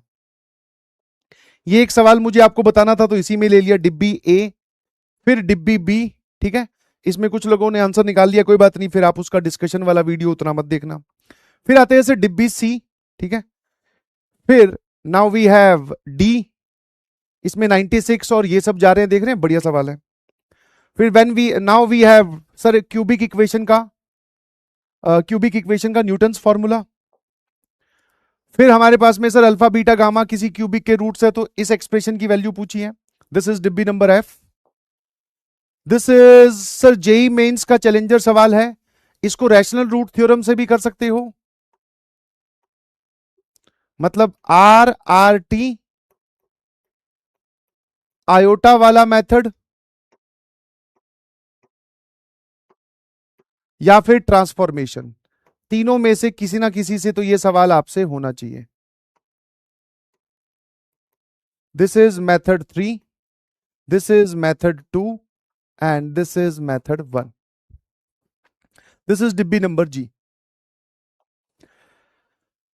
ये एक सवाल मुझे आपको बताना था तो इसी में ले लिया, डिब्बी ए, फिर डिब्बी बी। ठीक है, इसमें कुछ लोगों ने आंसर निकाल लिया, कोई बात नहीं, फिर आप उसका डिस्कशन वाला वीडियो उतना मत देखना। फिर आते हैं डिब्बी सी। ठीक है, फिर नाउ वी हैव डी, इसमें 96 और ये सब जा रहे हैं, देख रहे हैं, बढ़िया सवाल है। फिर when we now we have sir cubic equation का न्यूटन्स फॉर्मूला। फिर हमारे पास में सर अल्फा बीटा गामा किसी क्यूबिक के रूट्स है, तो इस एक्सप्रेशन की वैल्यू पूछी है। दिस इज डिब्बी number F. This is sir JEE Mains का चैलेंजर सवाल है, इसको रैशनल रूट थ्योरम से भी कर सकते हो, मतलब आर टी आयोटा वाला मेथड या फिर ट्रांसफॉर्मेशन, तीनों में से किसी ना किसी से तो ये सवाल आपसे होना चाहिए। This is method 3, this is method 2 and this is method 1। This is डिब्बी number G.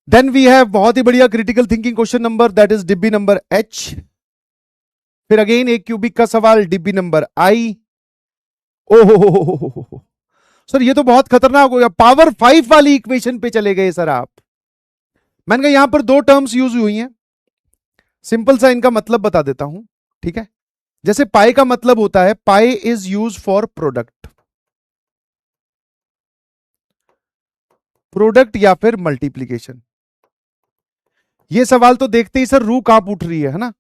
Then we have बहुत ही बढ़िया critical thinking question number, that is डिब्बी नंबर एच। फिर अगेन एक क्यूबिक का सवाल डिब्बी नंबर आई। ओहो सर ये तो बहुत खतरनाक हो गया, पावर 5 वाली इक्वेशन पे चले गए सर आप। मैंने कहा यहां पर दो टर्म्स यूज हुई हैं, सिंपल सा इनका मतलब बता देता हूं, ठीक है। जैसे पाई का मतलब होता है, pi is use for product, product या फिर मल्टीप्लीकेशन। ये सवाल तो देखते ही सर रूह कांप उठ रही है ना।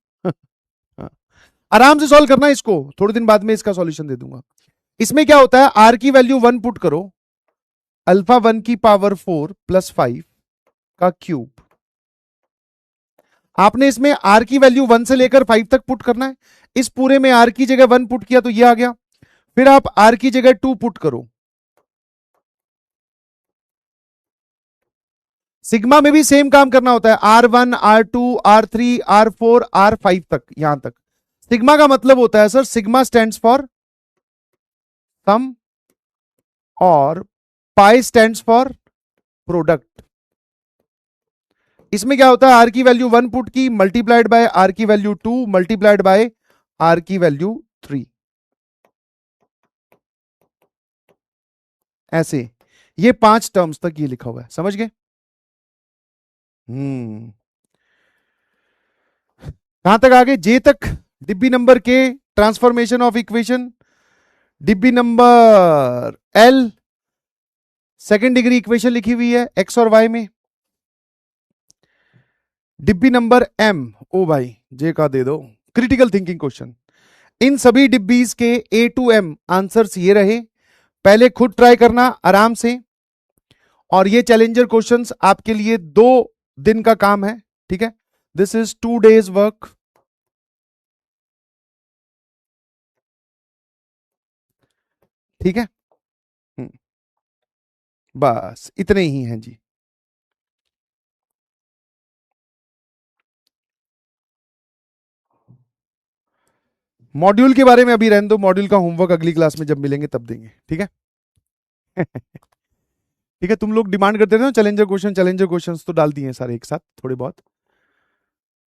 आराम से सॉल्व करना इसको, थोड़े दिन बाद में इसका सॉल्यूशन दे दूंगा। इसमें क्या होता है, आर की वैल्यू 1 पुट करो, अल्फा 1 की पावर 4 प्लस 5 का क्यूब। आपने इसमें आर की वैल्यू 1 से लेकर 5 तक पुट करना है। इस पूरे में आर की जगह 1 पुट किया तो ये आ गया। फिर आप आर की जगह 2 पुट करो। सिग्मा में भी सेम काम करना होता है, R1 R2 R3 R4 R5 तक, यहां तक। सिग्मा का मतलब होता है sir, sigma stands for sum और पाई स्टैंड्स फॉर प्रोडक्ट। इसमें क्या होता है, आर की वैल्यू 1 पुट की, मल्टीप्लाइड बाय आर की वैल्यू 2 मल्टीप्लाइड बाय आर की वैल्यू 3, ऐसे ये 5 टर्म्स तक ये लिखा हुआ है, समझ गए। कहां तक आगे, जे तक, डिब्बी नंबर के ट्रांसफॉर्मेशन ऑफ इक्वेशन, डिब्बी number L second degree equation लिखी हुई है एक्स और वाई में, डिब्बी नंबर एम, ओ भाई जे का दे दो, क्रिटिकल थिंकिंग क्वेश्चन। इन सभी डिब्बीज के ए टू एम आंसर्स ये रहे, पहले खुद ट्राई करना आराम से, और ये चैलेंजर क्वेश्चंस आपके लिए 2 दिन का काम है, ठीक है। This is 2 days work. ठीक है, बस इतने ही हैं जी। मॉड्यूल के बारे में अभी रहने दो, मॉड्यूल का होमवर्क अगली क्लास में जब मिलेंगे तब देंगे, ठीक है। ठीक है, तुम लोग डिमांड करते थे ना चैलेंजर क्वेश्चंस तो डाल दिए सारे एक साथ, थोड़े बहुत,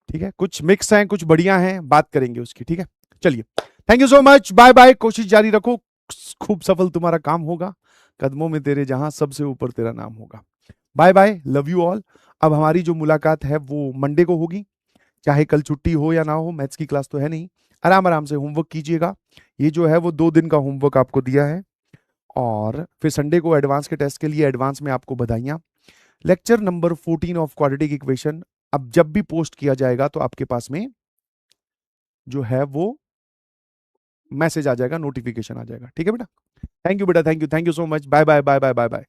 ठीक है। कुछ मिक्स हैं, कुछ बढ़िया हैं, बात करेंगे उसकी, ठीक है। चलिए, thank you so much, bye bye, कोशिश जारी रखो, खूब सफल तुम्हारा काम होगा, कदमों में तेरे जहां सबसे ऊपर तेरा नाम होगा। Bye bye, love you all. अब हमारी जो मुलाकात है वो मंडे को होगी, चाहे कल छुट्टी हो या ना हो, मैथ्स की क्लास तो है नहीं। आराम आराम से होमवर्क कीजिएगा, ये जो है वो 2 दिन का होमवर्क आपको दिया है, और फिर संडे को एडवांस के टेस्ट के लिए एडवांस में आपको बधाइयाँ। Lecture number 14 of quadratic equation अब जब भी पोस्ट किया जाएगा तो आपके पास में जो है वो मैसेज आ जाएगा, नोटिफिकेशन आ जाएगा, ठीक है बेटा। थैंक यू बेटा, thank you so much, bye bye bye bye bye bye.